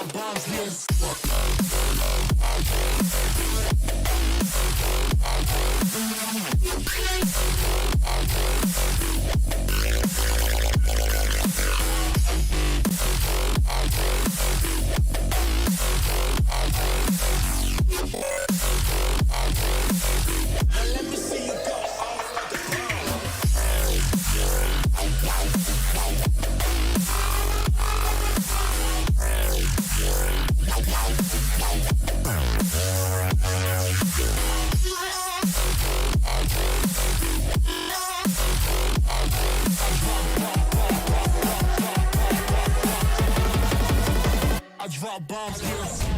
drop bombs, yes. Drop bombs, yes.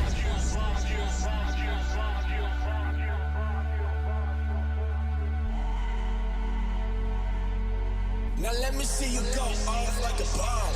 Now let me see you go off like a bomb.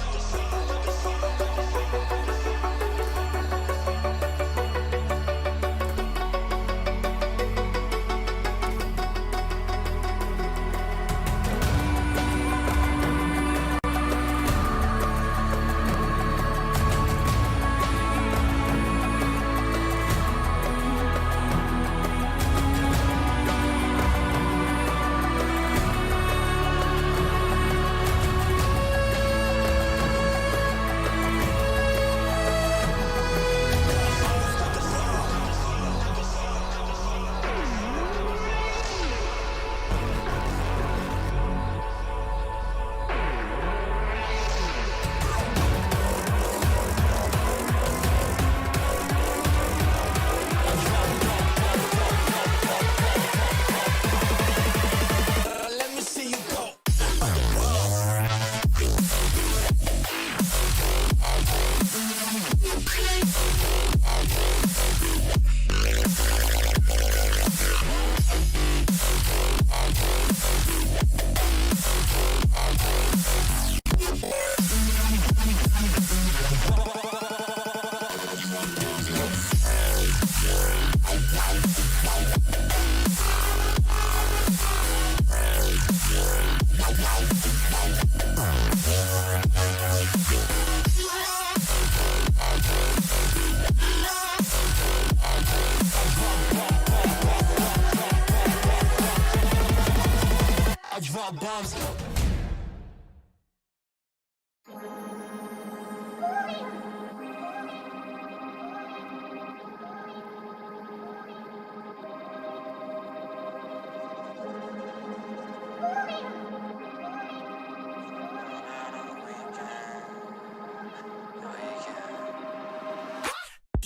Drop bombs.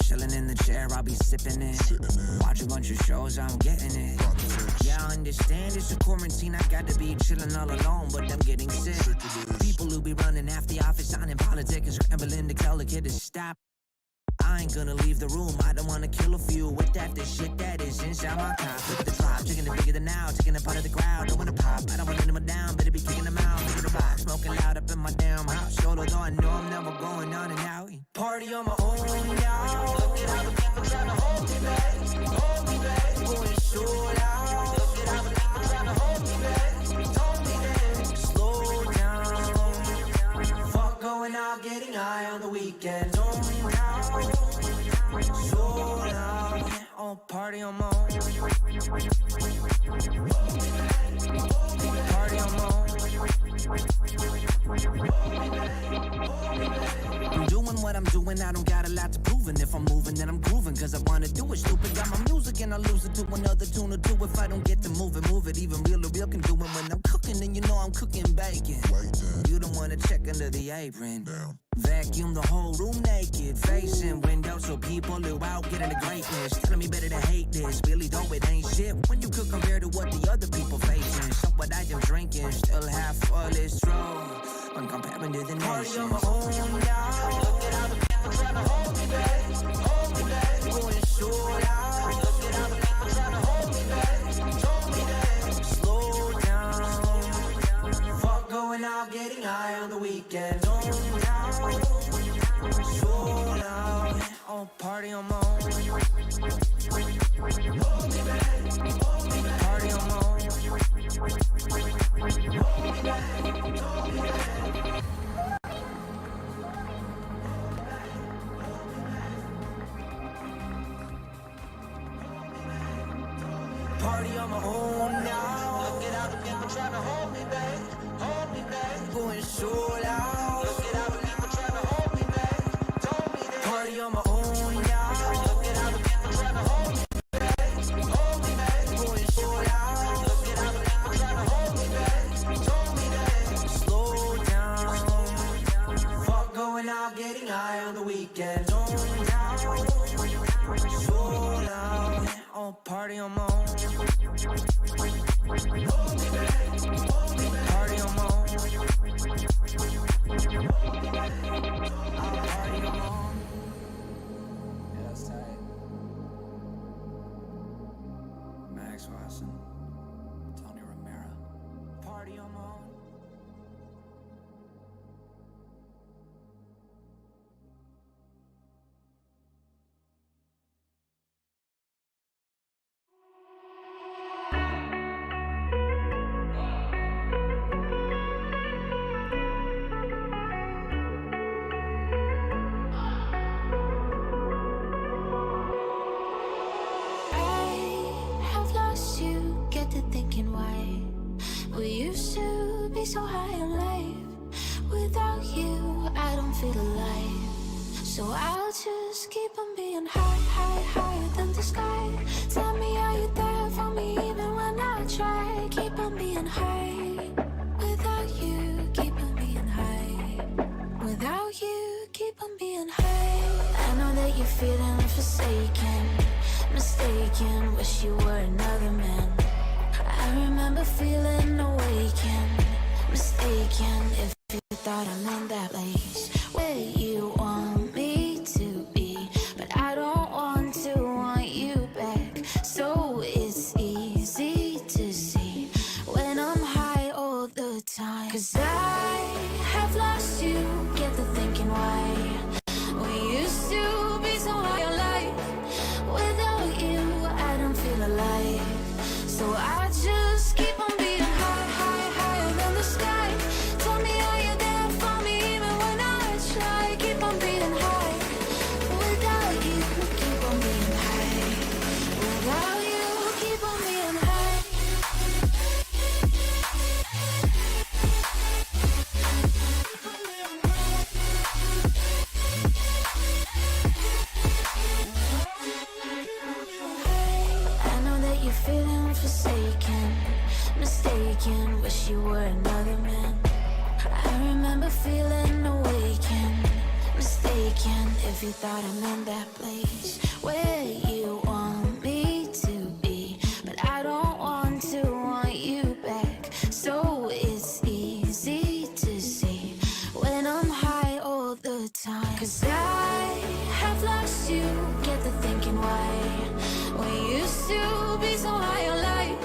Chilling in the chair, I'll be sipping it. Watch a bunch of shows, I'm getting it. Yeah, I understand it's a quarantine, I got to be chilling all alone, but I'm getting sick. People who be running half the office, signing politics, scrambling to tell the kid to stop. I ain't gonna leave the room, I don't wanna kill a few with that, the shit that is inside my top. Look at the drop, taking it bigger than now, taking a part of the crowd, don't wanna pop, I don't want anyone down, better be kicking them out, look at the box, smoking loud up in my damn house, solo though I know I'm never going on and out. Party on my own, y'all, look at how the people tryna hold me back, going so loud, look at how the people tryna hold me back, hold me back, slow down, fuck going out, getting high on the weekend, don't me now, so loud, oh party on my own, party on my own. I'm doing what I'm doing, I don't got a lot to prove. And if I'm moving, then I'm grooving, cause I wanna do it. Stupid, got my music and I lose it to another tune or two. If I don't get to move it, even real can do it. When I'm cooking, then you know I'm cooking bacon. You don't wanna check under the apron. Vacuum the whole room naked, facing windows so people who out getting the greatness. Telling me better to hate this, really though it ain't shit when you could compare to what the other people facing. So what I am drinking, still half full is true when comparing to the nation. Party on my own, y'all. Look at how the people tryna hold me back, going so loud. Look at how the people tryna hold me back, slow down. Fuck going out, getting high on the weekend. So loud, oh party on my own. Party on my own. Party on my own now. Look at all the people trying to hold me back, hold me back. Going so loud. Look at all the people trying to hold me back, told me that. Party on my own now. Look at all the people trying to hold me back, hold me back. Going so loud. Look at all the people trying to hold me back, told me that. Slow down. Fuck going out, getting high on the weekend. Zone down. So loud. Oh, party on my own. Party on my own. Party on my own. Yeah, that's tight. Max Watson, Tony Romero. Party on my own. Thinking why we used to be so high in life. Without you, I don't feel alive. So I'll just keep on being high, high, higher than the sky. Tell me, are you there for me even when I try? Keep on being high. Without you, keep on being high. Without you, keep on being high. I know that you're feeling forsaken, mistaken, wish you were another man. I remember feeling awakened, mistaken. If you thought I'm in that place where you want me to be, but I don't want to want you back. So it's easy to see when I'm high all the time. 'Cause I have lost you, get the thinking why. We used to be so high on life. Without you, I don't feel alive. So I just keep on being high, high, higher than the sky. Tell me, are you there for me even when I try? Keep on being high. Without you, keep on being high. Without you, keep on being high. I know that you're feeling forsaken, mistaken, wish you were another man. I remember feeling awakened, mistaken. If you thought I'm in that place where you want me to be, but I don't want to want you back. So it's easy to see when I'm high all the time. 'Cause I have lost you, get the thinking why. We used to be so high on life.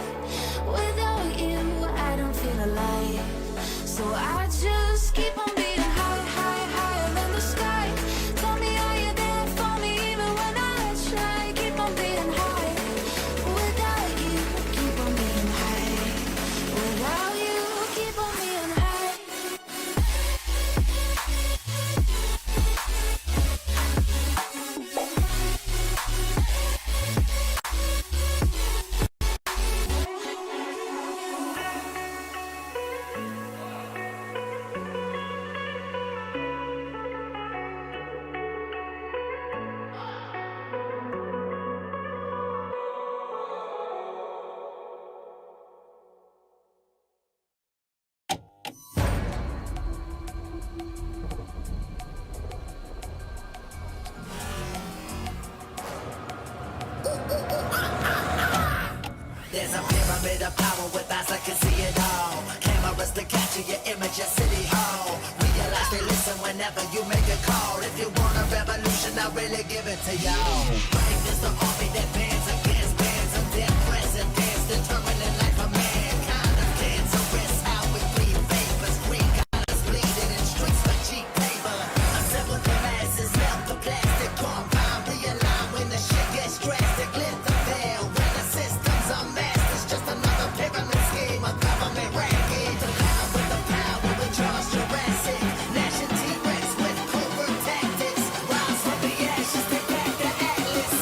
Without you, I don't feel alive. So I just keep on being high, high, higher than the sky. Tell me, are you there for me even when I try? Keep on being high. Without you, keep on being high. Without you, keep on being high. There's a pyramid of power with eyes that can see it all. Cameras to capture your image at City Hall. Realize they listen whenever you make a call. If you want a revolution, I'll really give it to y'all. Right, there's the army that bands against bands of dead presidents, determining life of mankind of cancerous. How we bleed vapors, green colors bleeding in streets for cheap labor. Assemble the masses, melt the plastic compound, realign when the shit gets drastic. Lit the veil when the systems are masked. It's just another pyramid scheme of government racket. The power with the power, we charge Jurassic. Gnashing T-Rex with covert tactics. Rise from the ashes, they back the atlas.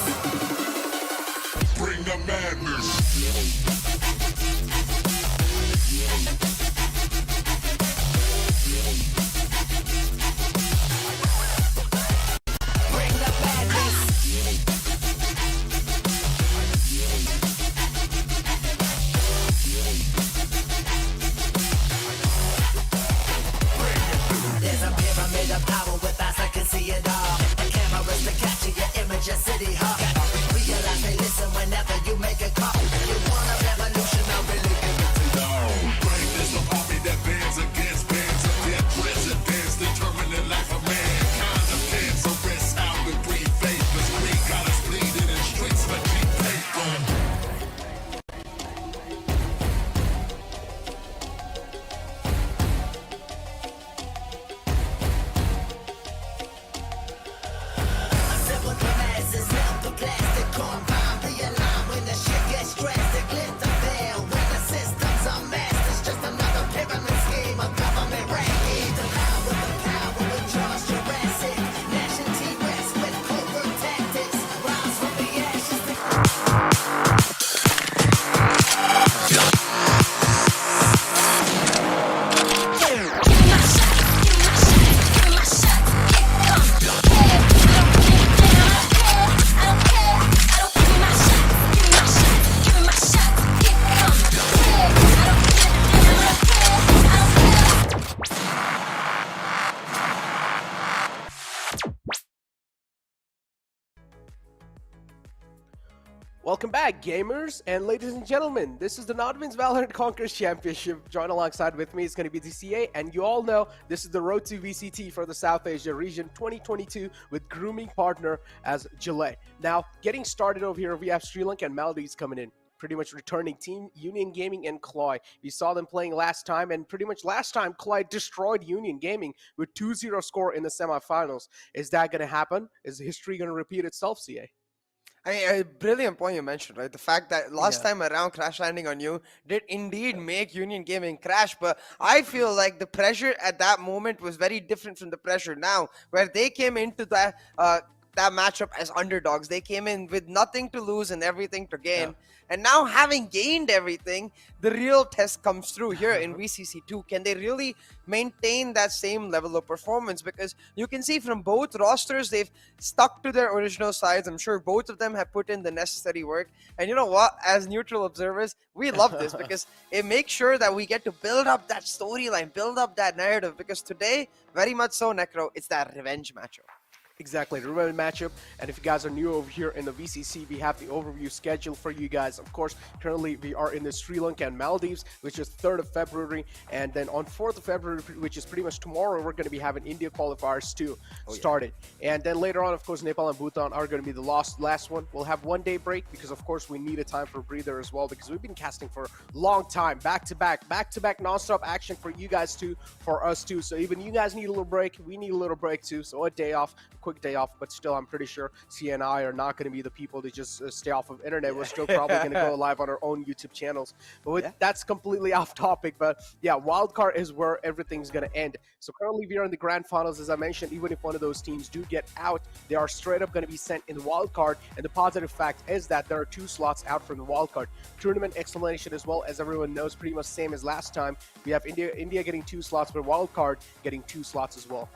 Welcome back, gamers and ladies and gentlemen. This is the NODWIN's Valorant Conquerors Championship. Join alongside with me is going to be the CA, and you all know this is the Road to VCT for the South Asia region 2022 with grooming partner as Gillette. Now, getting started over here, we have Sri Lanka and Maldives coming in. Pretty much returning team Union Gaming and CLOY. We saw them playing last time, and pretty much last time CLOY destroyed Union Gaming with 2-0 score in the semifinals. Is that going to happen? Is history going to repeat itself, CA? I mean, a brilliant point you mentioned, right? The fact that last time around Crash Landing on You did indeed make Union Gaming crash, but I feel like the pressure at that moment was very different from the pressure now, where they came into that matchup as underdogs. They came in with nothing to lose and everything to gain. And now, having gained everything, the real test comes through here in VCC2. Can they really maintain that same level of performance? Because you can see from both rosters, they've stuck to their original sides. I'm sure both of them have put in the necessary work. And you know what? As neutral observers, we love this because it makes sure that we get to build up that storyline, build up that narrative. Because today, very much so, Necro, it's that revenge matchup. Exactly, the revenge matchup. And if you guys are new over here in the VCC, we have the overview schedule for you guys. Of course, currently we are in the Sri Lanka and Maldives, which is 3rd of February. And then on 4th of February, which is pretty much tomorrow, we're going to be having India qualifiers too started. And then later on, of course, Nepal and Bhutan are going to be the last one. We'll have 1 day break because, of course, we need a time for a breather as well because we've been casting for a long time, back-to-back non-stop action for you guys too, for us too. So even you guys need a little break, we need a little break too. So a day off, quick day off, but still I'm pretty sure C and I are not going to be the people to just stay off of internet. We're still probably going to go live on our own YouTube channels, but that's completely off topic. But yeah, wildcard is where everything's going to end. So currently we are in the grand finals, as I mentioned. Even if one of those teams do get out, they are straight up going to be sent in the wildcard. And the positive fact is that there are 2 slots out from the wildcard tournament explanation as well. As everyone knows, pretty much same as last time. We have India getting 2 slots, but wildcard getting 2 slots as well.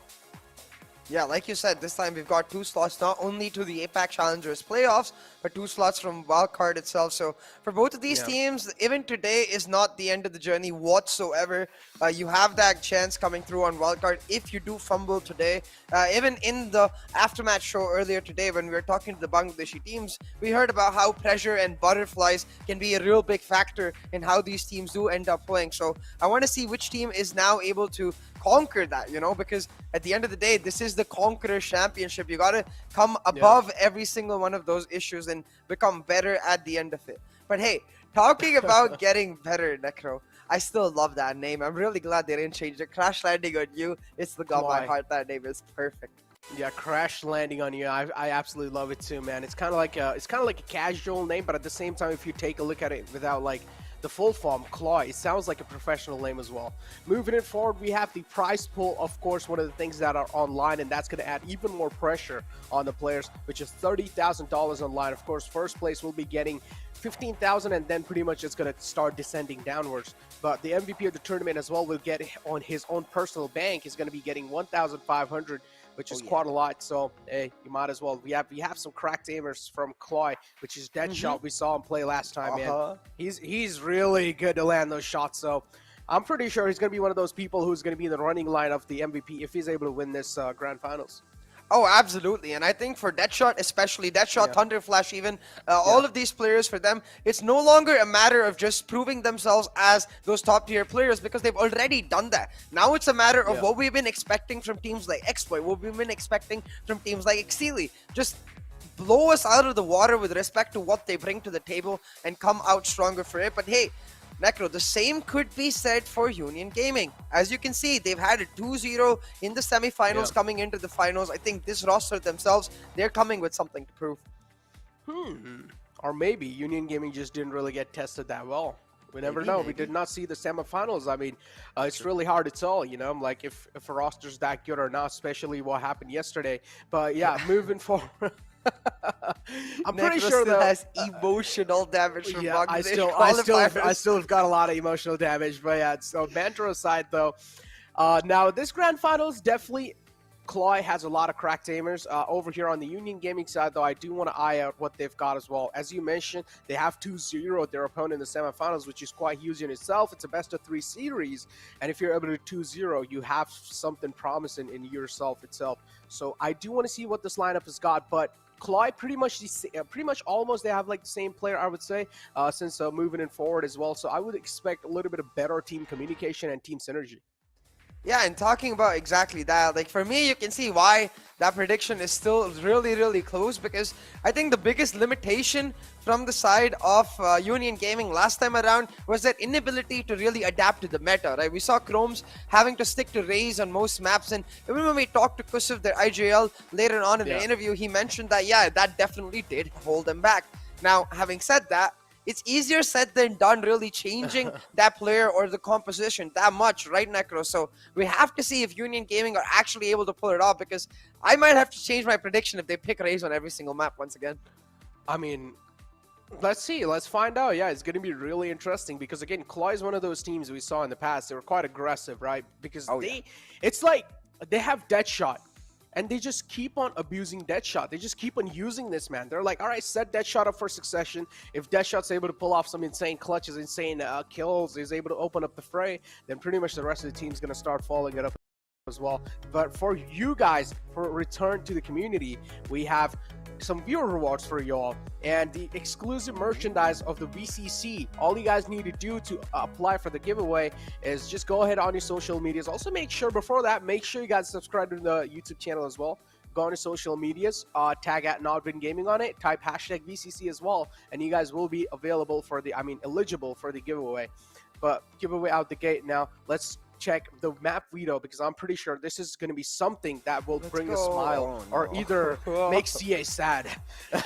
Yeah, like you said, this time we've got 2 slots not only to the APAC Challengers playoffs, but 2 slots from wildcard itself. So for both of these teams, even today is not the end of the journey whatsoever. You have that chance coming through on wildcard if you do fumble today. Even in the aftermatch show earlier today, when we were talking to the Bangladeshi teams, we heard about how pressure and butterflies can be a real big factor in how these teams do end up playing. So I want to see which team is now able to conquer that, you know, because at the end of the day, this is the Conqueror Championship. You got to come above every single one of those issues and become better at the end of it. But hey, talking about getting better, Necro, I still love that name. I'm really glad they didn't change it. Crash Landing on You, it's the god my heart. That name is perfect. Yeah, Crash Landing on You. I absolutely love it too, man. It's kind of like a casual name, but at the same time, if you take a look at it without like the full form, CLOY, it sounds like a professional name as well. Moving it forward, we have the prize pool, of course, one of the things that are online, and that's going to add even more pressure on the players, which is $30,000 online. Of course, first place will be getting 15,000, and then pretty much it's going to start descending downwards. But the MVP of the tournament as well will get on his own personal bank. Is going to be getting 1,500, which is quite a lot. So hey, you might as well. We have some cracked aimers from CLOY, which is Deadshot. We saw him play last time, man. He's really good to land those shots. So I'm pretty sure he's going to be one of those people who's going to be in the running line of the MVP if he's able to win this grand finals. Oh, absolutely. And I think for Deadshot especially, Deadshot, Thunderflash even, all of these players, for them, it's no longer a matter of just proving themselves as those top tier players because they've already done that. Now it's a matter of what we've been expecting from teams like Exploit, what we've been expecting from teams like Exili. Just blow us out of the water with respect to what they bring to the table and come out stronger for it. But hey, Necro, the same could be said for Union Gaming. As you can see, they've had a 2-0 in the semifinals coming into the finals. I think this roster themselves, they're coming with something to prove. Or maybe Union Gaming just didn't really get tested that well. We never know. We did not see the semifinals. I mean, it's really hard to tell, you know, like if a roster's that good or not, especially what happened yesterday. But yeah, moving forward. I'm pretty sure that has emotional damage from Bangladesh. I still have got a lot of emotional damage, but yeah. So banter aside, though, now this grand finals definitely. CLOY has a lot of cracked aimers. Over here on the Union Gaming side, though, I do want to eye out what they've got as well. As you mentioned, they have 2-0 their opponent in the semifinals, which is quite huge in itself. It's a best-of-3 series, and if you're able to 2-0, you have something promising in yourself itself. So I do want to see what this lineup has got, but CLOY pretty much almost they have like the same player, I would say, since moving in forward as well. So I would expect a little bit of better team communication and team synergy. Yeah, and talking about exactly that, like for me, you can see why that prediction is still really close, because I think the biggest limitation from the side of Union Gaming last time around was their inability to really adapt to the meta, right? We saw Chromes having to stick to Raze on most maps, and even when we talked to Kusuf, their IJL, later on in the interview, he mentioned that, yeah, that definitely did hold them back. Now, having said that, it's easier said than done really changing that player or the composition that much, right, Necro? So we have to see if Union Gaming are actually able to pull it off, because I might have to change my prediction if they pick Raze on every single map once again. I mean, let's see. Let's find out. Yeah, it's going to be really interesting because, again, CLOY is one of those teams we saw in the past. They were quite aggressive, right? Because it's like they have Deadshot. And they just keep on abusing Deadshot. They just keep on using this, man. They're like, all right, set Deadshot up for succession. If Deadshot's able to pull off some insane clutches, insane kills, is able to open up the fray, then pretty much the rest of the team's going to start following it up as well. But for you guys, for return to the community, we have some viewer rewards for y'all and the exclusive merchandise of the VCC. All you guys need to do to apply for the giveaway is just go ahead on your social medias. Also, make sure before that, make sure you guys subscribe to the YouTube channel as well. Go on your social medias, tag at NODWIN Gaming on it, type hashtag VCC as well, and you guys will be available for the, eligible for the giveaway. But giveaway out the gate now. Let's check the map veto, because I'm pretty sure this is going to be something that will bring a smile or either make CA sad.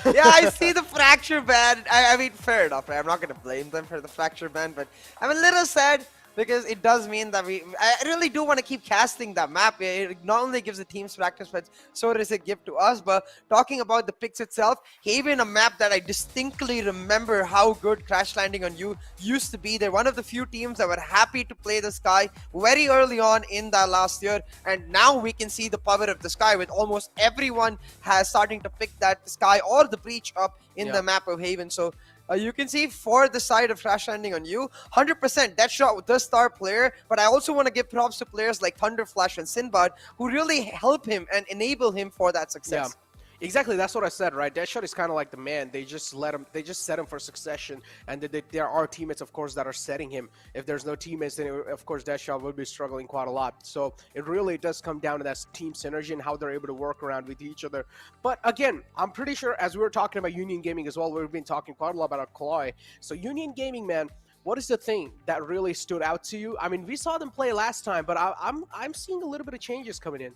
Yeah, I see the fracture ban. I mean, fair enough. I'm not going to blame them for the fracture ban, but I'm a little sad because it does mean that I really do want to keep casting that map. It not only gives the teams practice, but so does it give to us. But talking about the picks itself, Haven, a map that I distinctly remember how good Crash Landing on You used to be. They're one of the few teams that were happy to play the Sky very early on in that last year, and now we can see the power of the Sky with almost everyone has starting to pick that Sky or the Breach up in the map of Haven. So you can see for the side of Crash Landing on You, 100% Deadshot with the star player, but I also want to give props to players like Thunderflash and Sinbad who really help him and enable him for that success. Yeah. Exactly, that's what I said, right? Deadshot is kind of like the man. They just set him for succession, and there are teammates, of course, that are setting him. If there's no teammates, then of course Deadshot will be struggling quite a lot. So it really does come down to that team synergy and how they're able to work around with each other. But again, I'm pretty sure, as we were talking about Union Gaming as well, we've been talking quite a lot about our CLOY. So Union Gaming, man, what is the thing that really stood out to you? I mean, we saw them play last time, but I'm seeing a little bit of changes coming in.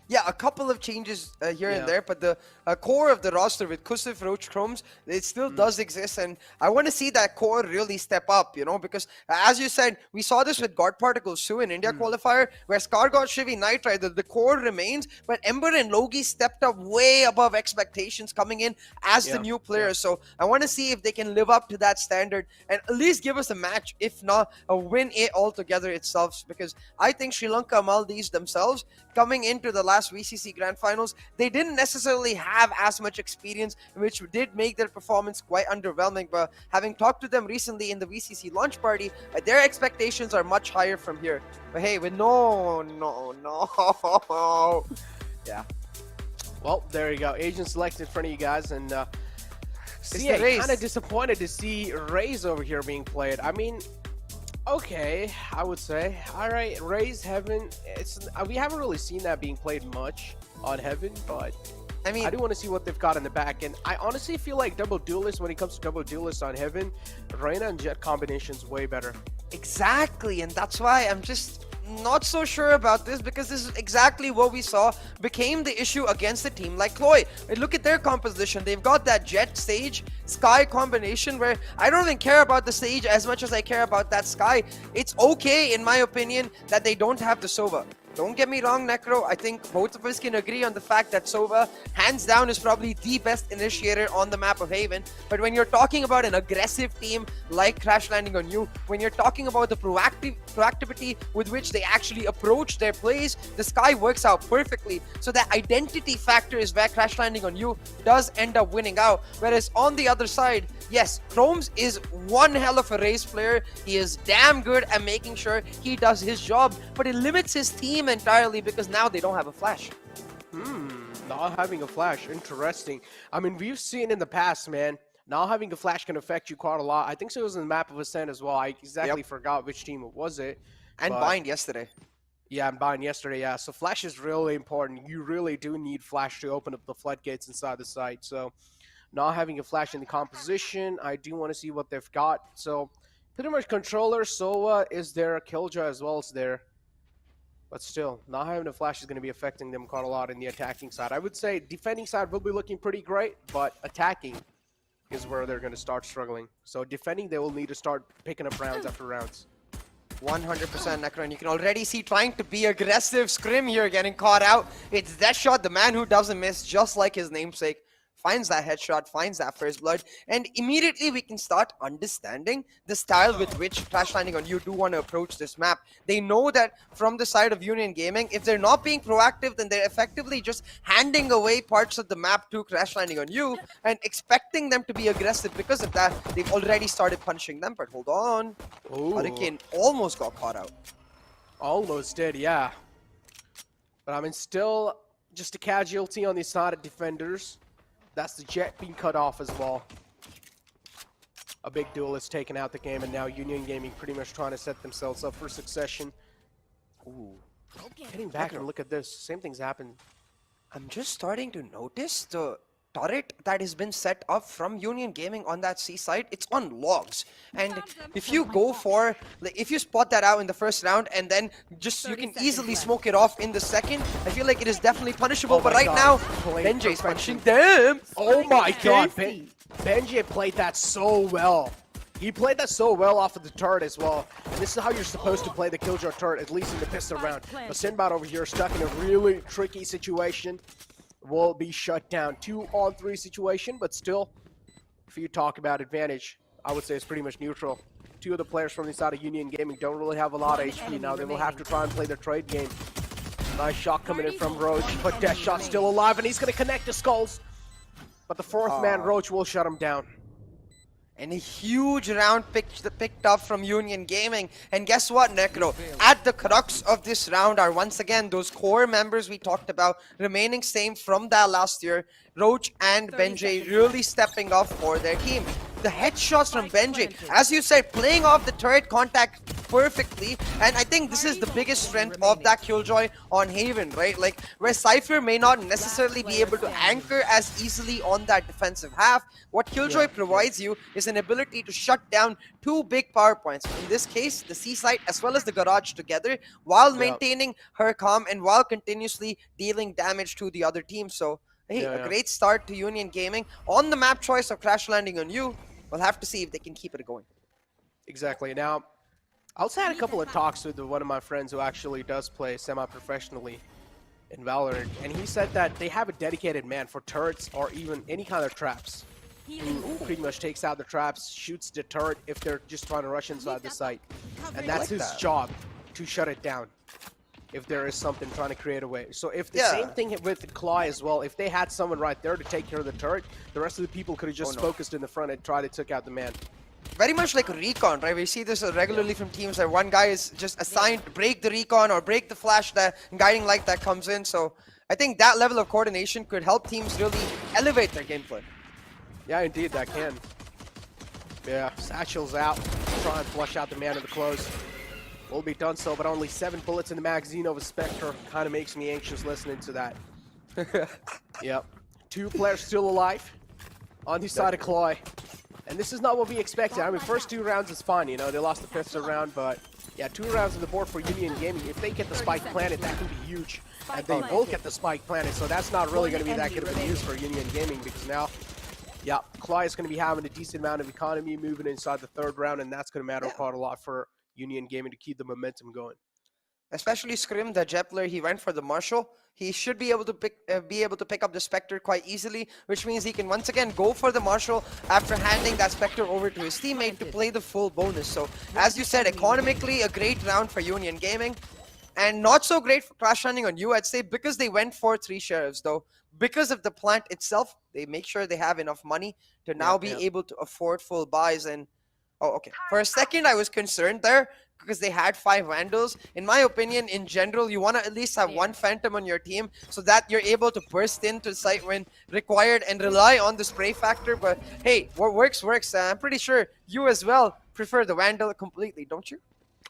Yeah, a couple of changes here and there, but the core of the roster with Kusif, Roach, Chromes, it still does exist, and I want to see that core really step up, you know, because as you said, we saw this with God Particles too in India qualifier, where Scar got Shivi Knight, right? The core remains, but Ember and Logi stepped up way above expectations coming in as the new players. So I want to see if they can live up to that standard and at least give us a match, if not a win it altogether itself, because I think Sri Lanka Maldives themselves coming into the last VCC Grand Finals, they didn't necessarily have as much experience, which did make their performance quite underwhelming. But having talked to them recently in the VCC launch party, their expectations are much higher from here. But hey, with no. Yeah. Well, there you go. Agent selected in front of you guys, and CA kind of disappointed to see Raze over here being played. I mean, okay, I would say. All right, Raze Heaven. We haven't really seen that being played much on Heaven, but I mean, I do want to see what they've got in the back. And I honestly feel like double duelist, when it comes to double duelist on Heaven, Reyna and Jet combination's way better. Exactly, and that's why I'm just not so sure about this, because this is exactly what we saw became the issue against a team like CLOY. Look at their composition. They've got that Jet Sage Sky combination where I don't even care about the Sage as much as I care about that Sky. It's okay, in my opinion, that they don't have the Sova. Don't get me wrong, Necro. I think both of us can agree on the fact that Sova, hands down, is probably the best initiator on the map of Haven. But when you're talking about an aggressive team like Crash Landing on You, when you're talking about the proactivity with which they actually approach their plays, the Sky works out perfectly. So that identity factor is where Crash Landing on You does end up winning out. Whereas on the other side, yes, Chromes is one hell of a race player. He is damn good at making sure he does his job, but it limits his team entirely because now they don't have a flash. Not having a flash, interesting. I mean, we've seen in the past, man, not having a flash can affect you quite a lot. I think so it was in the map of Ascent as well. I exactly forgot which team it was it. And but Bind yesterday. yeah, I'm buying yesterday, yeah. So flash is really important. You really do need flash to open up the floodgates inside the site. So not having a flash in the composition, I do want to see what they've got. So pretty much controller, Sova is there, Killjoy as well as there. But still, not having a flash is going to be affecting them quite a lot in the attacking side. I would say defending side will be looking pretty great, but attacking is where they're going to start struggling. So defending, they will need to start picking up rounds after rounds. 100% Necron. You can already see trying to be aggressive. Scrim here getting caught out. It's Deathshot, the man who doesn't miss, just like his namesake. Finds that headshot, finds that first blood, and immediately we can start understanding the style with which Crash Landing on You do want to approach this map. They know that from the side of Union Gaming, if they're not being proactive, then they're effectively just handing away parts of the map to Crash Landing on You and expecting them to be aggressive. Because of that, they've already started punishing them. But hold on. Ooh. Hurricane almost got caught out. Almost did, yeah. But I mean, still just a casualty on the side of defenders. That's the Jet being cut off as well. A big duelist taking out the game, and now Union Gaming pretty much trying to set themselves up for succession. Ooh. Getting back and look at this. Same thing's happened. I'm just starting to notice the turret that has been set up from Union Gaming on that C side. It's on logs, and if you go for, like, if you spot that out in the first round and then just you can easily smoke it off in the second, I feel like it is definitely punishable. Oh but my right God. now Benji's punching them. Oh my God, Benji played that so well. He played that so well off of the turret as well. And this is how you're supposed to play the Killjoy turret, at least in the pistol round. But Sinbad over here stuck in a really tricky situation. Will be shut down. 2-on-3 situation, but still, if you talk about advantage, I would say it's pretty much neutral. Two of the players from the side of Union Gaming don't really have a lot of HP now. They will have to try and play their trade game. Nice shot coming in from Roach, but Deathshot's still alive, and he's going to connect the skulls. But the fourth man, Roach, will shut him down. And a huge round picked up from Union Gaming. And guess what, Necro? At the crux of this round are once again those core members we talked about remaining same from that last year. Roach and Benji really stepping up for their team. The headshots from Benji, as you said, playing off the turret contact perfectly. And I think this is the biggest strength of that Killjoy on Haven, right? Like, where Cypher may not necessarily be able to anchor as easily on that defensive half, what Killjoy provides you is an ability to shut down two big power points. In this case, the C site as well as the garage together, while maintaining her calm and while continuously dealing damage to the other team. So, hey, a great start to Union Gaming. On the map choice of Crash Landing on You, we'll have to see if they can keep it going. Exactly. Now, I also had a couple of talks with one of my friends who actually does play semi-professionally in Valorant, and he said that they have a dedicated man for turrets or even any kind of traps. Who pretty much takes out the traps, shoots the turret if they're just trying to rush inside the site. And that's his job, to shut it down if there is something trying to create a way. So if the same thing with CLOY as well, if they had someone right there to take care of the turret, the rest of the people could have just focused in the front and tried to take out the man. Very much like recon, right? We see this regularly from teams where one guy is just assigned to break the recon or break the flash, that guiding light that comes in. So I think that level of coordination could help teams really elevate their gameplay. Yeah, indeed, that can. Yeah, Satchel's out. Try and flush out the man of the close. Will be done so, but only 7 bullets in the magazine of a Spectre. Kind of makes me anxious listening to that. Yep. 2 players still alive on the side of CLOY. And this is not what we expected. I mean, first 2 rounds is fine, you know, they lost the pistol round, but yeah, 2 rounds on the board for Union Gaming. If they get the spike planted, that can be huge. And they both get the spike planted, so that's not really going to be that good of a news for Union Gaming, because now, yeah, CLOY is going to be having a decent amount of economy moving inside the 3rd round, and that's going to matter quite a lot for Union Gaming to keep the momentum going. Especially Scrim, the jet player, he went for the Marshal. He should be able to pick up the Spectre quite easily, which means he can once again go for the Marshal after handing that Spectre over to his teammate to play the full bonus. So, as you said, economically, a great round for Union Gaming. And not so great for Crash Landing on You, I'd say, because they went for 3 sheriffs, though. Because of the plant itself, they make sure they have enough money to now be able to afford full buys. And Oh, okay. For a second, I was concerned there because they had 5 Vandals. In my opinion, in general, you want to at least have 1 Phantom on your team so that you're able to burst into site when required and rely on the spray factor. But hey, what works, works. I'm pretty sure you as well prefer the Vandal completely, don't you?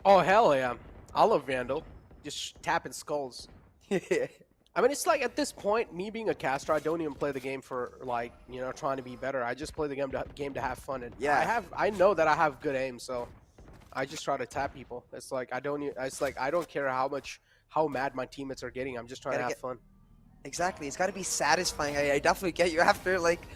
Oh, hell yeah. I love Vandal. Just tapping skulls. I mean, it's like at this point, me being a caster, I don't even play the game for like, you know, trying to be better. I just play the game to have fun. And Yeah. I know that I have good aim, so I just try to tap people. It's like I don't care how mad my teammates are getting. I'm just trying to have fun. Exactly. It's got to be satisfying. I definitely get you after like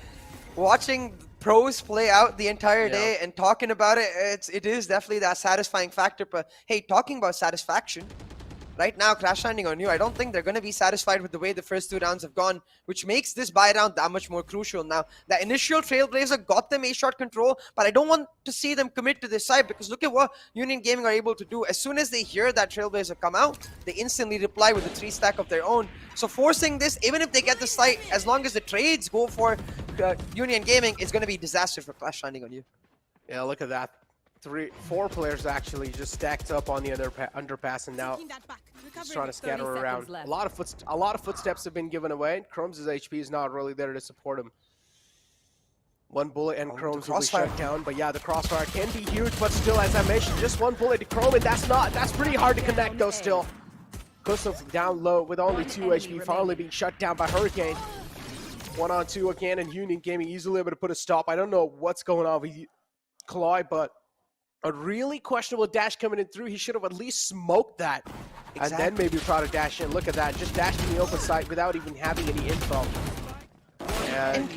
watching pros play out the entire day and talking about it. It is definitely that satisfying factor. But hey, talking about satisfaction. Right now, Crash Landing on you, I don't think they're going to be satisfied with the way the first 2 rounds have gone, which makes this buy round that much more crucial now. The initial Trailblazer got them A-shot control, but I don't want to see them commit to this side because look at what Union Gaming are able to do. As soon as they hear that Trailblazer come out, they instantly reply with a 3-stack of their own. So forcing this, even if they get the site, as long as the trades go for Union Gaming, it's going to be disaster for Crash Landing on you. Yeah, look at that. 4 players actually just stacked up on the underpass, and now just trying to scatter around. A lot of footsteps have been given away. Chrome's HP is not really there to support him. 1 bullet and Chrome's will be shut down. But yeah, the crossfire can be huge, but still, as I mentioned, just 1 bullet to Chrome, and that's pretty hard to connect though still. Kusov down low with only 2 HP, finally being shut down by Hurricane. 1-on-2 again, and Union Gaming easily able to put a stop. I don't know what's going on with CLOY, but a really questionable dash coming in through. He should have at least smoked that. Exactly. And then maybe try to dash in. Look at that. Just dashed in the open site without even having any info. And,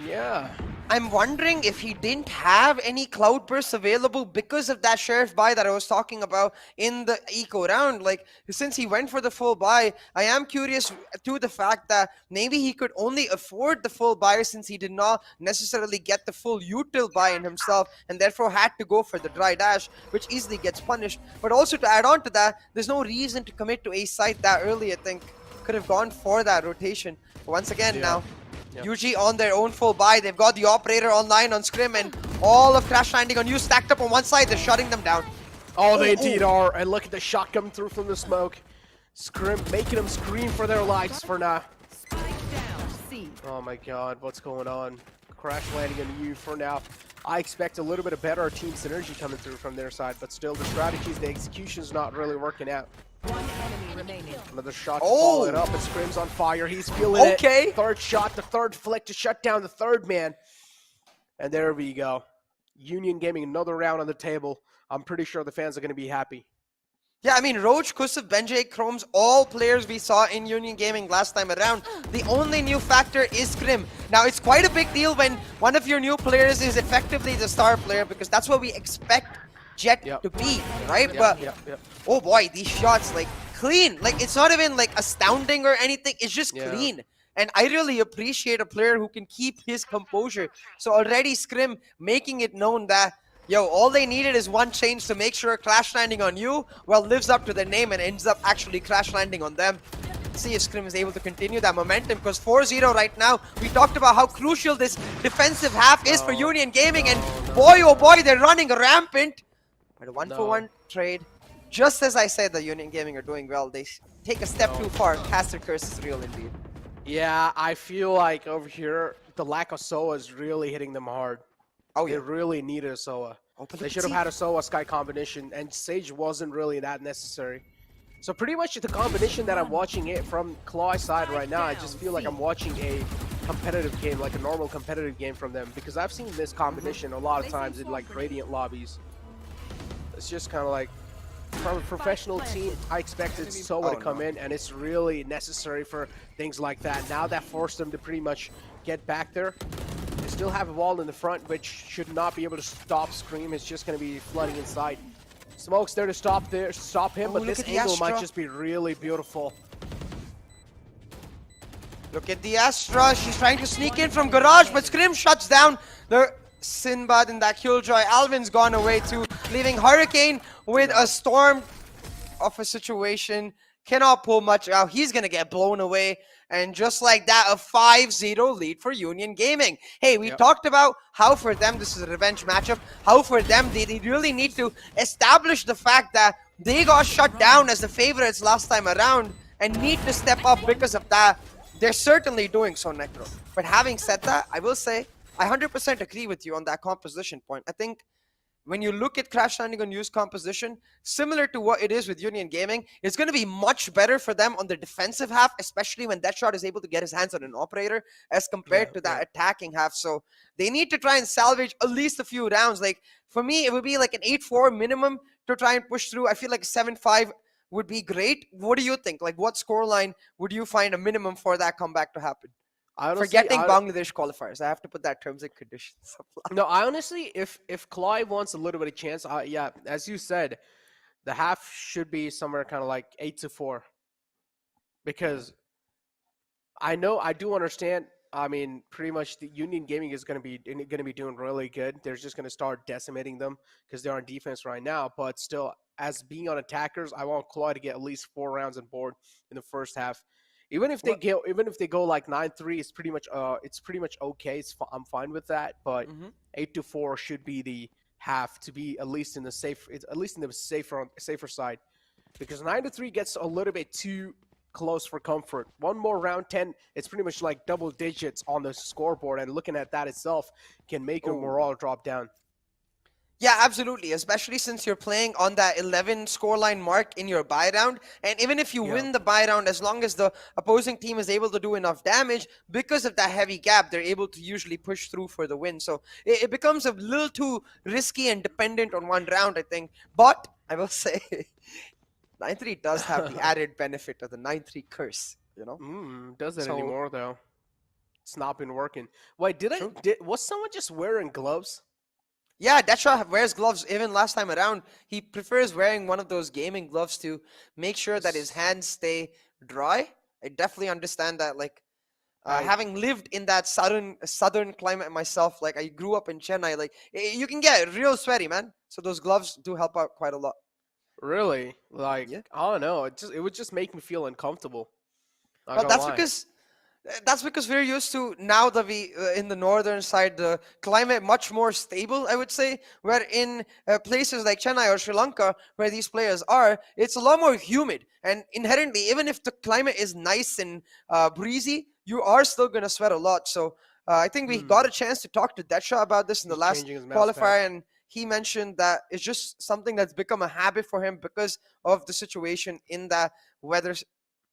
yeah. I'm wondering if he didn't have any cloudbursts available because of that sheriff buy that I was talking about in the eco round. Like, since he went for the full buy, I am curious to the fact that maybe he could only afford the full buy since he did not necessarily get the full util buy in himself and therefore had to go for the dry dash, which easily gets punished. But also to add on to that, there's no reason to commit to a site that early. I think could have gone for that rotation. But once again now, UG on their own full buy. They've got the operator online on Scrim, and all of Crash Landing on you stacked up on one side. They're shutting them down. Oh, they indeed are. And look at the shot coming through from the smoke. Scrim making them scream for their lives for now. Oh my god, what's going on? Crash Landing on you for now. I expect a little bit of better team synergy coming through from their side, but still the strategies, the execution's not really working out. 1 enemy remaining. Another shot to follow it up, and Scrim's on fire. He's feeling it. Third shot, the third flick to shut down the third man. And there we go. Union Gaming, another round on the table. I'm pretty sure the fans are going to be happy. Yeah, I mean, Roach, Kusov, Benjay, Chromes, all players we saw in Union Gaming last time around. The only new factor is Scrim. Now, it's quite a big deal when one of your new players is effectively the star player because that's what we expect Jet to be, right? Oh boy, these shots, like, clean. Like, it's not even, like, astounding or anything. It's just clean. And I really appreciate a player who can keep his composure. So already Scrim making it known that, yo, all they needed is 1 change to make sure Crash Landing on you, well, lives up to their name and ends up actually Crash Landing on them. See if Scrim is able to continue that momentum because 4-0 right now. We talked about how crucial this defensive half is for Union Gaming, and boy, oh boy, they're running rampant. But a 1-for-1 trade. Just as I said, the Union Gaming are doing well. They take a step too far. Caster curse is real indeed. Yeah, I feel like over here, the lack of SOA is really hitting them hard. Oh, yeah. They really needed a SOA. They should have had a SOA Sky combination, and Sage wasn't really that necessary. So pretty much the combination that I'm watching it from CLOY side right now, I just feel like I'm watching a competitive game, like a normal competitive game from them, because I've seen this combination a lot of times in like Radiant lobbies. It's just kind of like, from a professional team, I expected SOA to come in, and it's really necessary for things like that. Now that forced them to pretty much get back there. They still have a wall in the front, which should not be able to stop Scream. It's just going to be flooding inside. Smoke's there to stop him, but this angle might just be really beautiful. Look at the Astra. She's trying to sneak in from Garage, but Scrim shuts down the Sinbad in that Killjoy. Alvin's gone away too, leaving Hurricane with a storm of a situation. Cannot pull much out. He's going to get blown away. And just like that, a 5-0 lead for Union Gaming. Hey, we Yep. talked about how for them this is a revenge matchup, how for them they really need to establish the fact that they got shut down as the favorites last time around and need to step up because of that. They're certainly doing so, Necro. But having said that, I will say I 100% agree with you on that composition point. I think when you look at Crash Landing on Use composition, similar to what it is with Union Gaming, it's going to be much better for them on the defensive half, especially when Deadshot is able to get his hands on an operator as compared to that attacking half. So they need to try and salvage at least a few rounds. Like, for me, it would be like an 8-4 minimum to try and push through. I feel like 7-5 would be great. What do you think? Like, what scoreline would you find a minimum for that comeback to happen? Forgetting Bangladesh qualifiers, I have to put that terms and conditions. No, I honestly, if CLOY wants a little bit of chance, yeah, as you said, the half should be somewhere kind of like 8-4, because I do understand. I mean, pretty much the Union Gaming is going to be doing really good. They're just going to start decimating them because they're on defense right now. But still, as being on attackers, I want CLOY to get at least 4 rounds on board in the first half. Even if they go like 9-3, it's pretty much okay. I'm fine with that. But 8-4 should be the half to be at least in the safer side, because 9-3 gets a little bit too close for comfort. One more round 10, it's pretty much like double digits on the scoreboard, and looking at that itself can make your morale drop down. Yeah, absolutely. Especially since you're playing on that 11 scoreline mark in your buy round. And even if you win the buy round, as long as the opposing team is able to do enough damage, because of that heavy gap, they're able to usually push through for the win. So it becomes a little too risky and dependent on one round, I think. But I will say 9-3 does have the added benefit of the 9-3 curse, you know? Does it anymore, though? It's not been working. Wait, was someone just wearing gloves? Yeah, Deadshot wears gloves even last time around. He prefers wearing one of those gaming gloves to make sure that his hands stay dry. I definitely understand that. Like, having lived in that southern climate myself, like I grew up in Chennai, like you can get real sweaty, man. So those gloves do help out quite a lot. Really? Like, I don't know. It would just make me feel uncomfortable. Well, that's because we're used to, now that we in the northern side, the climate much more stable, I would say, where in places like Chennai or Sri Lanka, where these players are, it's a lot more humid. And inherently, even if the climate is nice and breezy, you are still going to sweat a lot. So I think we got a chance to talk to Deadshot about this in the last qualifier, and he mentioned that it's just something that's become a habit for him because of the situation in the weather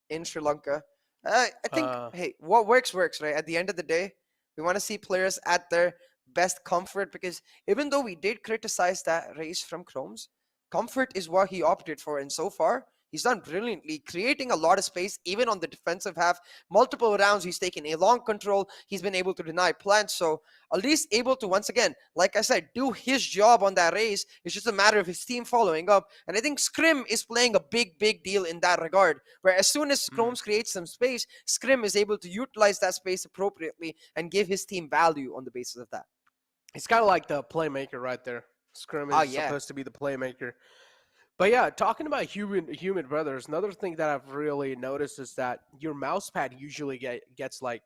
in Sri Lanka. I think, hey, what works, right? At the end of the day, we want to see players at their best comfort, because even though we did criticize that race from Chromes, comfort is what he opted for. And so far, he's done brilliantly, creating a lot of space, even on the defensive half. Multiple rounds, he's taken a long control. He's been able to deny plants. So at least able to, once again, like I said, do his job on that race. It's just a matter of his team following up. And I think Scrim is playing a big deal in that regard, where as soon as Chromes creates some space, Scrim is able to utilize that space appropriately and give his team value on the basis of that. It's kind of like the playmaker right there. Scrim is supposed to be the playmaker. But yeah, talking about humid weather, another thing that I've really noticed is that your mouse pad usually gets like,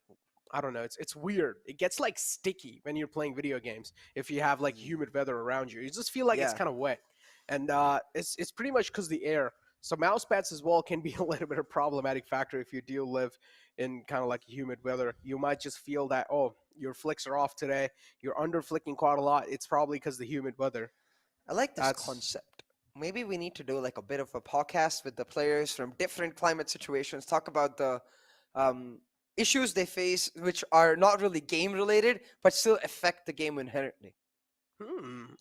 I don't know, it's weird. It gets like sticky when you're playing video games if you have like humid weather around you. You just feel like it's kind of wet. And it's pretty much because the air. So mouse pads as well can be a little bit of a problematic factor if you do live in kind of like humid weather. You might just feel that, oh, your flicks are off today. You're under flicking quite a lot. It's probably because of the humid weather. I like this concept. Maybe we need to do like a bit of a podcast with the players from different climate situations, talk about the issues they face, which are not really game related, but still affect the game inherently.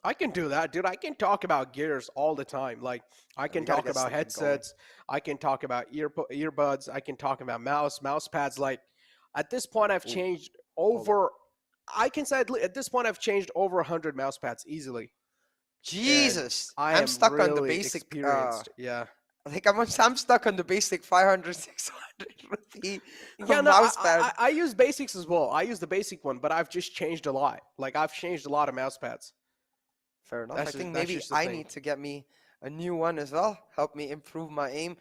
I can do that, dude. I can talk about gears all the time. Like, I can talk about headsets. I can talk about earbuds. I can talk about mouse pads. Like, at this point, I've changed over. I can say at this point, I've changed over 100 mouse pads easily. Jesus, I'm stuck really on the basic. Like I'm stuck on the basic 500, 600 rupee mouse pad. I use basics as well. I use the basic one, but I've just changed a lot. Like, I've changed a lot of mouse pads. Fair enough. I think maybe I need to get me a new one as well. Help me improve my aim.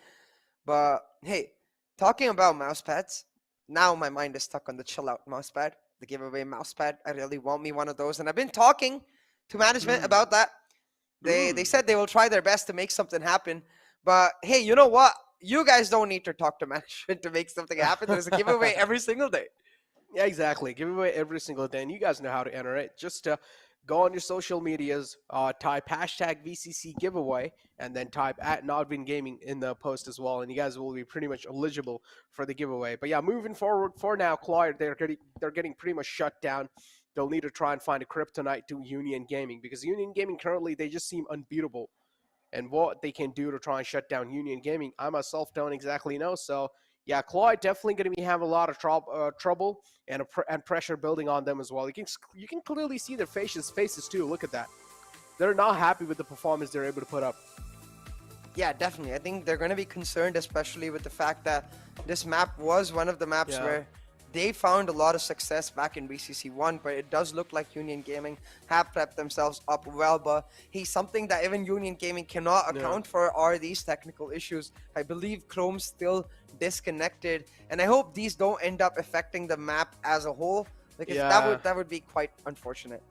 But hey, talking about mouse pads, now my mind is stuck on the chill out mousepad, the giveaway mousepad. I really want me one of those, and I've been talking to management about that. They said they will try their best to make something happen. But hey, you know what? You guys don't need to talk to management to make something happen. There's a giveaway every single day. Yeah, exactly. Giveaway every single day, and you guys know how to enter it. Just go on your social medias, type hashtag VCC giveaway, and then type at NODWIN Gaming in the post as well, and you guys will be pretty much eligible for the giveaway. But yeah, moving forward, for now, CLOY, they're getting pretty much shut down. They'll need to try and find a kryptonite to Union Gaming, because Union Gaming currently, they just seem unbeatable. And what they can do to try and shut down Union Gaming, I myself don't exactly know. So yeah, CLOY definitely going to be having a lot of trouble and pressure building on them as well. You can clearly see their faces too. Look at that. They're not happy with the performance they're able to put up. Yeah, definitely. I think they're going to be concerned, especially with the fact that this map was one of the maps where they found a lot of success back in BCC 1, but it does look like Union Gaming have prepped themselves up well. But something that even Union Gaming cannot account for are these technical issues. I believe Chrome's still disconnected, and I hope these don't end up affecting the map as a whole, because that would be quite unfortunate.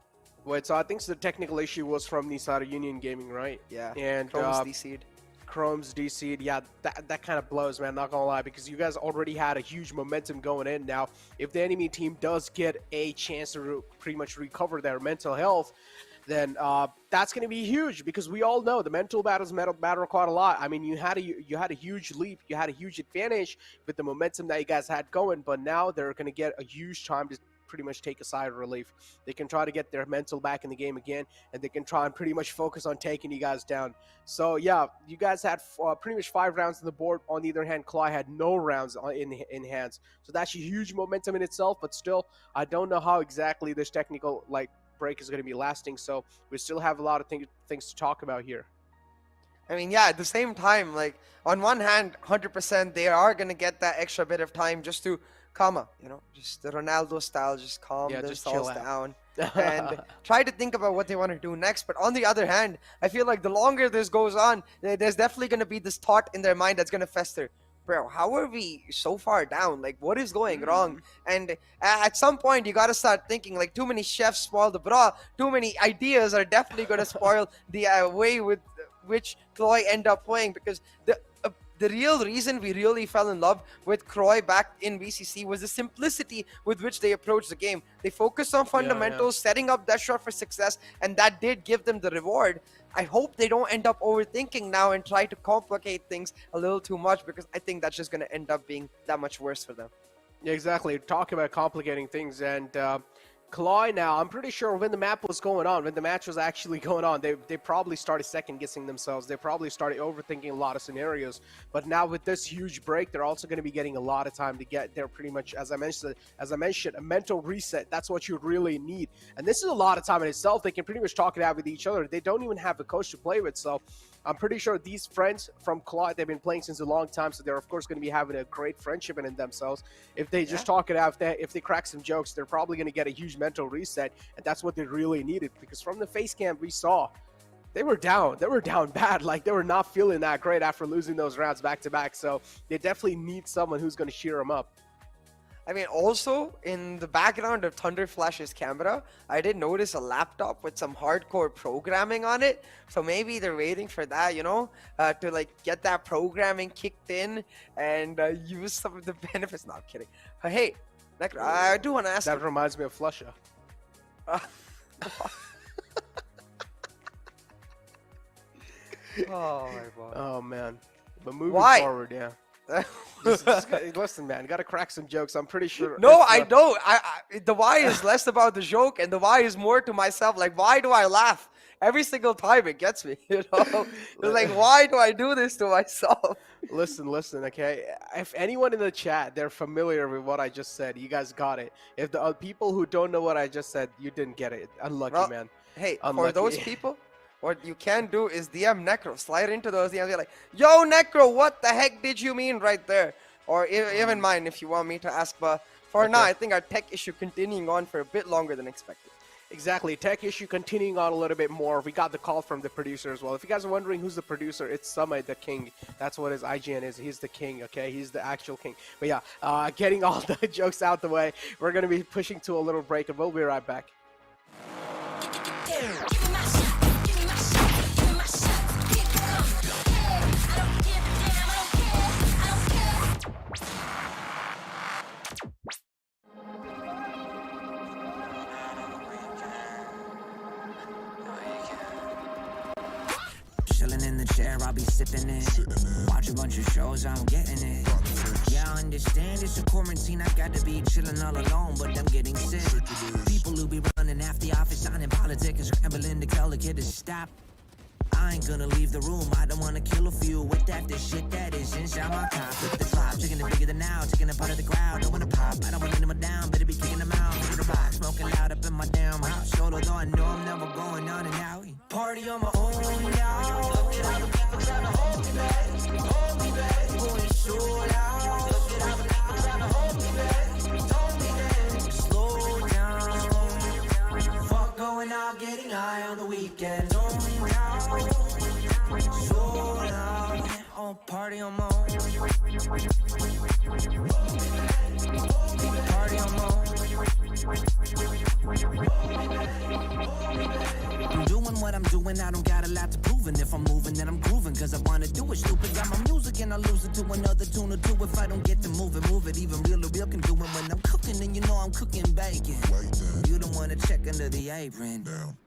Wait, so I think the technical issue was from the side of Union Gaming, right? Yeah, and Chrome's DC'd. Chrome's DC'd. Yeah, that kind of blows, man, not gonna lie, because you guys already had a huge momentum going in. Now, if the enemy team does get a chance to pretty much recover their mental health, then that's going to be huge, because we all know the mental battles matter quite a lot. I mean, you had a huge leap, you had a huge advantage with the momentum that you guys had going, but now they're going to get a huge time to pretty much take a sigh of relief. They can try to get their mental back in the game again, and they can try and pretty much focus on taking you guys down. So yeah, you guys had pretty much 5 rounds on the board. On the other hand, CLOY had no rounds in hands, so that's a huge momentum in itself. But still, I don't know how exactly this technical break is going to be lasting, so we still have a lot of things to talk about here. I mean, yeah, at the same time, on one hand, 100% they are going to get that extra bit of time just to just the Ronaldo style, just calm themselves down and try to think about what they want to do next. But on the other hand, I feel like the longer this goes on, there's definitely going to be this thought in their mind that's going to fester. Bro, how are we so far down? What is going wrong? And at some point, you got to start thinking, too many chefs spoil the broth. Too many ideas are definitely going to spoil the way with which CLOY end up playing, because the real reason we really fell in love with CLOY back in VCC was the simplicity with which they approached the game. They focused on fundamentals, setting up that shot for success, and that did give them the reward. I hope they don't end up overthinking now and try to complicate things a little too much, because I think that's just going to end up being that much worse for them. Yeah, exactly. Talk about complicating things, and CLOY now, I'm pretty sure when the map was going on, when the match was actually going on, they probably started second-guessing themselves. They probably started overthinking a lot of scenarios. But now with this huge break, they're also going to be getting a lot of time to get there pretty much, as I mentioned, a mental reset. That's what you really need. And this is a lot of time in itself. They can pretty much talk it out with each other. They don't even have a coach to play with, so I'm pretty sure these friends from CLOY, they've been playing since a long time, so they're of course going to be having a great friendship in themselves. If they just talk it out, if they crack some jokes, they're probably going to get a huge mental reset, and that's what they really needed, because from the face cam we saw, they were down bad. They were not feeling that great after losing those rounds back to back, so they definitely need someone who's going to cheer them up. I mean, also, in the background of Thunder Flash's camera, I did notice a laptop with some hardcore programming on it. So maybe they're waiting for that, to get that programming kicked in and use some of the benefits. No, I'm kidding. Hey, Necro, I do want to ask That reminds me of Flusha. Oh, my God. Oh, man. But moving forward, yeah. Listen, man, gotta crack some jokes. I'm pretty sure. No, I don't. The why is less about the joke, and the why is more to myself. Why do I laugh every single time? It gets me. It's why do I do this to myself? Listen, okay. If anyone in the chat, they're familiar with what I just said, you guys got it. If the people who don't know what I just said, you didn't get it. Unlucky, man. Hey, unlucky. For those people, what you can do is DM Necro. Slide into those DMs. Be like, yo, Necro, what the heck did you mean right there? Or even mine if you want me to ask. But for now, I think our tech issue continuing on for a bit longer than expected. Exactly. Tech issue continuing on a little bit more. We got the call from the producer as well. If you guys are wondering who's the producer, it's Summit, the king. That's what his IGN is. He's the king, okay? He's the actual king. But yeah, getting all the jokes out the way, we're going to be pushing to a little break, and we'll be right back. Chilling in the chair, I'll be sipping it. Watch a bunch of shows, I'm getting it. Yeah, I understand it's a quarantine, I got to be chilling all alone, but I'm getting sick. People who be running after the office, signing politics, and scrambling to tell the kid to stop. I ain't gonna leave the room, I don't wanna kill a few with that, this shit that is inside my top. Flip the flop, chicken it bigger than now, taking a part of the crowd, don't wanna pop, I don't wanna them down, better be kicking them out, bigger the box, smoking loud up in my damn house, solo though I know I'm never going on and out. Party on my own now, look at all the people trying to hold me back, going so loud, look at all the people trying to hold me back, slow down, fuck going out, getting high on the weekend, so loud, on party on my own. Party on my own. I'm doing what I'm doing, I don't got a lot to prove. And if I'm moving, then I'm grooving, cause I wanna do it. Stupid, got my music and I lose it to another tune or two. If I don't get to move it, even real can do it when I'm cooking. And you know I'm cooking bacon. You don't wanna check under the apron.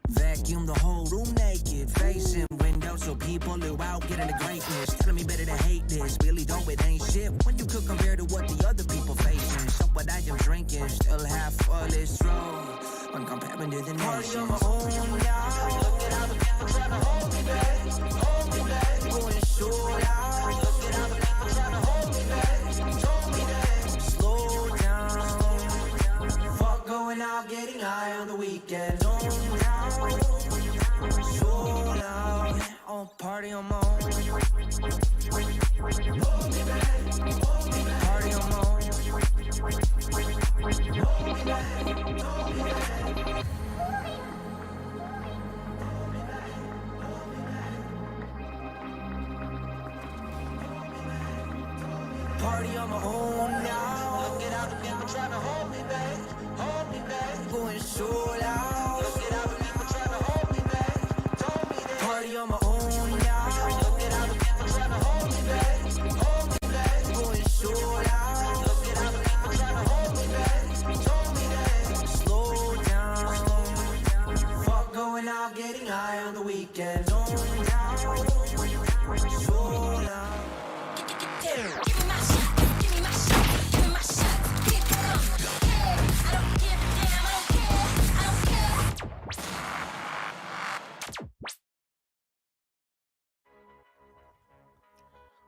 Vacuum the whole room naked, facing windows so people who out getting the greatness. Telling me better to hate this, really though it ain't shit when you could compare to what the other people facing. So what I am drinking, still half full is true when comparing to the nation. Look at how the people trying to hold me back, going so loud. Look at how the people trying to hold me back, slow down. Fuck going out, getting high on the weekend. So loud, on party on my own. Party on my own. Party on my own now. Look at how the people trying to hold me back, going so loud. Look at how the people trying to hold me back, party on my own now. Look at how the people trying to hold me back, going so loud. Look at how the people trying to hold me back, slow down. Fuck going out, getting high on the weekend. So loud.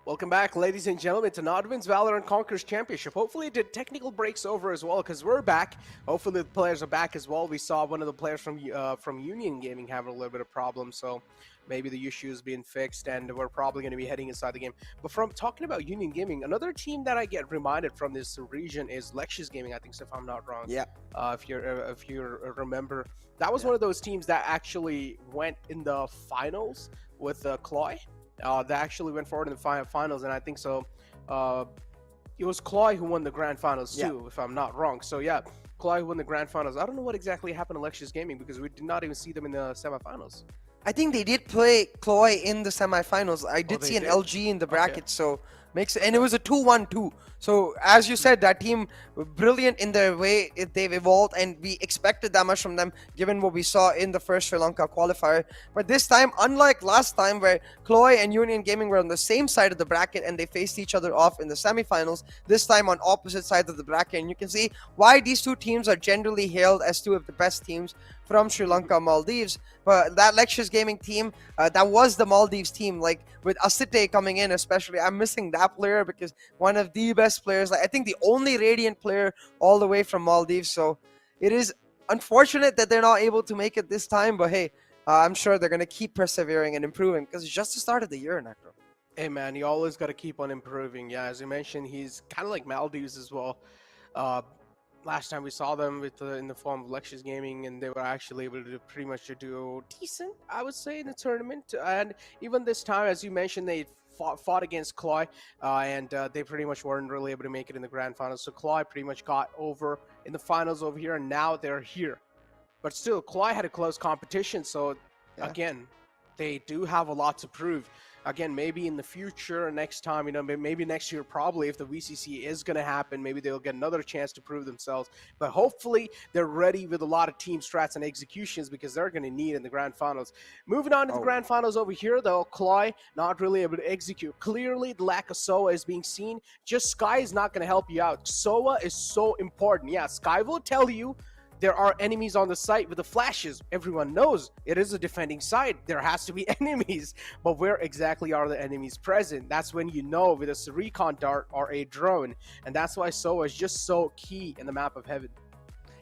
Welcome back, ladies and gentlemen, to NODWIN's Valorant Conquerors Championship. Hopefully the technical break's over as well, because we're back. Hopefully the players are back as well. We saw one of the players from NODWIN Gaming having a little bit of problems, so maybe the issue is being fixed, and we're probably going to be heading inside the game. But from talking about NODWIN Gaming, another team that I get reminded from this region is Lexus Gaming, I think, if I'm not wrong. Yeah. If you remember, that was one of those teams that actually went in the finals with CLOY. They actually went forward in the finals, and I think so. It was CLOY who won the grand finals too, if I'm not wrong. So yeah, CLOY won the grand finals. I don't know what exactly happened to Lexus Gaming because we did not even see them in the semifinals. I think they did play CLOY in the semifinals. I did see an LG in the bracket, so and it was a 2-1-2. So as you said, that team brilliant in their way they've evolved, and we expected that much from them given what we saw in the first Sri Lanka qualifier. But this time, unlike last time where CLOY and NODWIN Gaming were on the same side of the bracket and they faced each other off in the semifinals, this time on opposite sides of the bracket, and you can see why these two teams are generally hailed as two of the best teams from Sri Lanka, Maldives. But that Lexus Gaming team, that was the Maldives team, like with Asite coming in especially. I'm missing that player because one of the best players, like I think the only Radiant player all the way from Maldives. So it is unfortunate that they're not able to make it this time, but hey, I'm sure they're going to keep persevering and improving because it's just the start of the year, Necro. Hey man, you always got to keep on improving. Yeah, as you mentioned, he's kind of like Maldives as well. last time we saw them with in the form of Lectures Gaming, and they were actually able to pretty much do decent, I would say, in the tournament. And even this time, as you mentioned, they fought against CLOY, and they pretty much weren't really able to make it in the grand finals. So CLOY pretty much got over in the finals over here, and now they're here. But still, CLOY had a close competition, so again, they do have a lot to prove. Again, maybe in the future, next time, maybe next year, probably, if the VCC is going to happen, maybe they'll get another chance to prove themselves. But hopefully, they're ready with a lot of team strats and executions, because they're going to need in the grand finals. Moving on to the grand finals over here, though, CLOY not really able to execute. Clearly, the lack of SOA is being seen. Just Sky is not going to help you out. SOA is so important. Yeah, Sky will tell you there are enemies on the site with the flashes. Everyone knows it is a defending site. There has to be enemies. But where exactly are the enemies present? That's when you know, with a recon dart or a drone. And that's why SOA is just so key in the map of heaven.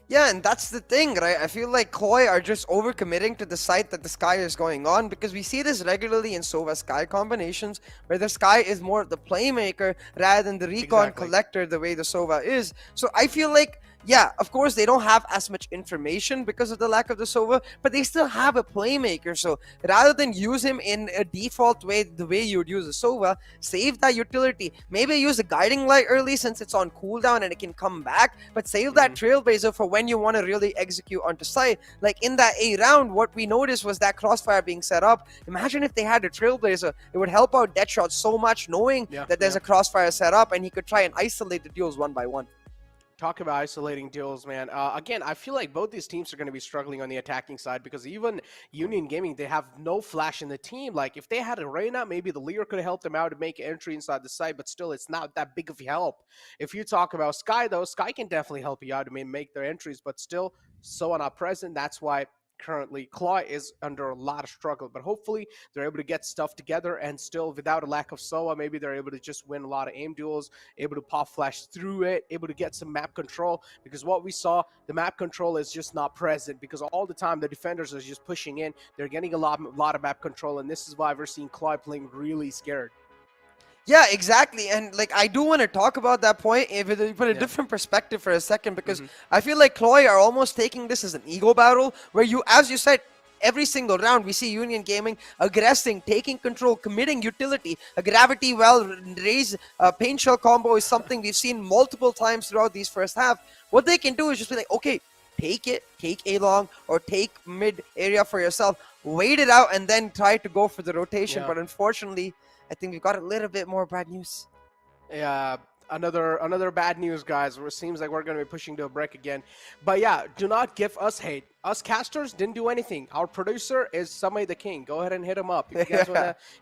Yeah, and that's the thing, right? I feel like CLOY are just overcommitting to the site that the Sky is going on, because we see this regularly in SOVA Sky combinations, where the Sky is more of the playmaker rather than the recon collector, the way the SOVA is. So I feel like, yeah, of course, they don't have as much information because of the lack of the SOVA, but they still have a playmaker. So rather than use him in a default way, the way you would use a SOVA, save that utility. Maybe use a guiding light early since it's on cooldown and it can come back, but save that trailblazer for when you want to really execute onto site. Like in that A round, what we noticed was that crossfire being set up. Imagine if they had a trailblazer, it would help out Deadshot so much, knowing that there's a crossfire set up, and he could try and isolate the duels one by one. Talk about isolating duels, man. Again, I feel like both these teams are going to be struggling on the attacking side, because even NODWIN Gaming, they have no flash in the team. Like, if they had a Reyna, maybe the Lear could have helped them out to make entry inside the site, but still, it's not that big of a help. If you talk about Sky, though, Sky can definitely help you out to make their entries, but still, SOA not present. That's why currently CLOY is under a lot of struggle, but hopefully they're able to get stuff together, and still, without a lack of SOA, maybe they're able to just win a lot of aim duels, able to pop flash through it, able to get some map control, because what we saw, the map control is just not present, because all the time the defenders are just pushing in, they're getting a lot of map control, and this is why we're seeing CLOY playing really scared. Yeah, exactly. And like, I do want to talk about that point with a different perspective for a second, because I feel like CLOY are almost taking this as an ego battle, where you, as you said, every single round we see NODWIN Gaming aggressing, taking control, committing utility. A gravity well raised paint shell combo is something we've seen multiple times throughout these first half. What they can do is just be like, okay, take it, take A long, or take mid area for yourself, wait it out, and then try to go for the rotation. But unfortunately, I think we've got a little bit more bad news. Yeah, another bad news, guys. It seems like we're going to be pushing to a break again. But yeah, do not give us hate. Us casters didn't do anything. Our producer is Samay the King. Go ahead and hit him up. If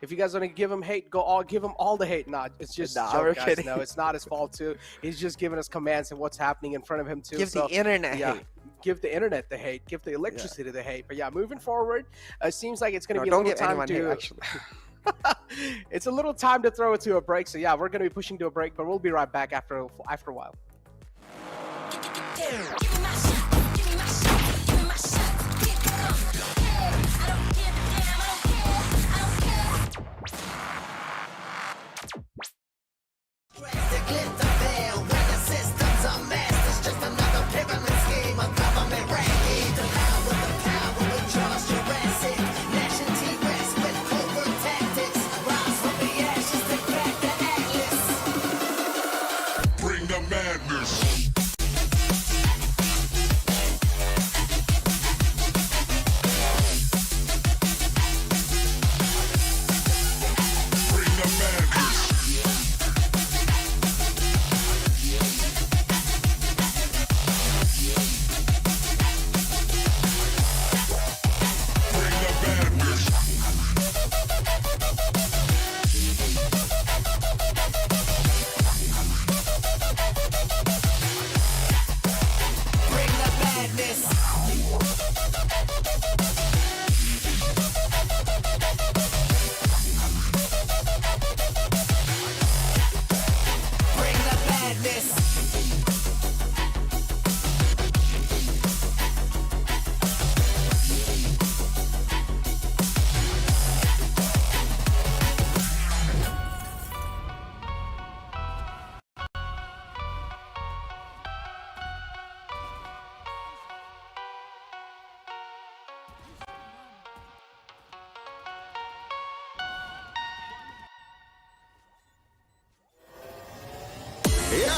you guys want to give him hate, give him all the hate. Nah, it's just a joke, guys. Kidding. No, it's not his fault too. He's just giving us commands and what's happening in front of him too. Give the internet hate. Give the internet the hate. Give the electricity the hate. But yeah, moving forward, it seems like it's going to be a little time to... Hate, actually. It's a little time to throw it to a break. So yeah, we're going to be pushing to a break, but we'll be right back after a while.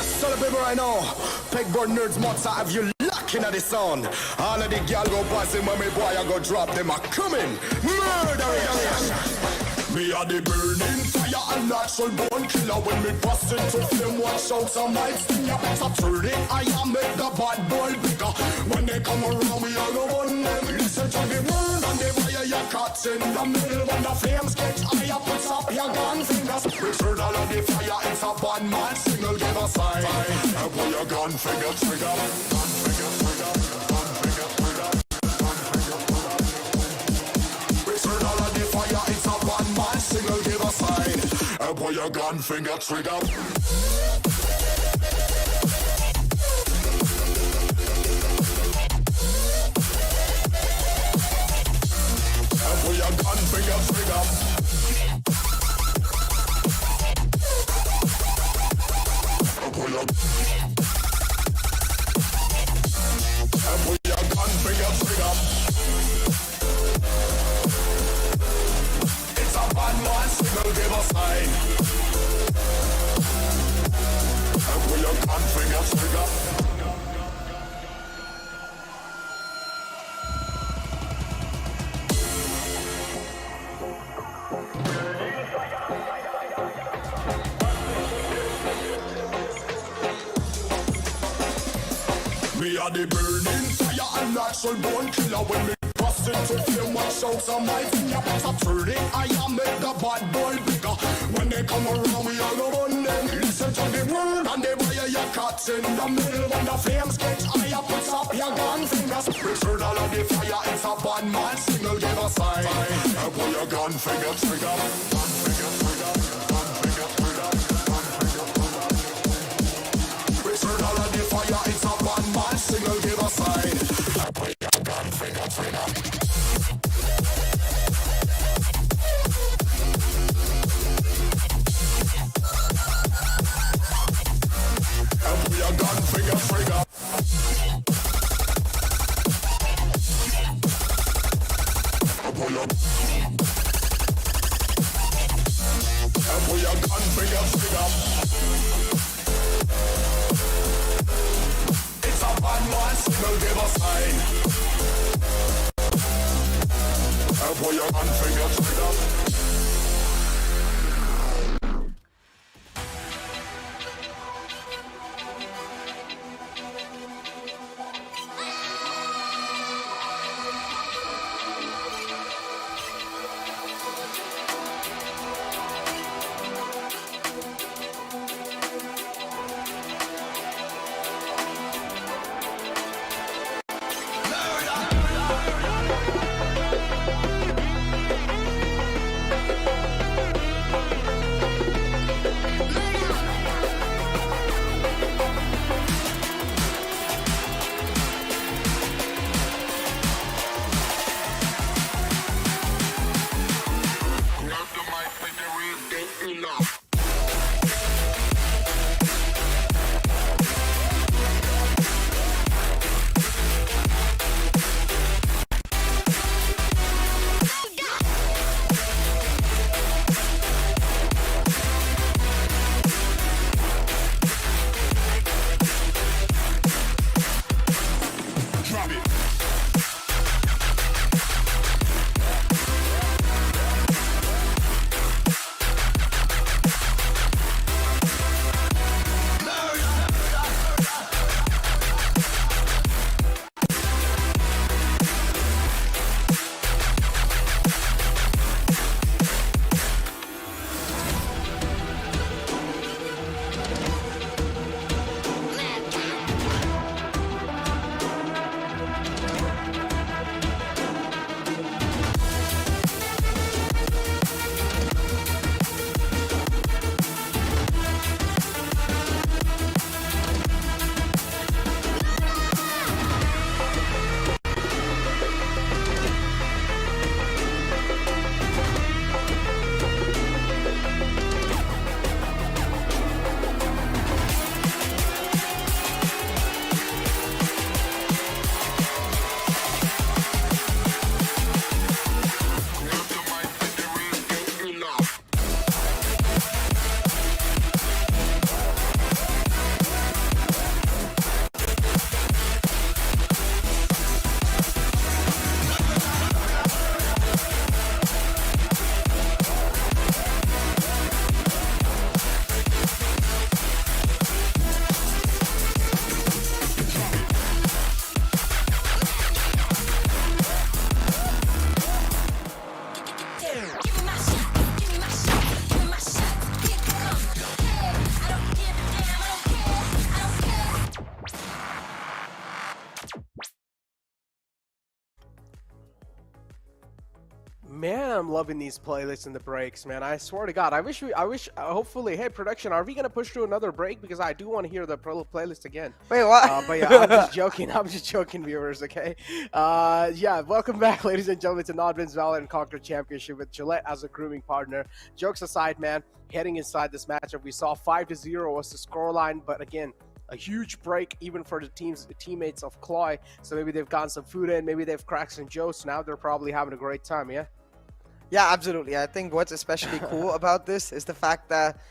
Yes, tell the people right now. Pegboard nerds, mutts, I have you locking at the sound. All of the girl go passing when me boy I go drop them a coming. Murder. Me a the burning fire and natural born killer. When me bust into flame, watch out some might sting. You better turn it, I am make the bad boy bigger. When they come around, we all go on them. Listen to the word and the fire you caught in the middle. When the flames get higher, put up your gun fingers. Return all of the fire, it's a bad man signal, give a sign. And put your gun finger trigger. Gun finger trigger. Gun finger trigger. Gun finger trigger. Return all of the fire, it's a bad man signal, give a sign. And put your gun finger trigger. Put your gun finger trigger. Put your gun finger trigger. It's a bad man signal, give a sign. Put your gun finger trigger. Me a the burning fire and natural born killer. When me bust into flame, watch out some might sing. You better turn it, I am make the bad boy bigger. When they come around, we all go on them. Listen to the word and the fire you caught in the middle. When the flames get higher, put up your gun fingers. Return all of the fire, it's a bad man signal, give a sign. And put your gun finger trigger. Gun finger trigger. Gun finger trigger. Gun finger trigger. Return all of the fire, it's a bad man signal, give a sign. And put your gun finger trigger. Gun finger trigger. Pull your gun finger trigger. It's a bad man signal, give a sign. Pull your gun finger trigger. Man, I'm loving these playlists in the breaks, man. I swear to God, hopefully, hey, production, are we gonna push through another break? Because I do want to hear the playlist again. Wait, what? But yeah, I'm just joking. I'm just joking, viewers. Okay. Yeah, welcome back, ladies and gentlemen, to NODWIN's Valorant Conquerors Championship with Gillette as a grooming partner. Jokes aside, man, heading inside this matchup, we saw 5-0 was the scoreline, but again, a huge break even for the teammates of CLOY. So maybe they've gotten some food in, maybe they've cracked some jokes. Now they're probably having a great time, yeah? Yeah, absolutely. I think what's especially cool about this is the fact that,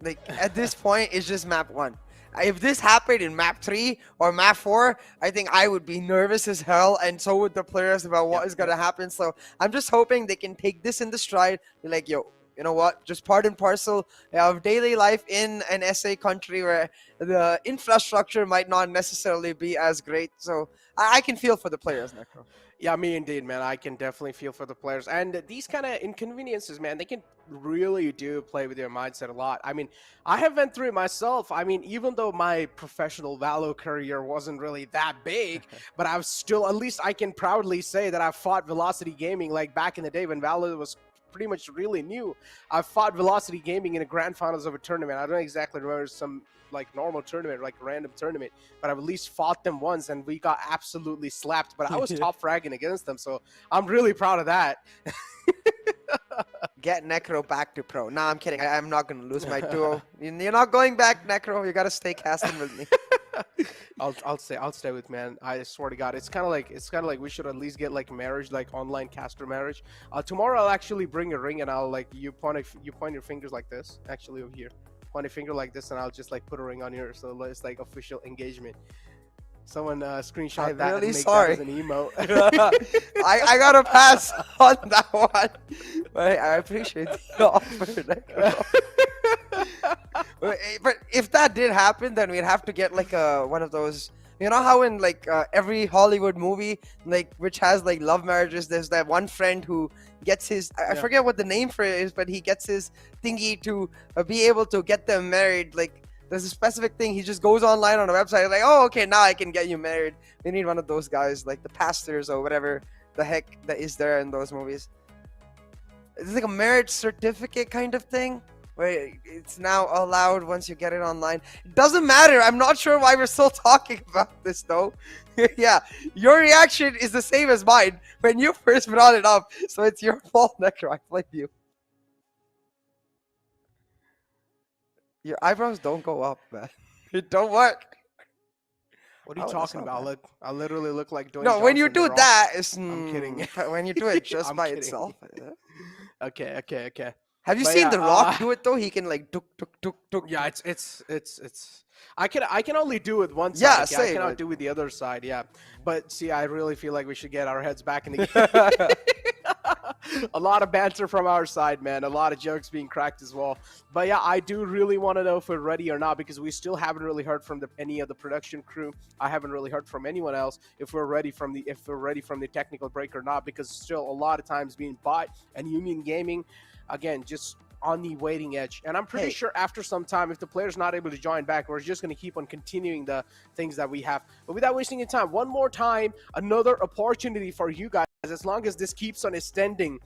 like, at this point, it's just map 1. If this happened in map 3 or map 4, I think I would be nervous as hell, and so would the players about what is going to happen. So I'm just hoping they can take this in the stride. Be like, yo, you know what? Just part and parcel of daily life in an SA country where the infrastructure might not necessarily be as great. So I can feel for the players, Necro. Yeah, me indeed, man. I can definitely feel for the players. And these kind of inconveniences, man, they can really do play with your mindset a lot. I mean, I have been through it myself. I mean, even though my professional Valo career wasn't really that big, but I was still, at least I can proudly say that I fought Velocity Gaming like back in the day when Valo was pretty much really new. I fought Velocity Gaming in the grand finals of a tournament. I don't exactly remember some like normal tournament, like random tournament, but I've at least fought them once and we got absolutely slapped, but I was top fragging against them, so I'm really proud of that. Get Necro back to pro. Nah, I'm kidding. I'm not going to lose my duo. You're not going back, Necro. You got to stay casting with me. I'll stay with, man. I swear to God, it's kind of like we should at least get like marriage, like online caster marriage. Tomorrow I'll actually bring a ring and I'll like you point your fingers like this, actually over here. Point a finger like this and I'll just like put a ring on here, so it's like official engagement. Someone screenshot that really and make sorry. that as an emote. I gotta pass on that one. But I appreciate the offer. But if that did happen, then we'd have to get like one of those. You know how in like every Hollywood movie, like which has like love marriages, there's that one friend who gets his, I forget what the name for it is, but he gets his thingy to be able to get them married. Like there's a specific thing. He just goes online on a website like, oh, okay, now I can get you married. We need one of those guys, like the pastors or whatever the heck that is there in those movies. It's like a marriage certificate kind of thing, where it's now allowed once you get it online. It doesn't matter. I'm not sure why we're still talking about this though. Yeah, your reaction is the same as mine when you first brought it up, so it's your fault, Necro. I blame you. Your eyebrows don't go up, man. It don't work. What are you talking about? Look, I literally look like doing. No, when you do that, it's. I'm kidding. When you do it just by kidding. itself. Okay. Have you But seen yeah, The Rock do it though? He can like tuk tuk tuk tuk. Yeah, it's. I can only do it one side. Yeah, I same. cannot do it the other side. Yeah, but see, I really feel like we should get our heads back in the game. A lot of banter from our side, man. A lot of jokes being cracked as well. But yeah, I do really want to know if we're ready or not, because we still haven't really heard from any of the production crew. I haven't really heard from anyone else if we're ready from the technical break or not, because still a lot of times being bought, and NODWIN Gaming, again, just on the waiting edge. And I'm pretty sure after some time, if the player's not able to join back, we're just going to keep on continuing the things that we have. But without wasting your time, one more time, another opportunity for you guys. As long as this keeps on extending,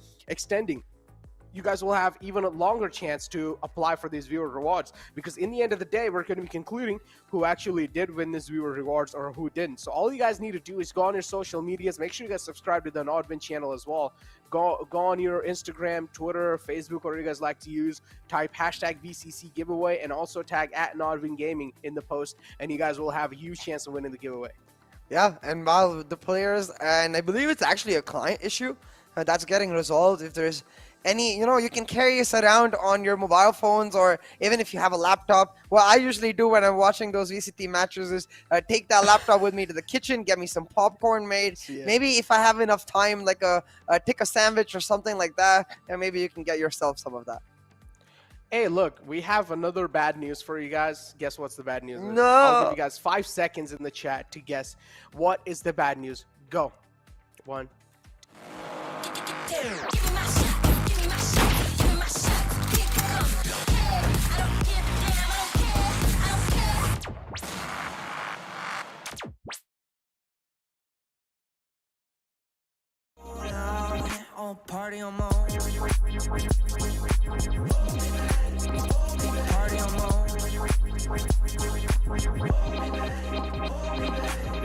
you guys will have even a longer chance to apply for these viewer rewards, because in the end of the day, we're going to be concluding who actually did win this viewer rewards or who didn't. So all you guys need to do is go on your social medias, make sure you guys subscribe to the NODWIN channel as well. Go on your Instagram, Twitter, Facebook, whatever you guys like to use, type hashtag VCC giveaway, and also tag at NODWIN Gaming in the post, and you guys will have a huge chance of winning the giveaway. Yeah, and while the players, and I believe it's actually a client issue that's getting resolved. If there's any, you can carry this around on your mobile phones, or even if you have a laptop. What I usually do when I'm watching those VCT matches is take that laptop with me to the kitchen, get me some popcorn made. Yeah. Maybe if I have enough time, like take a sandwich or something like that, and maybe you can get yourself some of that. Hey, look, we have another bad news for you guys. Guess what's the bad news? No. I'll give you guys 5 seconds in the chat to guess what is the bad news. Go. 1. on, party on my own. Party on my own.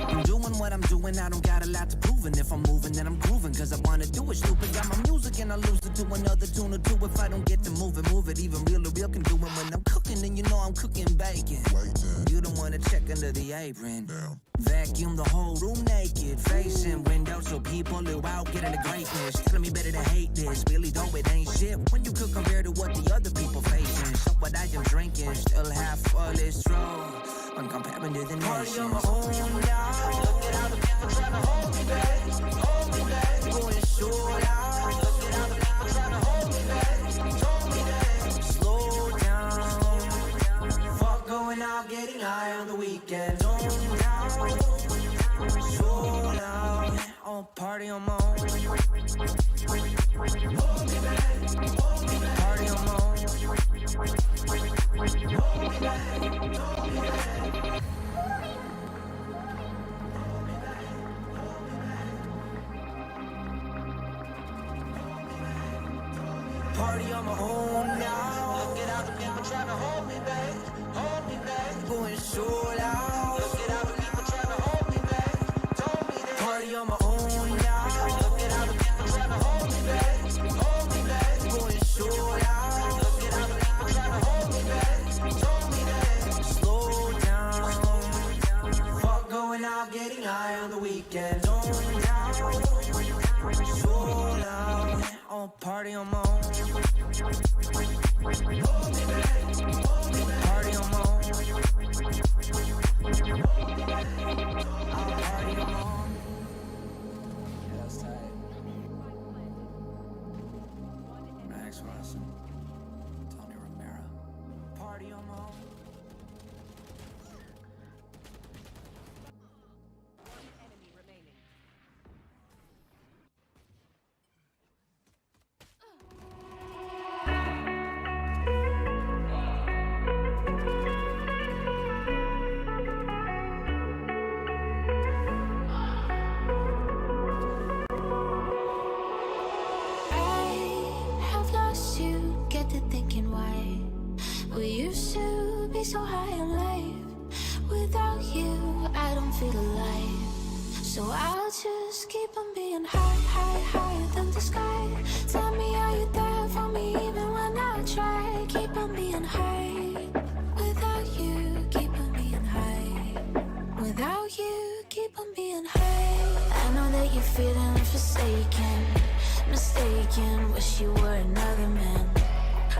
I'm doing what I'm doing, I don't got a lot to prove. And if I'm moving, then I'm grooving, cause I wanna do it stupid. Got my music and I lose it to another tune or two. If I don't get to move it. Even real can do it when I'm cooking. And you know I'm cooking bacon. You don't wanna check under the apron. Vacuum the whole room naked. Facing windows so people who out getting the greatness. Telling me better to hate this, really though it ain't shit. When you could compare to what the other people facing. So what I am drinking, still half full is true. I'm comparing to the nation. Look at how the people trying to hold me back. Hold me back. Going short out. Look at how the people trying to hold me back. Hold me back. Slow down. Fuck going out, getting high on the weekend. Zone out. Slow down. On party on my own. Hold me back. Hold me back. Party on my own. Hold me back. Hold me back. Party on my own now. Look at how the people trying to hold me back. Hold me back. Going so loud. Look at how the people trying to hold me back. Told me that. Party on my own now. Look at how the people trying to hold me back. Hold me back. Going so loud. Look at how the people trying to hold me back. Told me that. Slow down. Fuck going out, getting high on the weekend. Zone down. So loud. On party on my own. Hold me back, hold me back. Party on my own. Hold me back, I'll party on my own. Yeah, that's tight. Max Russell, Tony Romero. Party on my own. So high in life, without you, I don't feel alive. So I'll just keep on being higher than the sky. Tell me, are you there for me even when I try? Keep on being high, without you, keep on being high. Without you, keep on being high. I know that you're feeling forsaken, mistaken, wish you were another man.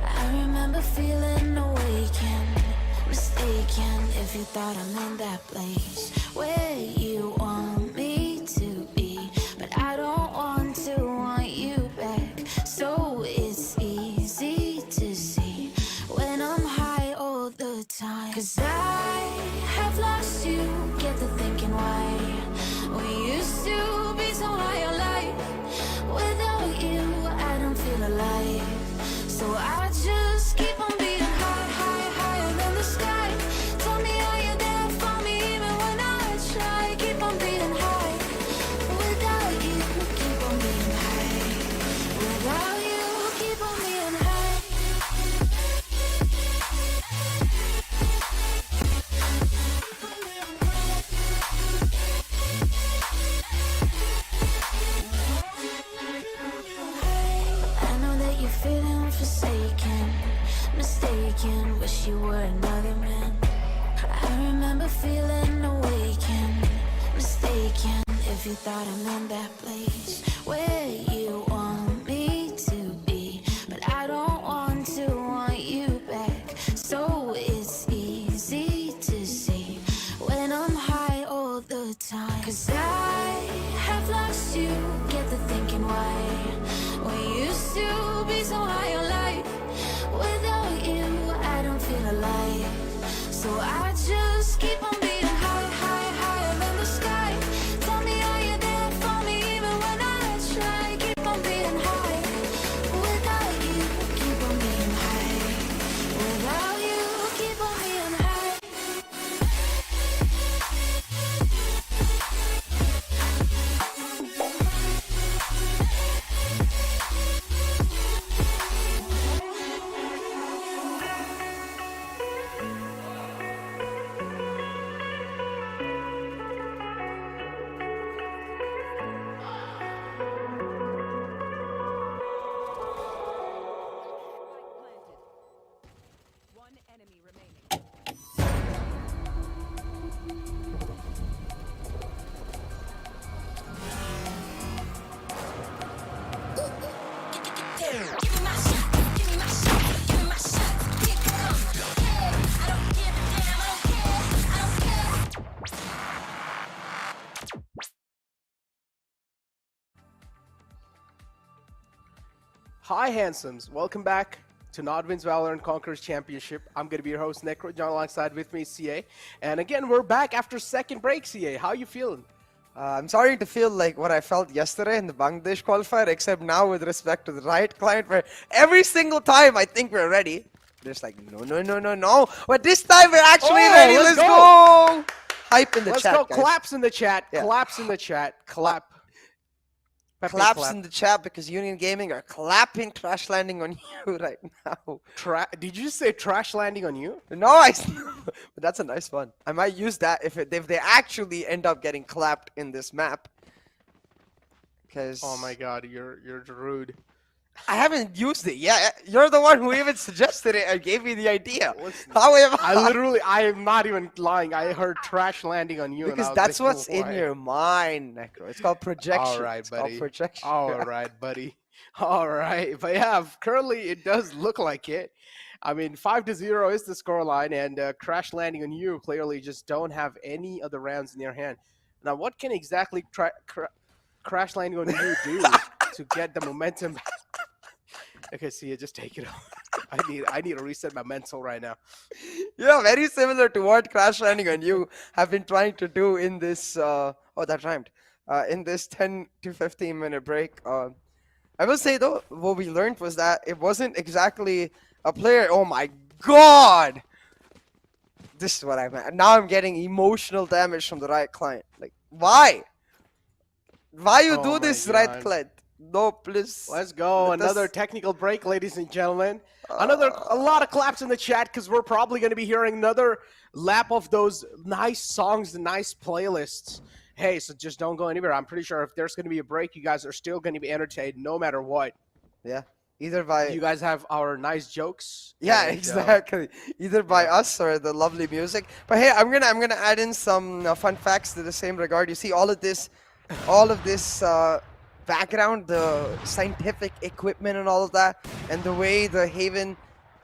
I remember feeling awakened, mistaken if you thought I'm in that place where you want me to be. But I don't want you back. So it's easy to see when I'm high all the time. Cause I have lost you, get to thinking why we used to be so high on life. Without you, I don't feel alive. So I just keep on being higher than the sky. Tell me, are you there for me even when I try? Keep on being high. Without you, keep on being high. Without you, keep on being high. I know that you're feeling forsaken, mistaken, wish you were another man. I remember feeling awakened, mistaken if you thought I'm in that place where you want me to be. But I don't want you back. So it's easy to see when I'm high all the time. Cause I have lost you, get to thinking why we used to be so high on life. Without you, I don't feel alive. So I just keep on being higher than the sky. Tell me, are you there for me even when I try? Keep on being high. Without you, keep on being high. Without you, keep on being high. Hi, handsomes. Welcome back to NODWIN's Valorant Conquerors Championship. I'm going to be your host, Necro. John alongside with me, CA. And again, we're back after second break, CA. How you feeling? I'm sorry to feel like what I felt yesterday in the Bangladesh qualifier, except now with respect to the Riot client, where every single time I think we're ready, there's like, no. But this time we're actually ready. Let's go. Hype in the Let's chat, go. guys. Claps in the chat. Yeah. Claps in the chat. Clap. Pepe Claps clap. in the chat because Union Gaming are clapping crash landing on you right now. Did you say trash landing on you? No, but that's a nice one. I might use that if they actually end up getting clapped in this map. Because Oh my god, you're rude. I haven't used it yet. You're the one who even suggested it and gave me the idea. Listen, However, I am not even lying. I heard trash landing on you. and I because was that's like, what's in why? your mind, Necro. It's called projection. All right, it's buddy. called projection. All right, buddy. All right, but yeah, currently it does look like it. I mean, 5-0 is the scoreline, and crash landing on you clearly just don't have any other rounds in your hand. Now, what can exactly crash landing on you do to get the momentum? Okay, see, just take it off. I need to reset my mental right now. Yeah, very similar to what crash landing on you have been trying to do in this. Oh, that rhymed. In this 10 to 15 minute break. I will say though, what we learned was that it wasn't exactly a player. Oh my god! This is what I meant. Now I'm getting emotional damage from the Riot client. Like, why? Why you Oh do my this, God. Riot client? No, please. Let's go. Let Another us- technical break, ladies and gentlemen. A lot of claps in the chat because we're probably going to be hearing another lap of those nice songs, the nice playlists. Hey, so just don't go anywhere. I'm pretty sure if there's going to be a break, you guys are still going to be entertained no matter what. Yeah. Either by You guys have our nice jokes. yeah, and, exactly. Either by us or the lovely music. But hey, I'm gonna add in some fun facts to the same regard. You see all of this background, the scientific equipment and all of that, and the way the Haven,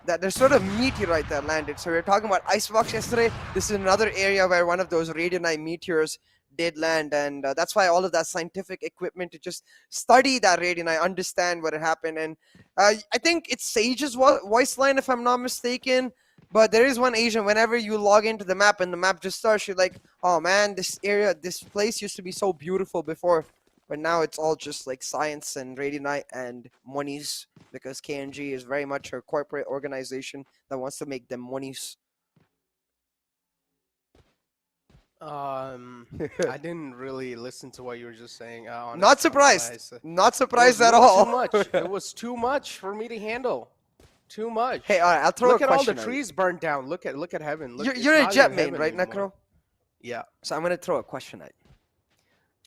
that there's sort of meteorite that landed. So we were talking about Icebox yesterday. This is another area where one of those radionite meteors did land, and that's why all of that scientific equipment to just study that radionite, understand what had happened. And I think it's Sage's voice line, if I'm not mistaken. But there is one Asian, whenever you log into the map and the map just starts, you're like, oh man, this area, this place used to be so beautiful before. But now it's all just like science and radionite and monies, because KNG is very much a corporate organization that wants to make them monies. I didn't really listen to what you were just saying. Not surprised. Not surprised at all. Too much. It was too much for me to handle. Too much. Hey, all right, I'll throw Look a at all question the at you. trees burned down. Look at heaven. Look, it's You're a not Jet even main, heaven right, anymore. Necro? Yeah. So I'm gonna throw a question at you.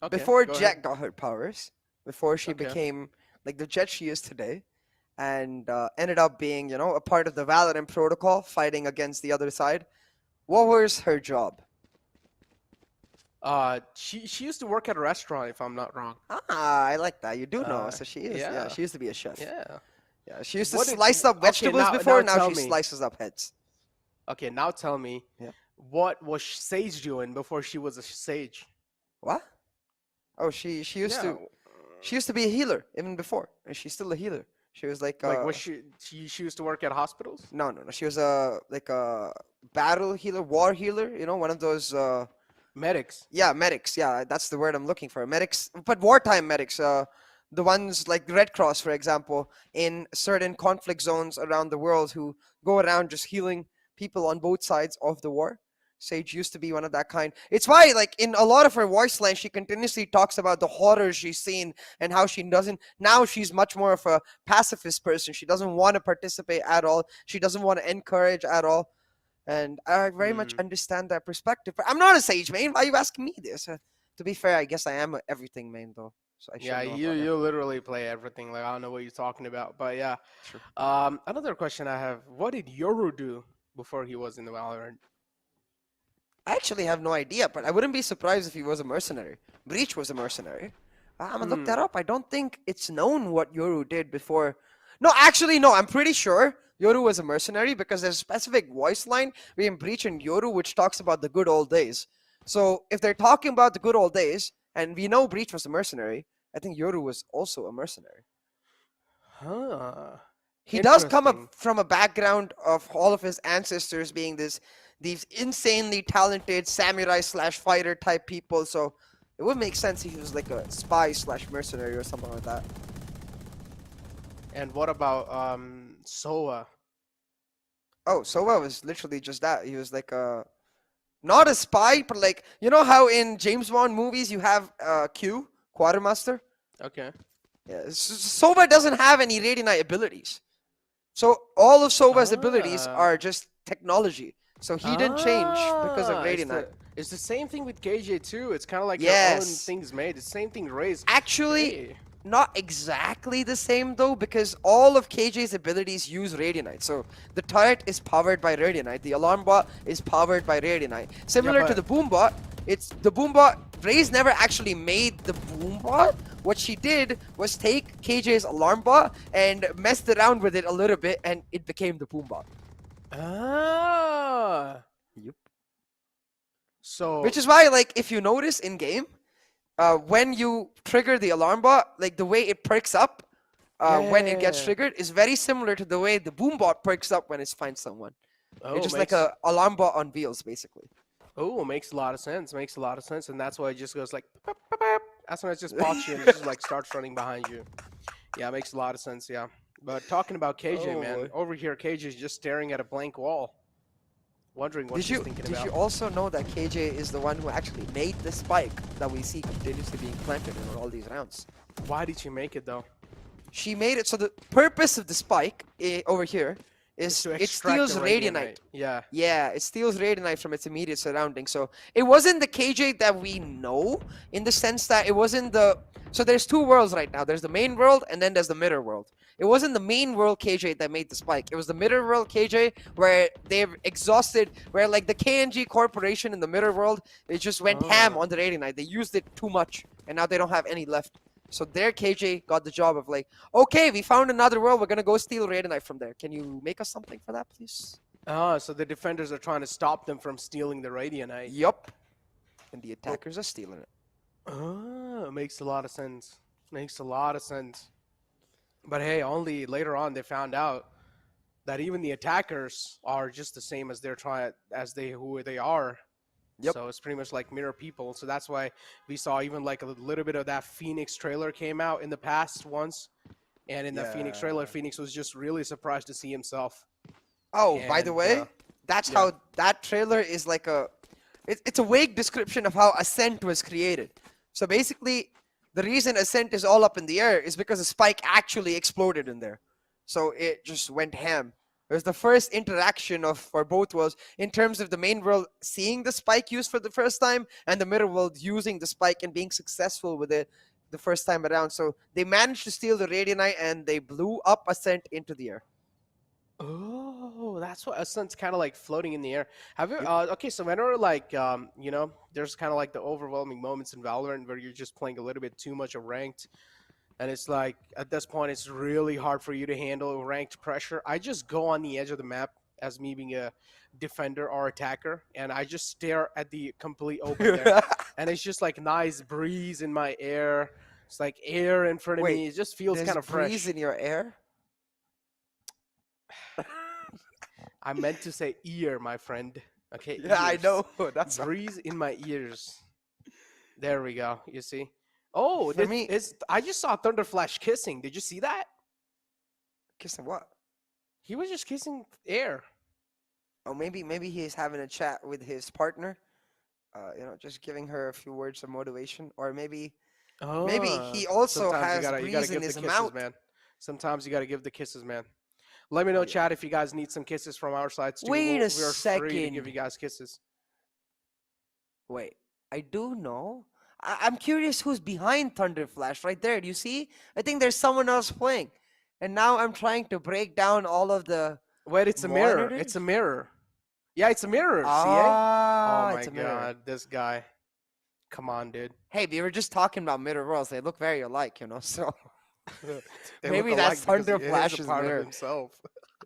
Okay, Before go Jet ahead. got her powers, before she Okay. became like the Jet she is today, and ended up being, you know, a part of the Valorant protocol, fighting against the other side, what was her job? She used to work at a restaurant, if I'm not wrong. Ah, I like that. You do know. Uh, So she is. yeah. Yeah, she used to be a chef. Yeah. Yeah, she used to What did- slice up okay, vegetables now before. Now tell she me. slices up heads. Okay, now tell me, Yeah. what was Sage doing before she was a Sage? What? Oh, she used Yeah. to be a healer even before, and she's still a healer. She was like Was she used to work at hospitals? no. She was a battle healer, war healer. You know, one of those Medics. yeah, medics. Yeah, that's the word I'm looking for. Medics, but wartime medics. The ones like Red Cross, for example, in certain conflict zones around the world, who go around just healing people on both sides of the war. Sage used to be one of that kind. It's why, like, in a lot of her voice lines, she continuously talks about the horrors she's seen and how she doesn't. Now she's much more of a pacifist person. She doesn't want to participate at all. She doesn't want to encourage at all. And I very much understand that perspective. But I'm not a Sage main. Why are you asking me this? To be fair, I guess I am a everything main, though. So I should Yeah, know you about that. you literally play everything. Like, I don't know what you're talking about, but yeah. Sure. Another question I have: what did Yoru do before he was in the Valorant? I actually have no idea, but I wouldn't be surprised if he was a mercenary. Breach was a mercenary. I'm gonna look that up. I don't think it's known what Yoru did before. No, actually, no. I'm pretty sure Yoru was a mercenary because there's a specific voice line between Breach and Yoru which talks about the good old days. So if they're talking about the good old days, and we know Breach was a mercenary, I think Yoru was also a mercenary. Huh. He does come Interesting. up from a background of all of his ancestors being these insanely talented samurai slash fighter type people. So it would make sense if he was like a spy slash mercenary or something like that. And what about Soa? Oh, Sova was literally just that. He was like a not a spy, but like you know how in James Bond movies you have Q, Quartermaster. Okay. Yeah, Sova doesn't have any Radiant abilities. So all of Sova's abilities are just technology. So he didn't change because of Ah, Radiant. It's the same thing with KJ too. It's kind of like their own Yes. things made. It's the same thing raised. Actually, Hey. not exactly the same though, because all of KJ's abilities use Radiant. So the turret is powered by Radiant. The alarm bot is powered by Radiant. Similar to but- the boom bot, it's the boom bot. Raze never actually made the boom bot. What she did was take KJ's alarm bot and messed around with it a little bit, and it became the boom bot. Ah. Yep. So. Which is why, like, if you notice in game, when you trigger the alarm bot, like the way it perks up when it gets Yeah. triggered is very similar to the way the boom bot perks up when it finds someone. Oh, It's just makes, like a alarm bot on wheels, basically. Oh, makes a lot of sense. Makes a lot of sense, and that's why it just goes like. Pop, pop, pop. That's when it just pops you and it just like starts running behind you. Yeah, makes a lot of sense. Yeah. But talking about KJ, Oh, man, boy. over here KJ is just staring at a blank wall, wondering what she's thinking Did about. you also know that KJ is the one who actually made the spike that we see continuously being planted in all these rounds? Why did she make it though? She made it so the purpose of the spike over here is To it extract steals the Radianite. Yeah. Yeah, it steals Radianite from its immediate surroundings. So it wasn't the KJ that we know in the sense that it wasn't the... So there's two worlds right now. There's the main world and then there's the mirror world. It wasn't the main world KJ that made the spike. It was the mirror world KJ where they've exhausted, where like the KNG corporation in the mirror world, it just went ham on the Radianite. They used it too much and now they don't have any left. So their KJ got the job of like, okay, we found another world. We're going to go steal Radianite from there. Can you make us something for that, please? Ah, so the defenders are trying to stop them from stealing the Radianite. Yup. And the attackers are stealing it. Ah, makes a lot of sense. Makes a lot of sense. But hey, only later on they found out that even the attackers are just the same as who they are. Yep. So it's pretty much like mirror people. So that's why we saw even like a little bit of that Phoenix trailer came out in the past once. And in that Phoenix trailer, Phoenix was just really surprised to see himself. Oh, by the And, way, that's yeah. how that trailer is like a... It's a vague description of how Ascent was created. So basically, the reason Ascent is all up in the air is because a spike actually exploded in there. So it just went ham. It was the first interaction for both worlds in terms of the main world seeing the spike used for the first time and the mirror world using the spike and being successful with it the first time around. So they managed to steal the Radianite and they blew up Ascent into the air. Oh, that's what Ascent's kind of like floating in the air. Have you? Okay, so whenever like there's kind of like the overwhelming moments in Valorant where you're just playing a little bit too much of ranked, and it's like at this point it's really hard for you to handle ranked pressure. I just go on the edge of the map as me being a defender or attacker, and I just stare at the complete open there, and it's just like nice breeze in my air. It's like air in front of Wait, me. It just feels There's kind of fresh. breeze in your air? I meant to say ear, my friend. Okay. Yeah, I ears. know. That's Breeze in my ears. There we go. You see? Oh, For me- I just saw Thunder Flash kissing. Did you see that? Kissing what? He was just kissing air. Oh, maybe he's having a chat with his partner. Just giving her a few words of motivation, or maybe he also Sometimes has you gotta breeze give in the his kisses, mouth. man. Sometimes you gotta give the kisses, man. Let me know, chat, if you guys need some kisses from our sides too. Wait a We're free to second. give you guys kisses. Wait, I do know. I'm curious who's behind Thunder Flash right there. Do you see? I think there's someone else playing, and now I'm trying to break down all of the. Wait, it's a mirror. monitors? It's a mirror. Yeah, it's a mirror. See? Ah, Oh my it's a mirror. god, this guy. Come on, dude. Hey, we were just talking about mirror worlds. They look very alike, So They Maybe look that's alike because Thunder it is a Flash's part of mirror. himself.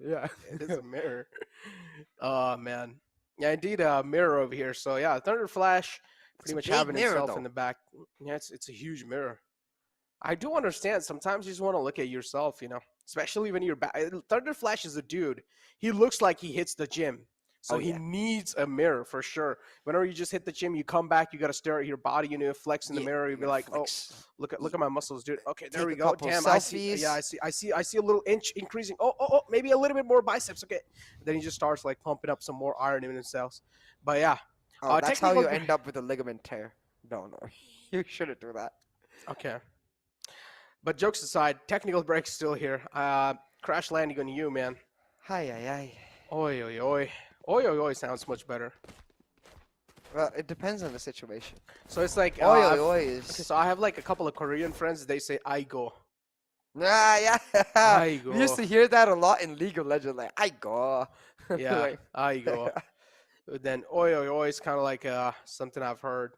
Yeah. It is a mirror. Oh man. Yeah, indeed a mirror over here. So yeah, Thunder Flash pretty a much big having mirror, himself though. in the back. Yeah, it's a huge mirror. I do understand. Sometimes you just want to look at yourself, you know, especially when you're back. Thunder Flash is a dude. He looks like he hits the gym. So Oh, he yeah. needs a mirror for sure. Whenever you just hit the gym, you come back, you got to stare at your body, you know, flex in the Yeah, mirror. you You'll be gotta like, flex. oh, look at my muscles, dude. Okay, there Take we a go. couple Damn, I see. Yeah, selfies. I see a little inch increasing. Oh, maybe a little bit more biceps. Okay, then he just starts like pumping up some more iron in himself. But yeah, Oh, that's how technical you break- end up with a ligament tear. No, you shouldn't do that. Okay. But jokes aside, technical break's still here. Crash landing on you, man. Hi. Oi, oi, oi. Oi, oi, oi sounds much better. Well, it depends on the situation. So it's like, Oi okay, is. so I have like a couple of Korean friends. They say I go. Yeah. I We used go. to hear that a lot in League of Legends. Like, I go. Yeah, Like, I go. Then oi, oi, oi is kind of like something I've heard.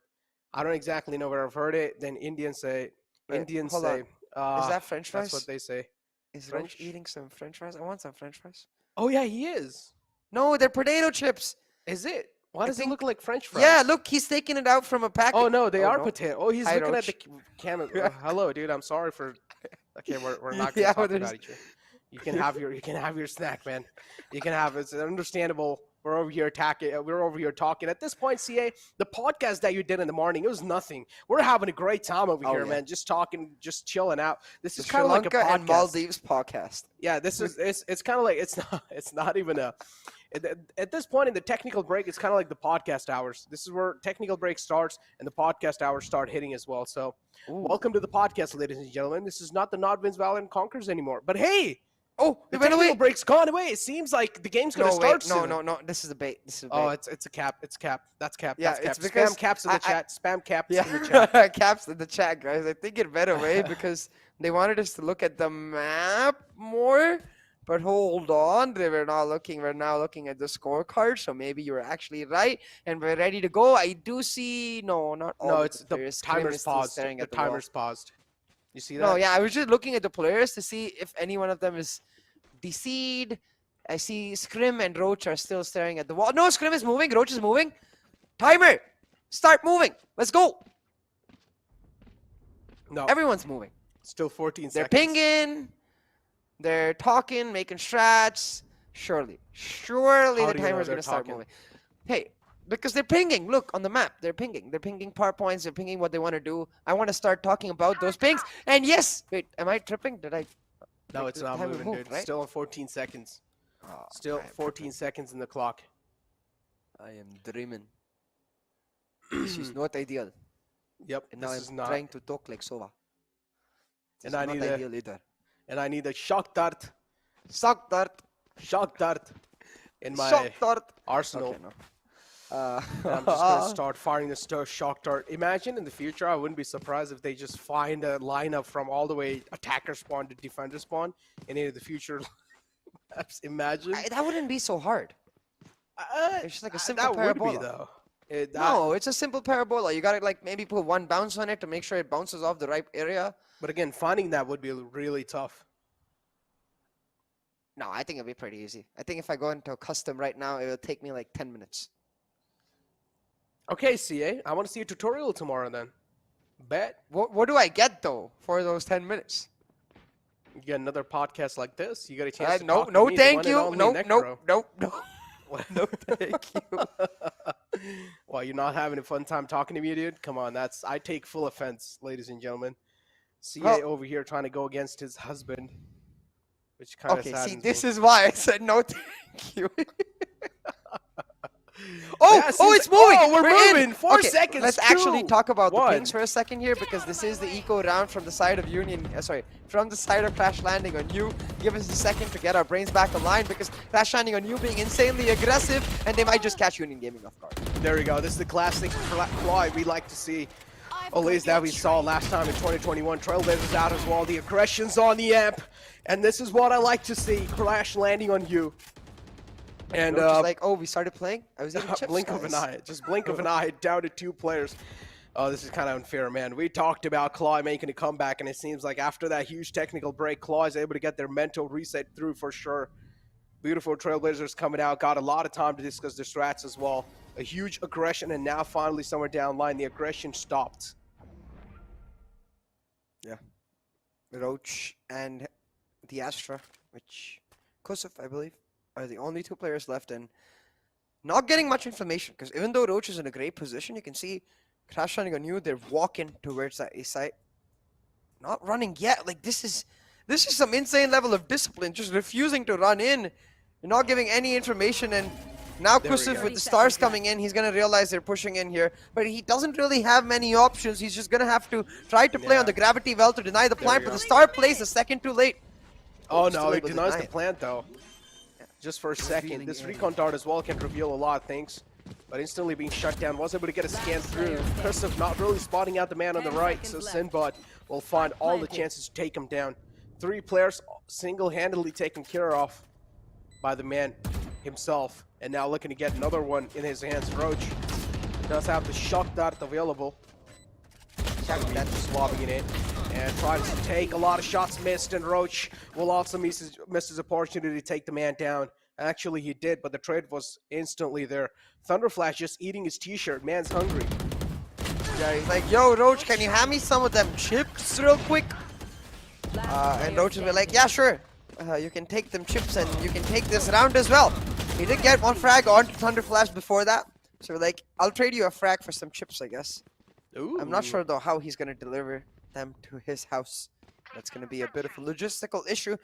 I don't exactly know where I've heard it. Then Indians say, Wait, hold on. Is that French fries? That's what they say. Is French? Roach eating some French fries? I want some French fries. Oh yeah, he is. No, they're potato chips. Is it? Why does it think- look like French fries? Yeah, look, he's taking it out from a packet. Oh no, they are no. potato. Oh, he's Hi, looking at Roach. the camera. Hello, dude. I'm sorry for. Okay, we're not gonna Yeah, talk there's- about each other. You can have your snack, man. You can have it's understandable. We're over here attacking. We're over here talking. At this point, CA, the podcast that you did in the morning, it was nothing. We're having a great time over here, yeah. man. Just talking, just chilling out. This The is Sri kind of like a Lanka and podcast. Maldives podcast. Yeah, this is it's kind of like it's not even a. At this point in the technical break, it's kind of like the podcast hours. This is where technical break starts and the podcast hours start hitting as well. So, welcome to the podcast, ladies and gentlemen. This is not the NODWIN Valorant Conquerors anymore. But hey, Oh, the it went technical away. break's gone away. It seems like the game's gonna No, start wait, soon. no. This is a bait. This is a bait. Oh, it's a cap. It's cap. That's cap. Yeah, That's cap. it's because Spam caps in the chat. Spam caps in the Yeah, chat. caps in the chat, guys. I think it went away because they wanted us to look at the map more. But hold on, we're now looking at the scorecard, so maybe you're actually right, and we're ready to go. I do see not all. No, of it's the the players. Scrim timer's is still paused. staring The at the wall. timer's paused. You see that? No, yeah, I was just looking at the players to see if any one of them is DC'd. I see Scrim and Roach are still staring at the wall. No, Scrim is moving. Roach is moving. Timer, start moving. Let's go. No. Everyone's moving. Still 14 They're seconds. pinging. They're talking, making strats. Surely How the do you know timer's they're gonna start talking? moving. Hey, because they're pinging. Look on the map. They're pinging. They're pinging power points. They're pinging what they want to do. I want to start talking about those pings. And yes, wait, am I tripping? Did I? No, Like, it's the not timer moving, moved, dude. right? Still on 14 seconds. Oh, Still I am 14 seconds in the clock. I am dreaming. This is not ideal. Yep, And now this is I'm not. trying to talk like Sova. This And is I not need a- ideal either. And I need a shock dart Suck dart. in my Shock dart. arsenal. Okay, no. And I'm just gonna start firing the shock dart. Imagine in the future, I wouldn't be surprised if they just find a lineup from all the way attacker spawn to defender spawn in any of the future maps. Imagine. That wouldn't be so hard. It's just like a simple that would be parabola. though. No, it's a simple parabola. You gotta like maybe put one bounce on it to make sure it bounces off the right area. But again, finding that would be really tough. No, I think it'll be pretty easy. I think if I go into a custom right now, it will take me like 10 minutes. Okay, CA, I want to see a tutorial tomorrow then. Bet What do I get though for those 10 minutes? you get another podcast like this. You got a chance to No, talk to no, me, the thank one and you. only No, Necro. no. No, thank you. Well, you're not having a fun time talking to me, dude? Come on, I take full offense, ladies and gentlemen. CA Well- over here trying to go against his husband, which kind of Okay, saddens see, me. this is why I said no, thank you. Oh, Yeah, oh, see, it's moving. oh, we're in. moving. 4 Okay, seconds, Let's actually 2, talk about the 1. pings for a second here because this is the eco round from the side of Union. From the side of Crash Landing on You. Give us a second to get our brains back online because Crash Landing on You being insanely aggressive and they might just catch Union Gaming off guard. There we go. This is the classic CLOY we like to see. Always that we saw last time in 2021. Trailblazers out as well. The aggression's on the amp. And this is what I like to see. Crash Landing on You. And Just like, oh, we started playing? I was eating chips, blink of an guys. eye. Just blink of an eye. Down to 2 players. Oh, this is kind of unfair, man. We talked about CLOY making a comeback, and it seems like after that huge technical break, CLOY is able to get their mental reset through for sure. Beautiful Trailblazers coming out, got a lot of time to discuss their strats as well. A huge aggression, and now finally somewhere down line, the aggression stopped. Yeah. Roach and the Astra, which Kusuf, I believe, are the only two players left, and not getting much information, because even though Roach is in a great position, you can see Crash Landing on You, they're walking towards that A site. Not running yet. Like, this is some insane level of discipline, just refusing to run in. You're not giving any information, and now Kusuf with the stars coming in, he's going to realize they're pushing in here. But he doesn't really have many options. He's just going to have to try to play on the gravity well to deny the plant, but the star plays a second too late. Oh no, he denies the plant though. Just for a second. This recon dart as well can reveal a lot of things. But instantly being shut down, was able to get a scan through. Kusuf not really spotting out the man on the right, so Sinbad will find all the chances to take him down. 3 players single-handedly taken care of by the man himself. And now looking to get another one in his hands. Roach does have the shock dart available. That's just lobbing it in. And tries to take a lot of shots, missed, and Roach will also miss his opportunity to take the man down. Actually, he did, but the trade was instantly there. Thunderflash just eating his t-shirt. Man's hungry. Yeah, he's like, yo, Roach, can you hand me some of them chips real quick? And Roach will be like, yeah, sure. You can take them chips and you can take this round as well. He did get 1 frag onto Thunderflash before that. So we're like, I'll trade you a frag for some chips, I guess. Ooh. I'm not sure, though, how he's going to deliver them to his house. That's going to be a bit of a logistical issue.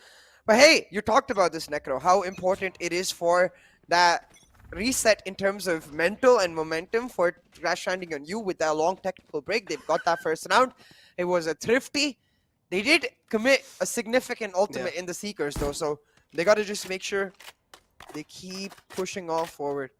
But hey, you talked about this, Necro, how important it is for that reset in terms of mental and momentum for Crash Landing on You with that long technical break. They've got that first round. It was a thrifty. They did commit a significant ultimate in the Seekers, though, so they got to just make sure they keep pushing on forward.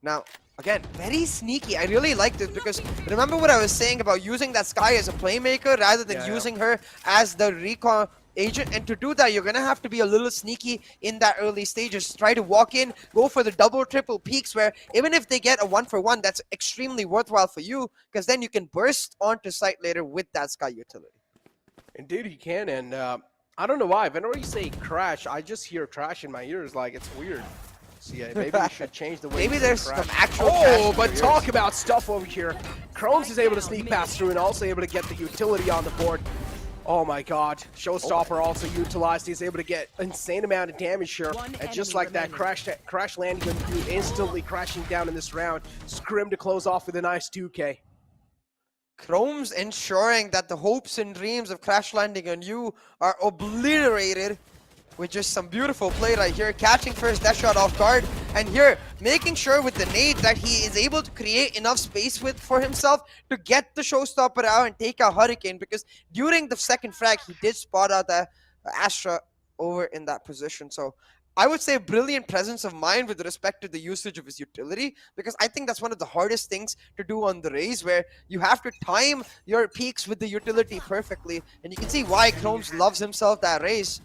Now, again, very sneaky. I really like this because remember what I was saying about using that Sky as a playmaker rather than using her as the recon agent, and to do that you're gonna have to be a little sneaky in that early stages. Try to walk in, go for the double triple peaks, where even if they get a 1-for-1, that's extremely worthwhile for you, because then you can burst onto site later with that Sky utility. Indeed he can, and I don't know why, whenever you say Crash, I just hear trash in my ears. Like, it's weird. So yeah, maybe we should change the way. Maybe there's some actual but talk about stuff over here. Chromes is able to sneak past through and also able to get the utility on the board. Oh my god. Showstopper also utilized. He's able to get insane amount of damage here. And just like that, Crash Landing on You instantly crashing down in this round. Scrim to close off with a nice 2K. Chrome's ensuring that the hopes and dreams of Crash Landing on You are obliterated with just some beautiful play right here, catching first that shot off guard, and here making sure with the nade that he is able to create enough space for himself to get the showstopper out and take a Hurricane, because during the second frag he did spot out the Astra over in that position. So I would say brilliant presence of mind with respect to the usage of his utility, because I think that's one of the hardest things to do on the Raze, where you have to time your peaks with the utility perfectly, and you can see why Chromes loves himself that Raze.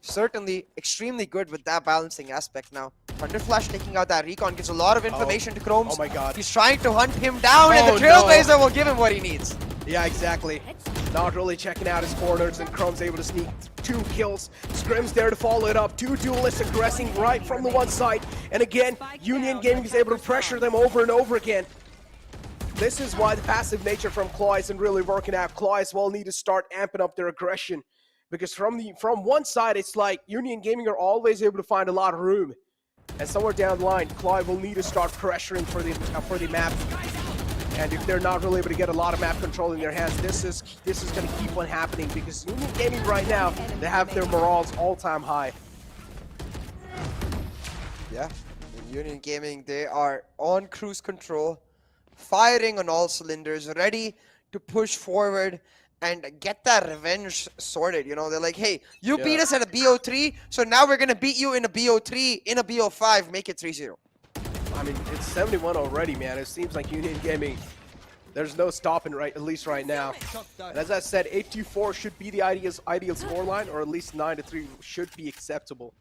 Certainly extremely good with that balancing aspect now. Thunderflash taking out that recon gives a lot of information to Chromes. Oh my god. He's trying to hunt him down, and the Trailblazer will give him what he needs. Yeah, exactly. Not really checking out his corners, and Chrome's able to sneak 2 kills. Scrim's there to follow it up. 2 duelists aggressing right from the one side. And again, Union Gaming is able to pressure them over and over again. This is why the passive nature from CLOY isn't really working out. CLOY as well need to start amping up their aggression. Because from one side, it's like Union Gaming are always able to find a lot of room. And somewhere down the line, CLOY will need to start pressuring for the map. And if they're not really able to get a lot of map control in their hands, this is going to keep on happening, because Union Gaming right now, they have their morals all-time high. Yeah, in Union Gaming, they are on cruise control, firing on all cylinders, ready to push forward and get that revenge sorted. You know, they're like, hey, you beat us at a BO3, so now we're going to beat you in a BO3, in a BO5, make it 3-0. I mean, it's 71 already, man. It seems like Union Gaming, there's no stopping at least right now. And as I said, 8-4 should be the ideal scoreline, or at least 9-3 should be acceptable.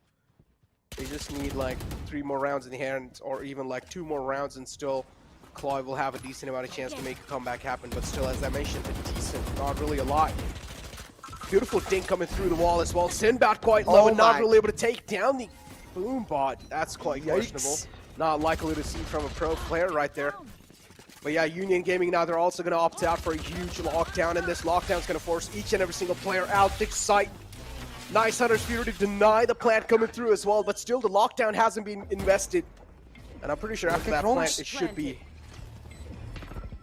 They just need like 3 more rounds in the hand, or even like 2 more rounds, and still CLOY will have a decent amount of chance to make a comeback happen, but still, as I mentioned, a decent, not really a lot. Beautiful dink coming through the wall as well. Sinbad quite low and not really able to take down the boom bot. That's quite questionable. Not likely to see from a pro player right there. But yeah, Union Gaming now, they're also going to opt out for a huge lockdown, and this lockdown is going to force each and every single player out the site. Nice Hunter's Fury to deny the plant coming through as well, but still the lockdown hasn't been invested. And I'm pretty sure after that plant, it should be.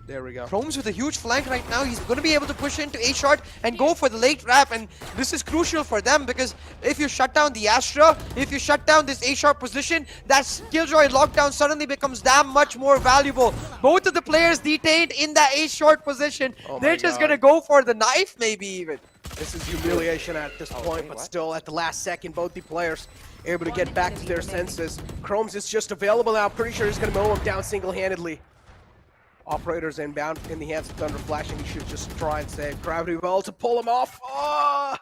There we go. Chrome's with a huge flank right now. He's going to be able to push into A short and go for the late wrap, and this is crucial for them because if you shut down the Astra, if you shut down this A short position, that Killjoy lockdown suddenly becomes damn much more valuable. Both of the players detained in that A short position. They're just going to go for the knife maybe even. This is humiliation at this point, but still at the last second, both the players able to get back to their senses. Chrome's is just available now. Pretty sure he's going to mow him down single-handedly. Operators inbound in the hands of Thunder Flash, and he should just try and save Gravity Well to pull him off. Oh,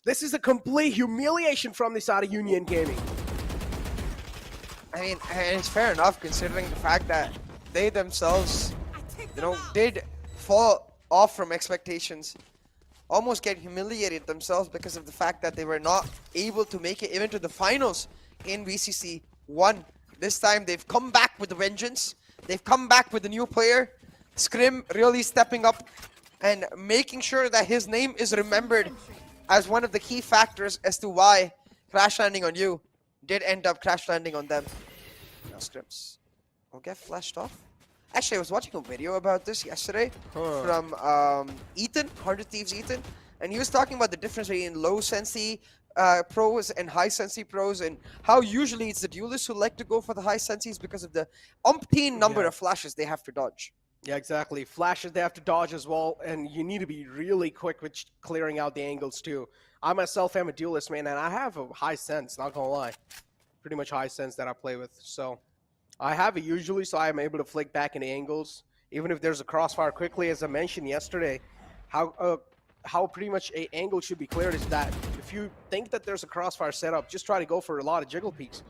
this is a complete humiliation from the side of Union Gaming. I mean, and it's fair enough considering the fact that they themselves, you know, did fall off from expectations. Almost get humiliated themselves because of the fact that they were not able to make it even to the finals in VCC 1. This time they've come back with a vengeance. They've come back with a new player. Scrim really stepping up and making sure that his name is remembered as one of the key factors as to why Crash Landing on You did end up crash landing on them. Now Scrims will get flashed off. Actually, I was watching a video about this yesterday from Ethan, 100 Thieves Ethan, and he was talking about the difference between low sensi pros and high sensi pros, and how usually it's the duelists who like to go for the high sensis because of the umpteen number of flashes they have to dodge. Yeah, exactly. Flashes they have to dodge as well, and you need to be really quick with clearing out the angles too. I myself am a duelist, man, and I have a high sense, not gonna lie. Pretty much high sense that I play with, so I have it usually, so I am able to flick back into angles, even if there's a crossfire quickly. As I mentioned yesterday, how pretty much a angle should be cleared is that if you think that there's a crossfire setup, just try to go for a lot of jiggle peeks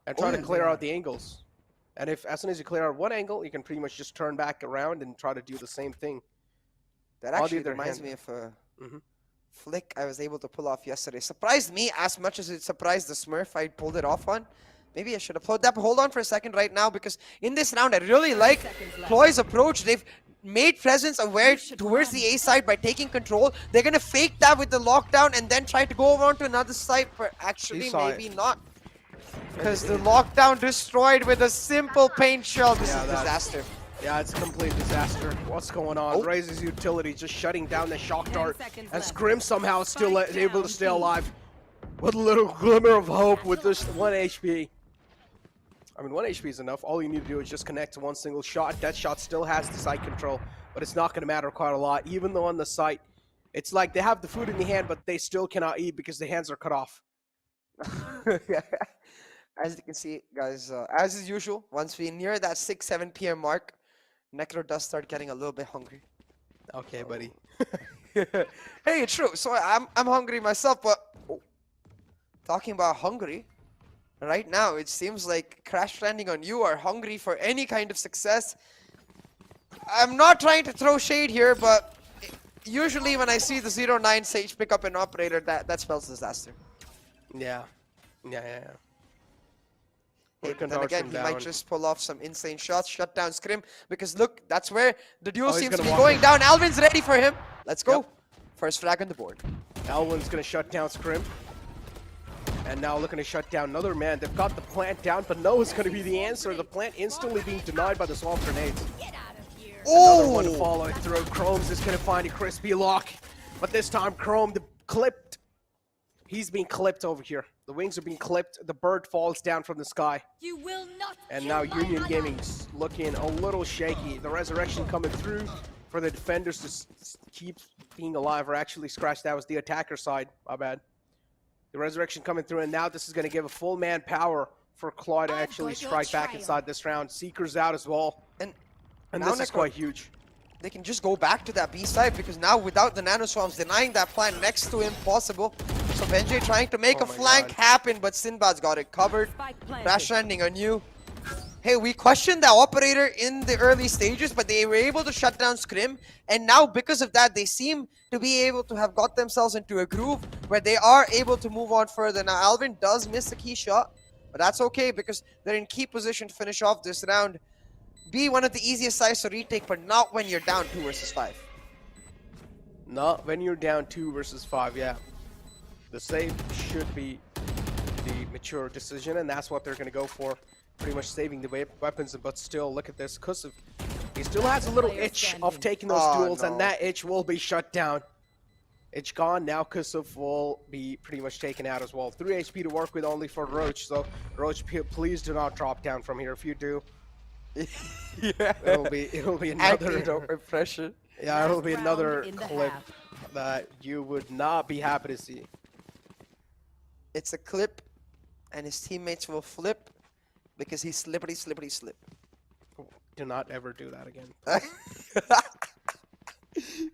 and try to clear out the angles. And if as soon as you clear out one angle, you can pretty much just turn back around and try to do the same thing. That actually reminds me of a flick I was able to pull off yesterday. Surprised me as much as it surprised the Smurf I pulled it off on. Maybe I should upload that, but hold on for a second right now, because in this round I really like CLOY's approach. They've made presence aware towards the A side by taking control. They're going to fake that with the lockdown and then try to go over onto another side, but actually maybe not. Because the lockdown destroyed with a simple paint shell. This is a disaster. Yeah, it's a complete disaster. What's going on? Raises utility just shutting down the shock dart, and Scrim somehow still able to stay alive. What a little glimmer of hope with this 1 HP. I mean, 1 HP is enough. All you need to do is just connect to one single shot. That shot still has the sight control, but it's not going to matter quite a lot. Even though on the sight, it's like they have the food in the hand, but they still cannot eat because the hands are cut off. As you can see, guys, as is usual, once we near that 6-7 p.m. mark, Necro does start getting a little bit hungry. Okay, buddy. Hey, it's true. So I'm hungry myself, but talking about hungry, right now it seems like Crash Landing on You are hungry for any kind of success. I'm not trying to throw shade here, but usually when I see the 09 Sage pick up an operator, that spells disaster. Yeah. Hey, but then again, he might just pull off some insane shots, shut down Scrim, because look, that's where the duel seems to be going down. Alvin's ready for him. Let's go. Yep. First frag on the board. Alvin's going to shut down Scrim. And now looking to shut down another man. They've got the plant down, but no is going to be the answer. The plant instantly being denied by the swamp grenades. Another one following through. Chrome's is going to find a crispy lock. But this time, Chrome, clipped. He's being clipped over here. The wings are being clipped. The bird falls down from the sky. You will not. And now Union Gaming's looking a little shaky. The resurrection coming through for the defenders to keep being alive, or actually scratch. That was the attacker side. My bad. The resurrection coming through, and now this is going to give a full man power for CLOY to actually strike back inside this round. Seeker's out as well. And this is quite huge. They can just go back to that B side, because now without the nano swarms denying that plan next to impossible. So Benjay trying to make a flank happen, but Sinbad's got it covered. Crash Landing on You hey, we questioned the operator in the early stages, but they were able to shut down Scrim. And now, because of that, they seem to be able to have got themselves into a groove where they are able to move on further. Now, Alvin does miss a key shot, but that's okay because they're in key position to finish off this round. Be one of the easiest sides to retake, but not when you're down 2 versus 5. Not when you're down 2 versus 5, yeah. The save should be the mature decision, and that's what they're going to go for. Pretty much saving the weapons, but still, look at this. Kusov, he still has a little itch of taking those duels, and that itch will be shut down. Itch gone, now Kusov will be pretty much taken out as well. 3 HP to work with only for Roach, so Roach, please do not drop down from here. If you do, Yeah. it'll be another impression. Yeah, it'll be another clip that you would not be happy to see. It's a clip, and his teammates will flip because he's slippery, slippery, slip. Do not ever do that again.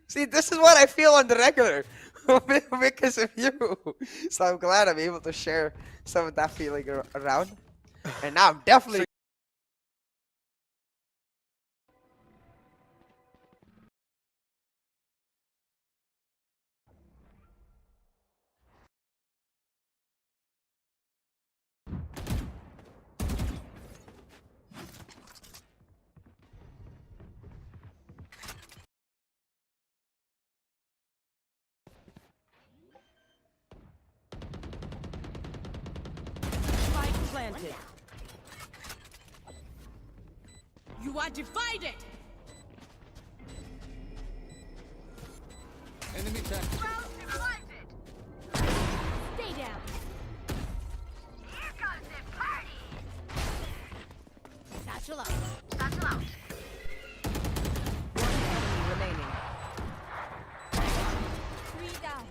See, this is what I feel on the regular because of you. So I'm glad I'm able to share some of that feeling around. And now I'm definitely... Planted. You are divided. Enemy tech. Stay down. Here comes the party! Satchel out. Satchel out. One enemy remaining. 3 down.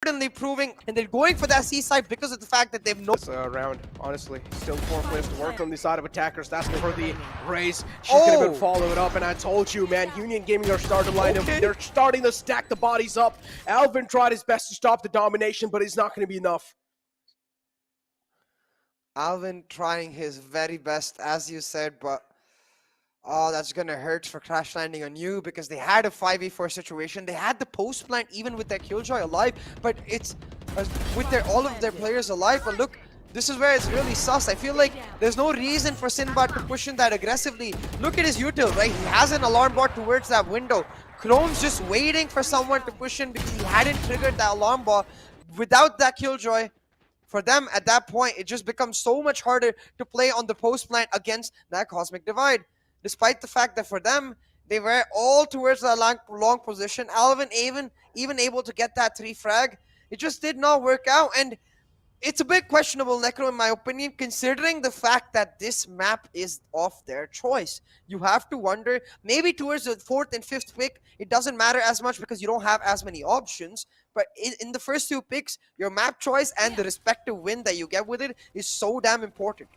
certainly proving, and they're going for that C side because of the fact that they've no... This round, honestly, still 4 players to work on the side of attackers. That's for the raise. She's gonna follow it up, and I told you, man, Union Gaming are starting to line up. They're starting to stack the bodies up. Alvin tried his best to stop the domination, but it's not gonna be enough. Alvin trying his very best, as you said, but oh, that's gonna hurt for crash landing on you because they had a 5v4 situation. They had the post plant even with their Killjoy alive, but it's with all of their players alive. But look, this is where it's really sus. I feel like there's no reason for Sinbad to push in that aggressively. Look at his util, right? He has an alarm bot towards that window. Chrome's just waiting for someone to push in because he hadn't triggered that alarm bot. Without that Killjoy, for them at that point, it just becomes so much harder to play on the post plant against that Cosmic Divide. Despite the fact that for them, they were all towards the long position. Alvin even able to get that 3 frag. It just did not work out. And it's a bit questionable, Necro, in my opinion, considering the fact that this map is of their choice. You have to wonder, maybe towards the 4th and 5th pick, it doesn't matter as much because you don't have as many options. But in the first 2 picks, your map choice and the respective win that you get with it is so damn important.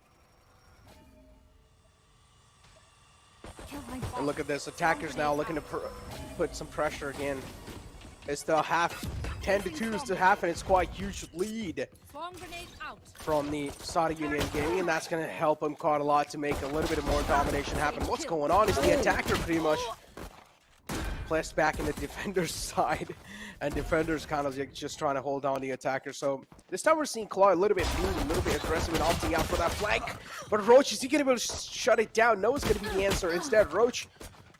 And look at this, attackers now looking to put some pressure again. It's the half, 10-2 is the half, and it's quite a huge lead from the side of Union Gaming, and that's going to help them quite a lot to make a little bit of more domination happen. What's going on is the attacker pretty much placed back in the defender's side, and defenders kind of just trying to hold on the attacker. So this time we're seeing CLOY a little bit move, a little bit aggressive and opting out for that flank. But Roach, is he going to be able to shut it down? No, it's going to be the answer. Instead, Roach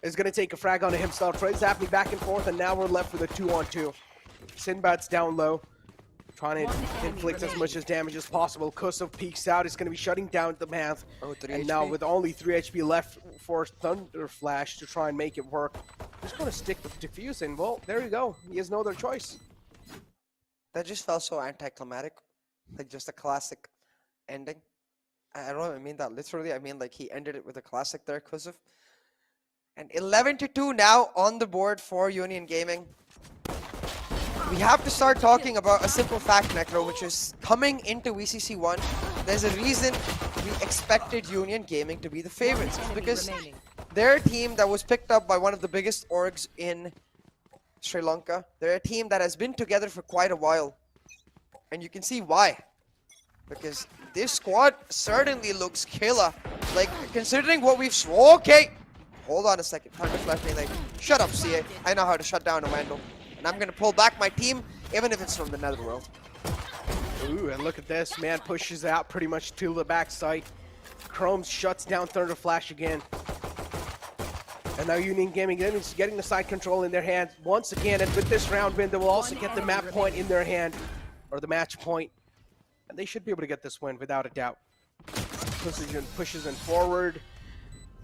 is going to take a frag onto himself. Trades happening back and forth, and now we're left with a 2-on-2. Sinbad's down low, trying to inflict as much damage as possible. Kusov peeks out. It's going to be shutting down the math. And now with only 3 HP left for Thunder Flash to try and make it work, just going to stick with Diffuse, and well, there you go. He has no other choice. That just felt so anticlimactic, like just a classic ending. I don't even mean that literally. I mean like he ended it with a classic there, Kusov. And 11-2 now on the board for Union Gaming. We have to start talking about a simple fact, Necro, which is coming into VCC 1, there's a reason we expected Union Gaming to be the favorites. It's because they're a team that was picked up by one of the biggest orgs in Sri Lanka. They're a team that has been together for quite a while. And you can see why. Because this squad certainly looks killer. Like, considering what we've... Okay! Hold on a second. Thunder Flash being like, shut up, CA. I know how to shut down a Vandal. And I'm going to pull back my team, even if it's from the Netherworld. Ooh, and look at this. Man pushes out pretty much to the backside. Chrome shuts down Thunder Flash again. And now Union Gaming is getting the side control in their hand once again. And with this round win, they will also get the map point in their hand. Or the match point. And they should be able to get this win without a doubt. Pushes in forward.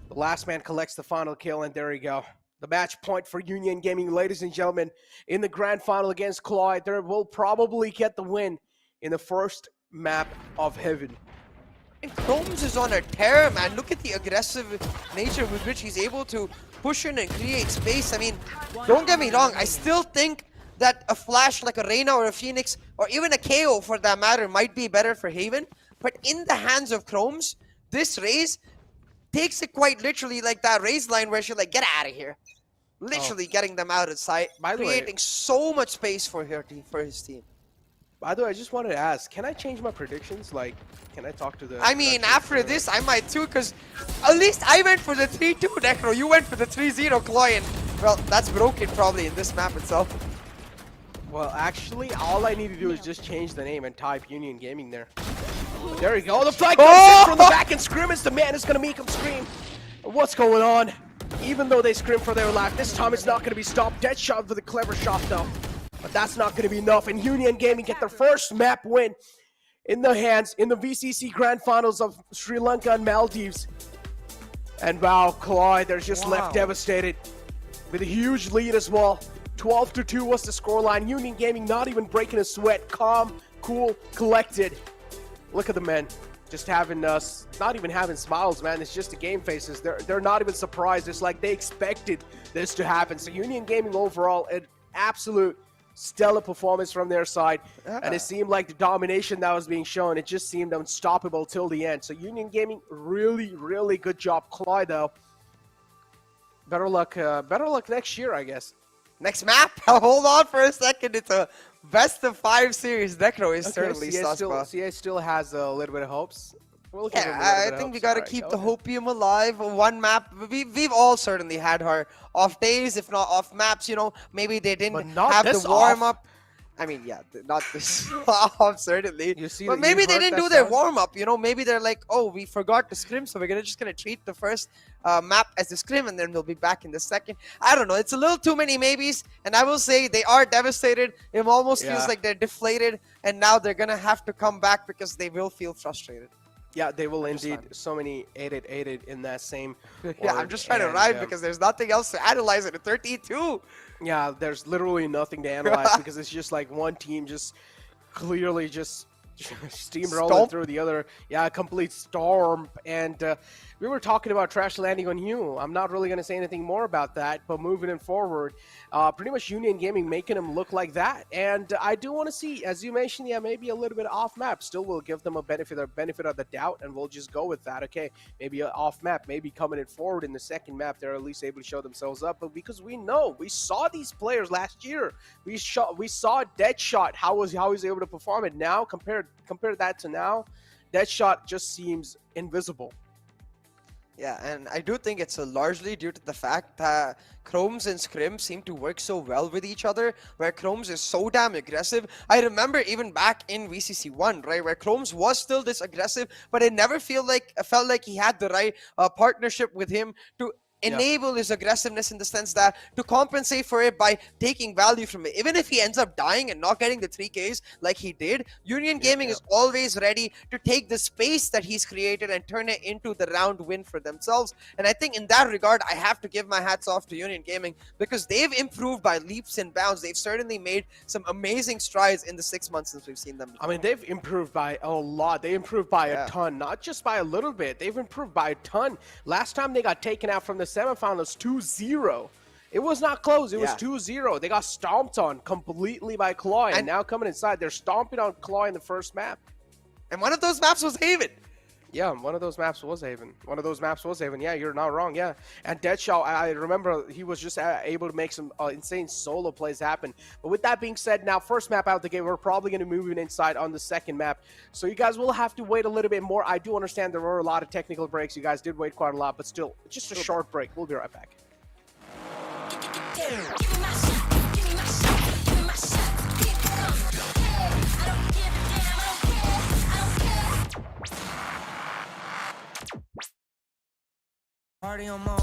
The last man collects the final kill, and there you go. The match point for Union Gaming, ladies and gentlemen, in the grand final against CLOY. They will probably get the win in the first map of Heaven. And Chromes is on a tear, man. Look at the aggressive nature with which he's able to push in and create space. I mean, don't get me wrong. I still think that a flash like a Reyna or a Phoenix, or even a KO for that matter, might be better for Haven. But in the hands of Chromes, this Raze takes it quite literally like that Raze line where she's like, get out of here. Literally getting them out of sight, creating so much space for his team. By the way, I just wanted to ask, can I change my predictions? Like, can I talk to the... I mean, after this, I might too, because at least I went for the 3-2 Necro. You went for the 3-0 CLOY, and, well, that's broken probably in this map itself. Well, actually, all I need to do is just change the name and type Union Gaming there. There you go. The flag comes in from the back and scrimmage. The man is going to make him scream. What's going on? Even though they scream for their life, this time it's not going to be stopped. Dead shot with a clever shot, though. But that's not going to be enough. And Union Gaming get their first map win in the hands in the VCC Grand Finals of Sri Lanka and Maldives. And wow, CLOY, they're just left devastated with a huge lead as well. 12-2 was the scoreline. Union Gaming not even breaking a sweat. Calm, cool, collected. Look at the men. Just having not even having smiles, man. It's just the game faces. They're not even surprised. It's like they expected this to happen. So Union Gaming overall, an absolute stellar performance from their side. And it seemed like the domination that was being shown, it just seemed unstoppable till the end. So Union Gaming, really, really good job. CLOY, though, better luck next year, I guess. Next map? Hold on for a second. It's a best of 5 series. Necro is certainly sus. CA still has a little bit of hopes. We'll I think we got to keep the hopium alive. One map. We've all certainly had our off days, if not off maps. You know, maybe they didn't have the warm up. I mean, yeah, not this off, certainly. But maybe they didn't do their warm-up, you know? Maybe they're like, oh, we forgot to scrim, so we're just going to treat the first map as the scrim, and then we'll be back in the second. I don't know. It's a little too many maybes, and I will say they are devastated. It almost feels like they're deflated, and now they're going to have to come back because they will feel frustrated. Yeah, they will indeed. So many 8-8 in that same Yeah, I'm just trying to ride because there's nothing else to analyze it at 13-2. Yeah, there's literally nothing to analyze because it's just like one team just clearly just steamrolling through the other. Yeah, complete storm. And we were talking about trash landing on you. I'm not really going to say anything more about that, but moving it forward, pretty much Union Gaming making them look like that. And I do want to see, as you mentioned, yeah, maybe a little bit off map. Still, we'll give them a benefit of the doubt, and we'll just go with that. Okay, maybe off map, maybe coming in forward in the second map, they're at least able to show themselves up. But because we saw these players last year, we saw Deadshot how he's able to perform it. Now compare that to now, Deadshot just seems invisible. Yeah, and I do think it's largely due to the fact that Chromes and Scrim seem to work so well with each other, where Chromes is so damn aggressive. I remember even back in VCC1, right, where Chromes was still this aggressive, but it never felt like he had the right partnership with him to enable his aggressiveness, in the sense that to compensate for it by taking value from it. Even if he ends up dying and not getting the 3Ks like he did, Union Gaming is always ready to take the space that he's created and turn it into the round win for themselves. And I think in that regard, I have to give my hats off to Union Gaming, because they've improved by leaps and bounds. They've certainly made some amazing strides in the 6 months since we've seen them before. I mean, they've improved by a lot. They improved by a ton, not just by a little bit. They've improved by a ton. Last time they got taken out from the semifinals 2-0. It was not close. It was 2-0. They got stomped on completely by CLOY, and now coming inside, they're stomping on CLOY in the first map. And one of those maps was Haven. Yeah, one of those maps was Haven. One of those maps was Haven. Yeah, you're not wrong. Yeah, and Deadshot, I remember he was just able to make some insane solo plays happen. But with that being said, now first map out the game, we're probably going to move in inside on the second map. So you guys will have to wait a little bit more. I do understand there were a lot of technical breaks. You guys did wait quite a lot, but still, just a short break. We'll be right back. Party on my own.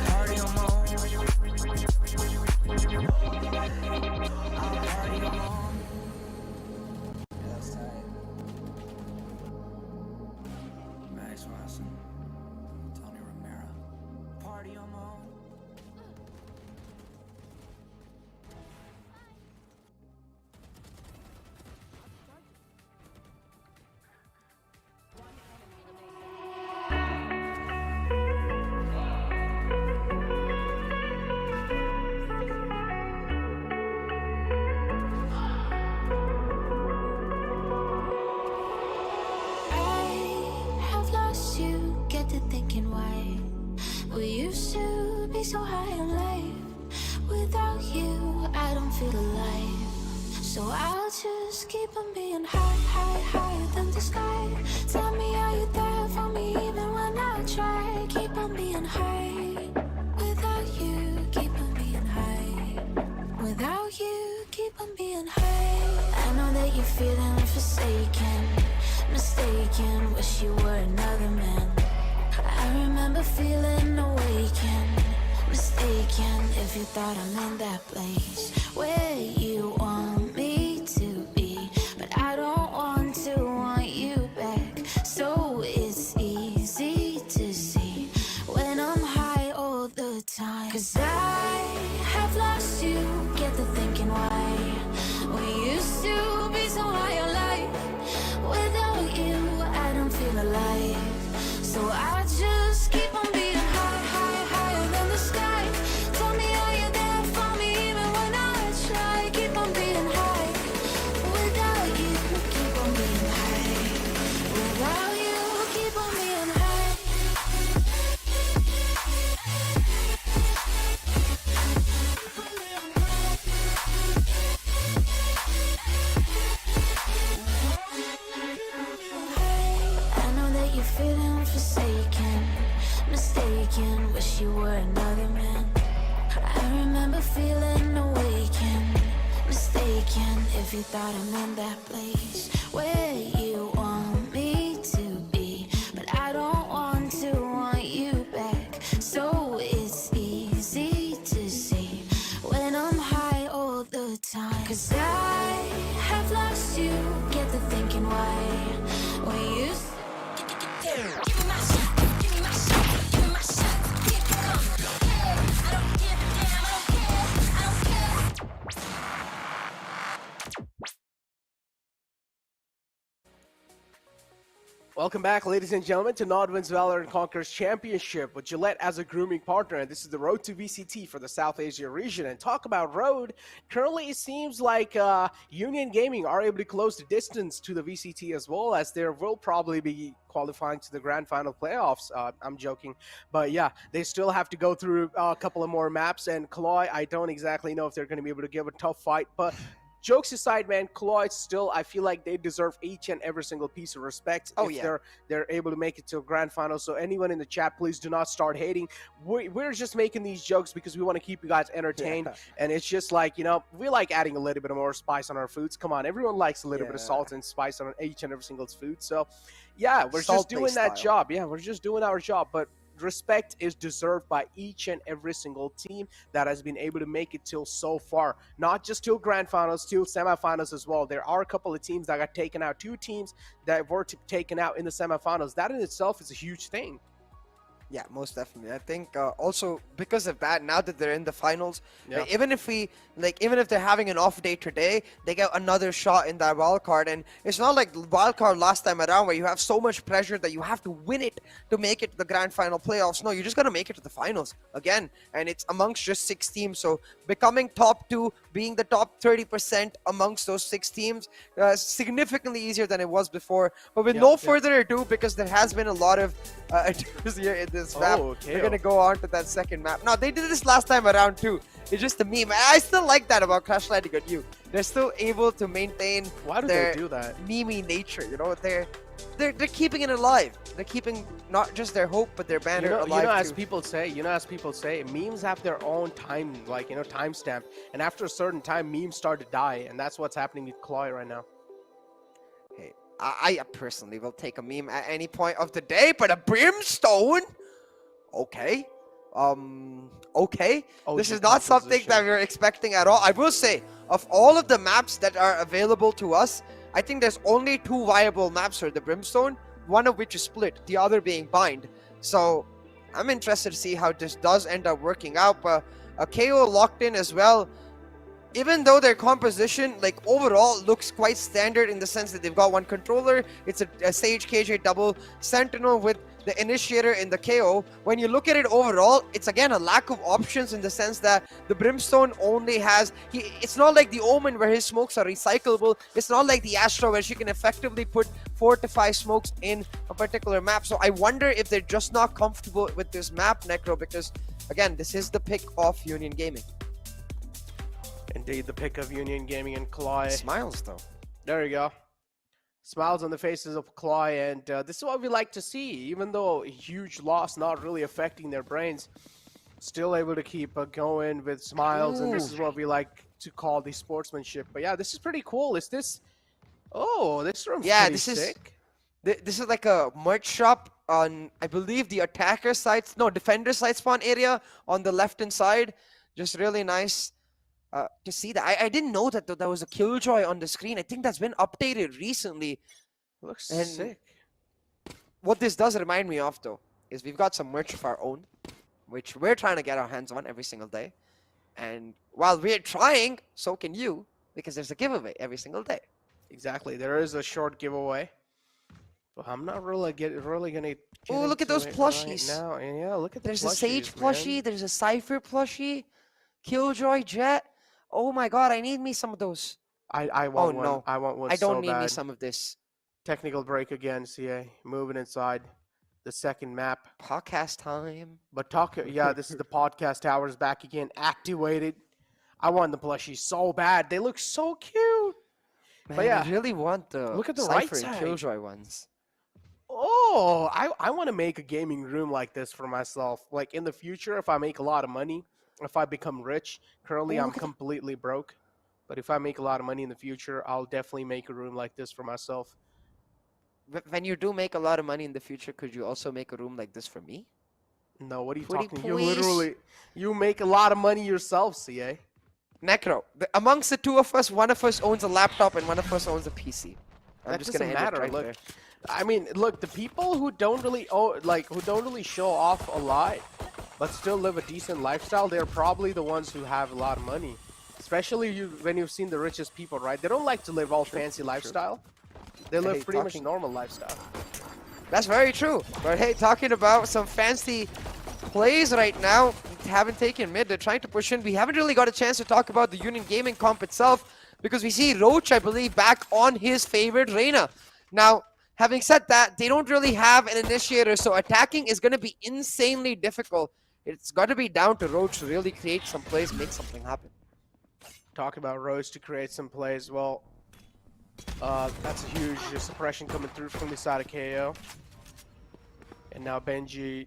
Party on my own. I'll party on my own. That's tight. Max Watson. Tony Romero. Party on my own. So high in life, without you, I don't feel alive. So I'll just keep on being higher than the sky. Tell me, are you there for me even when I try? Keep on being high, without you, keep on being high. Without you, keep on being high. I know that you're feeling forsaken, mistaken, wish you were another man. I remember feeling awakened, mistaken if you thought I'm in that place where you want me to be, but I don't want you back. So it's easy to see when I'm high all the time, 'cause I have lost you, get the thinking why we used to be so high on life. Without you, I don't feel alive. So I just keep on being higher than the sky. Tell me, are you there for me even when I try? Keep on being high. Without you, keep on being high. Without you, keep on being high. I know that you're feeling forsaken, mistaken, wish you were another man. I remember feeling awakened, mistaken if you thought I'm in that place where you want me to be, but I don't want you back. So it's easy to see when I'm high all the time, 'cause I have lost you, get the thinking why we used to. Give me my shot, give me my shot, give me my shot, keep it coming. I don't give a damn, I don't care, I don't care. Welcome back, ladies and gentlemen, to NODWIN's Valorant Conquerors Championship with Gillette as a grooming partner. And this is the road to VCT for the South Asia region. And talk about road, currently it seems like Union Gaming are able to close the distance to the VCT as well, as there will probably be qualifying to the grand final playoffs. I'm joking. But yeah, they still have to go through a couple of more maps. And CLOY, I don't exactly know if they're going to be able to give a tough fight. But jokes aside, man, CLOY still, I feel like they deserve each and every single piece of respect if they're able to make it to a grand final. So anyone in the chat, please do not start hating. We're just making these jokes because we want to keep you guys entertained. And it's just like, you know, we like adding a little bit more spice on our foods. Come on, everyone likes a little bit of salt and spice on each and every single food. So yeah, we're just doing that job. Yeah, we're just doing our job. But respect is deserved by each and every single team that has been able to make it till so far. Not just till grand finals, till semifinals as well. There are a couple of teams that got taken out. 2 teams that were taken out in the semifinals. That in itself is a huge thing. Yeah, most definitely. I think also because of that, now that they're in the finals, Yeah. even if they're having an off day today, they get another shot in that wild card. And it's not like wild card last time around where you have so much pressure that you have to win it to make it to the grand final playoffs. No, you just gotta make it to the finals again, and it's amongst just 6 teams. So becoming top 2, being the top 30% amongst those 6 teams, significantly easier than it was before. But with no further ado, because there has been a lot of advers here in this map, we're gonna go on to that second map. Now they did this last time around too. It's just a meme. I still like that about Crash Landing on You. They're still able to maintain Why do their they do that? meme nature. You know, they're keeping it alive. They're keeping not just their hope but their banner alive as too. people say, memes have their own time, like, timestamp. And after a certain time, memes start to die, and that's what's happening with CLOY right now. Hey, I personally will take a meme at any point of the day, but a brimstone? Okay. Okay. This is not something that we're expecting at all. I will say, of all of the maps that are available to us, I think there's only 2 viable maps for the brimstone, one of which is split, the other being bind. So I'm interested to see how this does end up working out. But a KO locked in as well. Even though their composition, like, overall looks quite standard in the sense that they've got one controller, it's a Sage KJ double Sentinel with the initiator in the KO. When you look at it overall, it's again a lack of options in the sense that the Brimstone only has, it's not like the Omen where his smokes are recyclable. It's not like the Astra where she can effectively put 4 to 5 smokes in a particular map. So I wonder if they're just not comfortable with this map, Necro, because again, this is the pick of Union Gaming. Indeed, the pick of Union Gaming and CLOY. Smiles though. There you go. Smiles on the faces of CLOY, and this is what we like to see. Even though a huge loss not really affecting their brains, still able to keep going with smiles, and this is what we like to call the sportsmanship. But yeah, this is pretty cool. Is this... Oh, this room's pretty sick. This is like a merch shop on, I believe, the attacker side, no, defender side spawn area on the left-hand side. Just really nice to see that. I didn't know that there was a Killjoy on the screen. I think that's been updated recently. Looks And sick. what this does remind me of, though, is we've got some merch of our own, which we're trying to get our hands on every single day. And while we're trying, so can you, because there's a giveaway every single day. Exactly. There is a short giveaway. But I'm not really gonna get Oh, look at those into it plushies. right now. And yeah, look at the There's plushies, a Sage man. plushie, there's a Cypher plushie, Killjoy Jet. Oh my god, I need me some of those. I want Oh, one. no. I want one I don't so need bad. me some of this. Technical break again, CA. Moving inside the second map. Podcast time. But yeah, this is the podcast hours back again, activated. I want the plushies so bad. They look so cute. Man, But yeah, I really want the look at the right Cypher and side. Killjoy ones. Oh, I want to make a gaming room like this for myself. Like in the future, if I make a lot of money, if I become rich. Currently, Oh, I'm look at that. completely broke. But if I make a lot of money in the future, I'll definitely make a room like this for myself. When you do make a lot of money in the future, could you also make a room like this for me? No, what are you Pretty talking? You please. you make a lot of money yourself, CA. Necro, amongst the two of us, one of us owns a laptop and one of us owns a PC. I'm That just doesn't gonna end it matter. right Look, there. I mean, look, the people who don't really who don't really show off a lot, but still live a decent lifestyle, they're probably the ones who have a lot of money. Especially when you've seen the richest people, right? They don't like to live all fancy lifestyle. They live Hey, pretty much talking- normal lifestyle. That's very true. But hey, talking about some fancy plays right now, haven't taken mid. They're trying to push in. We haven't really got a chance to talk about the Union Gaming comp itself because we see Roach, I believe, back on his favorite Reyna. Now, having said that, they don't really have an initiator, so attacking is going to be insanely difficult. It's got to be down to Roach to really create some plays, make something happen. Talk about Rose to create some plays. Well, that's a huge suppression coming through from the side of KO. And now Benji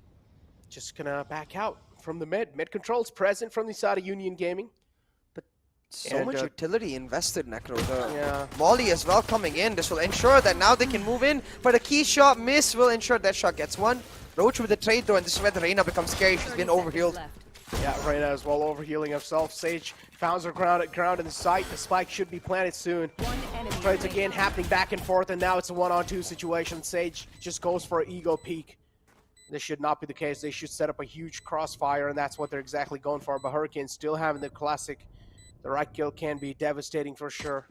just gonna back out from the mid. Mid controls present from the side of Union Gaming. So And, much utility invested, Necro. The Yeah. Molly as well coming in. This will ensure that now they can move in. But a key shot miss will ensure that shot gets one. Roach with the trade though, and this is where the Reyna becomes scary. She's been overhealed. Yeah, Reyna as well overhealing herself. Sage founds her ground in the sight. The spike should be planted soon. Trades again happening back and forth, and now it's a 1-on-2 situation. Sage just goes for an ego peek. This should not be the case. They should set up a huge crossfire, and that's what they're exactly going for. But Hurricane still having the classic. The right kill can be devastating for sure.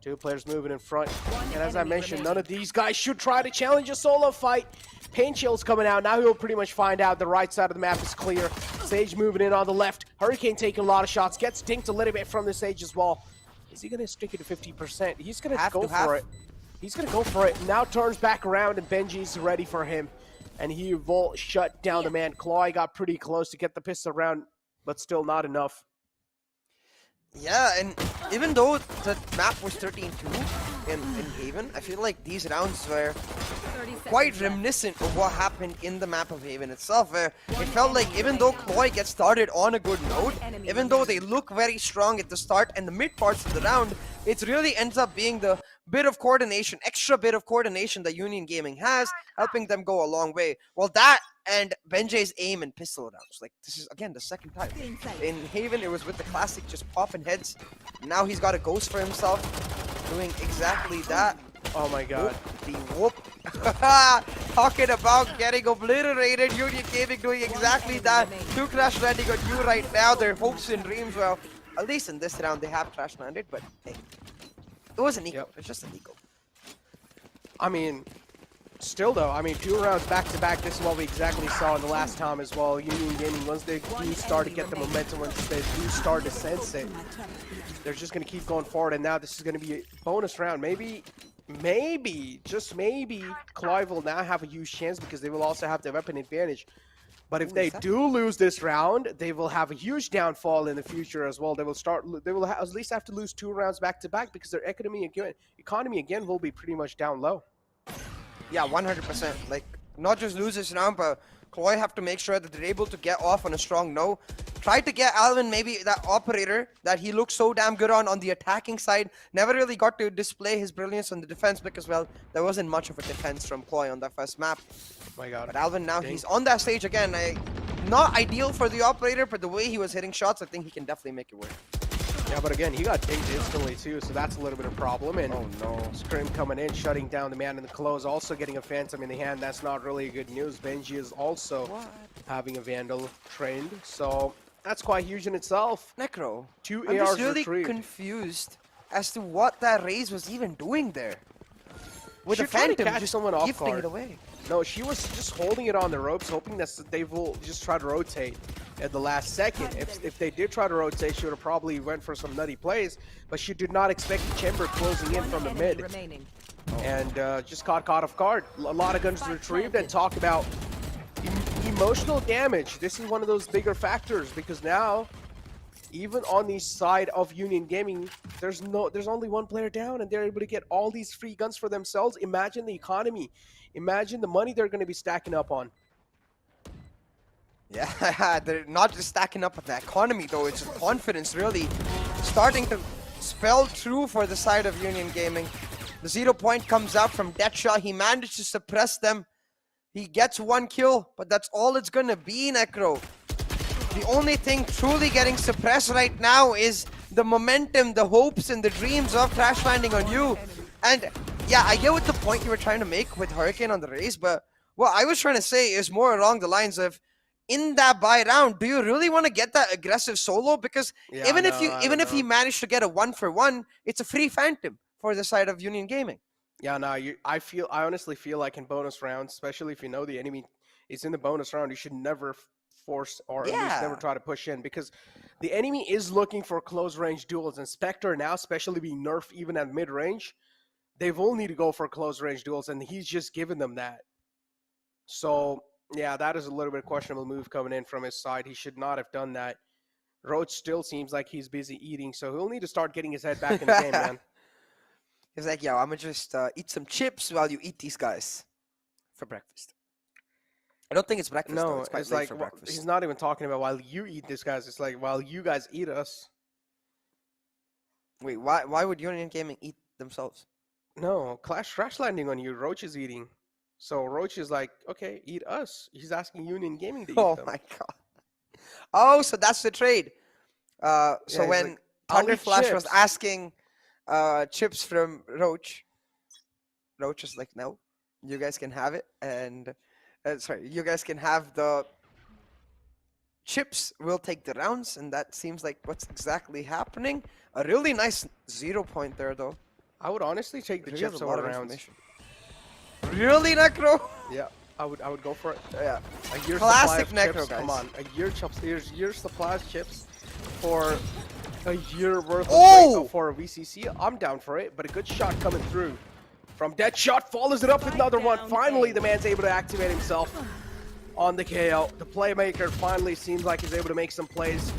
Two players moving in front. And as I mentioned, none of these guys should try to challenge a solo fight. Pain Chill's coming out. Now he'll pretty much find out the right side of the map is clear. Sage moving in on the left. Hurricane taking a lot of shots. Gets dinked a little bit from the Sage as well. Is he going to stick it to 50%? He's going to go for it. He's going to go for it. Now turns back around and Benji's ready for him. And he will shut down the man. CLOY got pretty close to get the pistol round, but still not enough. Yeah, and even though the map was 13-2 in Haven, I feel like these rounds were quite reminiscent of what happened in the map of Haven itself, where it felt like even though CLOY gets started on a good note, even though they look very strong at the start and the mid parts of the round, it really ends up being the bit of coordination, extra bit of coordination that Union Gaming has, helping them go a long way. Well, that and Benji's aim and pistol rounds. Like, this is, again, the second time. In Haven, it was with the classic just popping heads. Now he's got a ghost for himself, doing exactly that. Oh my god. The whoop. Talking about getting obliterated. Union Gaming doing exactly that. Two crash landing on you right now. Their hopes and dreams, well, at least in this round, they have crash landed, but hey, it was an eco. It's just an eco. I mean, still though, I mean, 2 rounds back to back, this is what we exactly saw in the last time as well. Union Gaming, once they do start to get the momentum, once they do start to sense it, they're just going to keep going forward. And now this is going to be a bonus round. Maybe, just maybe, CLOY will now have a huge chance because they will also have the weapon advantage. But if they do lose this round, they will have a huge downfall in the future as well. They will at least have to lose 2 rounds back to back because their economy again will be pretty much down low. Yeah, 100%. Like, not just lose this round, but CLOY have to make sure that they're able to get off on a strong no. Try to get Alvin, maybe that operator that he looked so damn good on the attacking side. Never really got to display his brilliance on the defense because, well, there wasn't much of a defense from CLOY on that first map. Oh my god. But Alvin now, he's on that stage again. Not ideal for the operator, but the way he was hitting shots, I think he can definitely make it work. Yeah, but again, he got dinged instantly too, so that's a little bit of a problem. And oh no, Scrim coming in, shutting down the man in the close, also getting a Phantom in the hand. That's not really good news. Benji is also having a Vandal trained, so that's quite huge in itself. Necro, 2 I'm ARs just really retrieved. confused as to what that Raze was even doing there. With She the tried to Phantom catch just someone off gifting guard. it away. No, she was just holding it on the ropes, hoping that they will just try to rotate at the last second. If they did try to rotate, she would have probably went for some nutty plays, but she did not expect the chamber closing in from the mid. And just caught off guard. A lot of guns retrieved, and talk about emotional damage. This is one of those bigger factors because now, even on the side of Union Gaming, there's only 1 player down, and they're able to get all these free guns for themselves. Imagine the economy. Imagine the money they're going to be stacking up on. Yeah, they're not just stacking up with the economy though, it's just confidence really starting to spell true for the side of Union Gaming. The 0 point comes out from Deadshot. He managed to suppress them. He gets 1 kill, but that's all it's gonna be, Necro. The only thing truly getting suppressed right now is the momentum, the hopes, and the dreams of crash landing on you. And yeah, I get what the point you were trying to make with Hurricane on the Raze, but what I was trying to say is more along the lines of, in that buy round, do you really want to get that aggressive solo? Because even if you manage to get a 1-for-1, it's a free Phantom for the side of Union Gaming. Yeah, no, I honestly feel like in bonus rounds, especially if you know the enemy is in the bonus round, you should never force or at least never try to push in, because the enemy is looking for close range duels, and Spectre now, especially being nerfed even at mid range, they will need to go for close range duels, and he's just given them that. So yeah, that is a little bit questionable move coming in from his side. He should not have done that. Roach still seems like he's busy eating, so he'll need to start getting his head back in the game, man. He's like, yo, I'm gonna just eat some chips while you eat these guys for breakfast. I don't think it's breakfast. No, though. It's quite it's late like for breakfast. he's not even talking about while you eat these guys. It's like while you guys eat us. Wait, why would Union Gaming eat themselves? No, crash landing on you. Roach is eating. So Roach is like, okay, eat us. He's asking Union Gaming to eat them. Oh my god. Oh, so that's the trade. So Yeah, when like, I'll eat Thunderflash was chips. asking chips from Roach, Roach is like, no, you guys can have it. And sorry, you guys can have the chips. We'll take the rounds, and that seems like what's exactly happening. A really nice 0 point there, though. I would honestly take the Really has chips a lot over of rounds. information. Really, Necro? Yeah, I would go for it. Yeah. A year's Classic supply of Necro, chips. guys. Come on, a year's supply of chips for a year worth of Oh! for a VCC. I'm down for it, but a good shot coming through from Deadshot, follows it up with another one. Finally, the man's able to activate himself on the KO. The playmaker finally seems like he's able to make some plays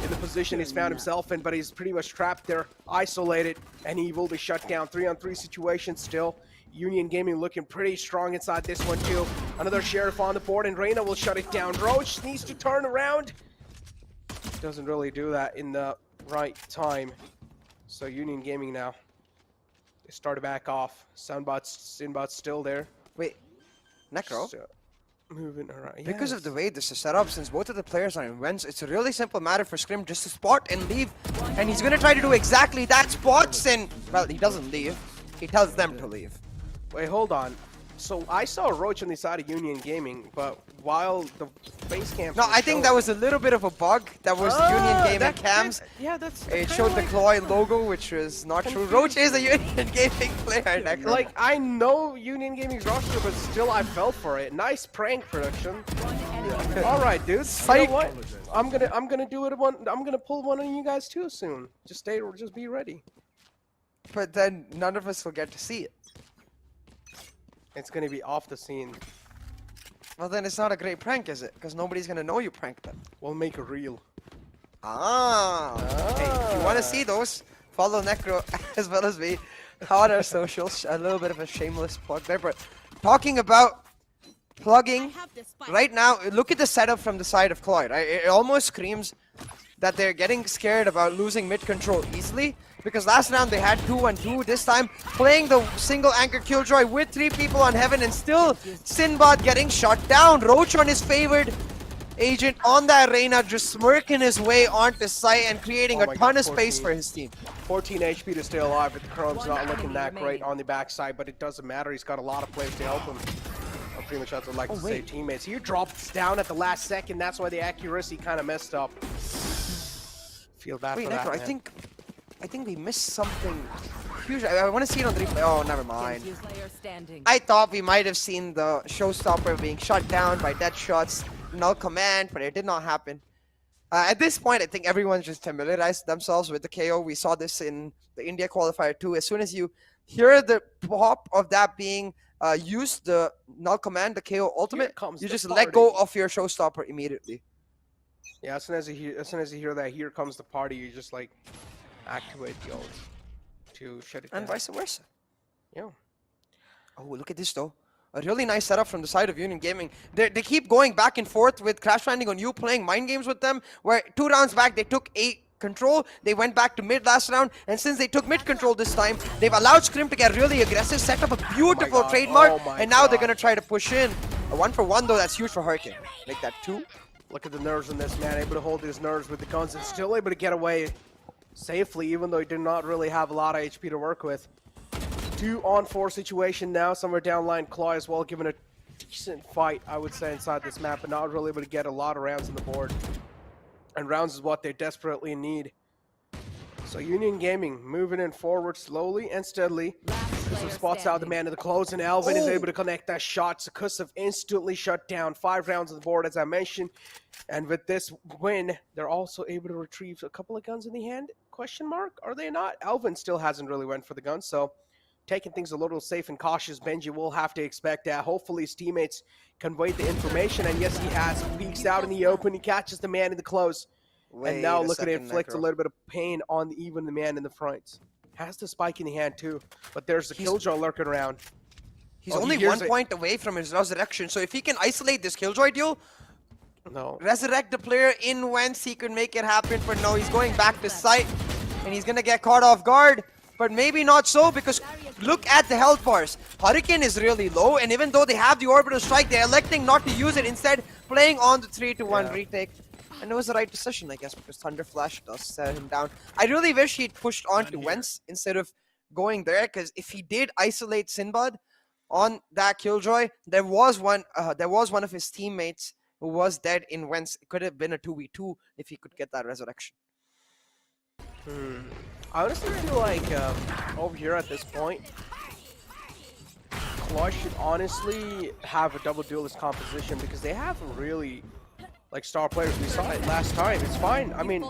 in the position he's found himself in, but he's pretty much trapped there, isolated, and he will be shut down. 3-on-3 situation still. Union Gaming looking pretty strong inside this one too. Another Sheriff on the board, and Reyna will shut it down. Roach needs to turn around. Doesn't really do that in the right time. So Union Gaming now. They started back off. Sinbot's still there. Wait, Necro? So, moving around. Because of the way this is set up, since both of the players are in wins, it's a really simple matter for Scrim just to spot and leave. And he's going to try to do exactly that. Spots and, well, he doesn't leave. He tells them to leave. Wait, hold on. So I saw Roach on the side of Union Gaming, but while the face cam. No, I think that was a little bit of a bug. That was Union Gaming cams. Yeah, that's. It showed the CLOY logo, which was not true. Roach is a Union Gaming player, Necro. Like, I know Union Gaming's roster, but still I fell for it. Nice prank production. All right, dudes. You know what? I'm gonna do it one. I'm gonna pull one on you guys too soon. Just be ready. But then none of us will get to see it. It's gonna be off the scene. Well, then it's not a great prank, is it? Because nobody's gonna know you pranked them. We'll make a reel. Hey, if you want to see those, follow Necro as well as me on our socials. A little bit of a shameless plug there, but talking about plugging, right now, look at the setup from the side of CLOY, right? It almost screams that they're getting scared about losing mid control easily, because last round they had 2-1-2. This time, playing the single anchor Killjoy with 3 people on Heaven, and still Sinbad getting shot down. Roach on his favored agent on that Reyna, just smirking his way onto site and creating a ton of space for his team. 14 HP to stay alive, but the Chrome's not looking that great on the backside, but it doesn't matter. He's got a lot of players to help him. I pretty much have to like to say teammates. He drops down at the last second. That's why the accuracy kind of messed up. Feel bad Wait, for that, Necro, man. I think we missed something huge. I want to see it on the replay. Oh, never mind. I thought we might have seen the showstopper being shut down by Deadshot's null command, but it did not happen. At this point, I think everyone's just familiarized themselves with the KO. We saw this in the India qualifier too. As soon as you hear the pop of that being used, the null command, the KO ultimate, you just let go of your showstopper immediately. Yeah, as soon as you hear that, here comes the party, you just like activate the ult to shut it down. And vice versa. Yeah. Oh, look at this though. A really nice setup from the side of Union Gaming. They keep going back and forth with Crash Landing on You, playing mind games with them, where 2 rounds back they took 8 control. They went back to mid last round, and since they took mid control this time, they've allowed Scrim to get really aggressive, set up a beautiful trademark, and now they're going to try to push in. A 1-for-1 though, that's huge for Hurricane. Make that 2. Look at the nerves on this man, able to hold his nerves with the guns and still able to get away safely, even though he did not really have a lot of HP to work with. 2-on-4 situation now, somewhere down line. CLOY as well, given a decent fight, I would say, inside this map, but not really able to get a lot of rounds on the board. And rounds is what they desperately need. So Union Gaming moving in forward slowly and steadily. Some spots out the man in the close, and Alvin is able to connect that shot. Sukusev instantly shut down. 5 rounds on the board, as I mentioned. And with this win, they're also able to retrieve a couple of guns in the hand. Question mark? Are they not? Alvin still hasn't really went for the gun, so taking things a little safe and cautious. Benji will have to expect that. Hopefully his teammates convey the information, and yes, he has. He peeks out in the open. He catches the man in the close. And now look at it, inflict a little bit of pain on even the man in the front. Has the spike in the hand too, but there's the Killjoy lurking around. He's only 1 point away from his resurrection, so if he can isolate this Killjoy deal, resurrect the player in whence he could make it happen. But no, he's going back to site, and he's gonna get caught off guard. But maybe not so, because look at the health bars. Hurricane is really low, and even though they have the orbital strike, they're electing not to use it, instead playing on the 3-1 retake. And it was the right decision, I guess, because Thunder Flash does set him down. I really wish he'd pushed on to Wentz instead of going there, because if he did isolate Sinbad on that Killjoy, there was one of his teammates who was dead in Wentz. It could have been a 2v2 if he could get that resurrection. I honestly feel like over here at this point, CLOY should honestly have a double duelist composition because they have really like star players. We saw it last time. It's fine. I mean,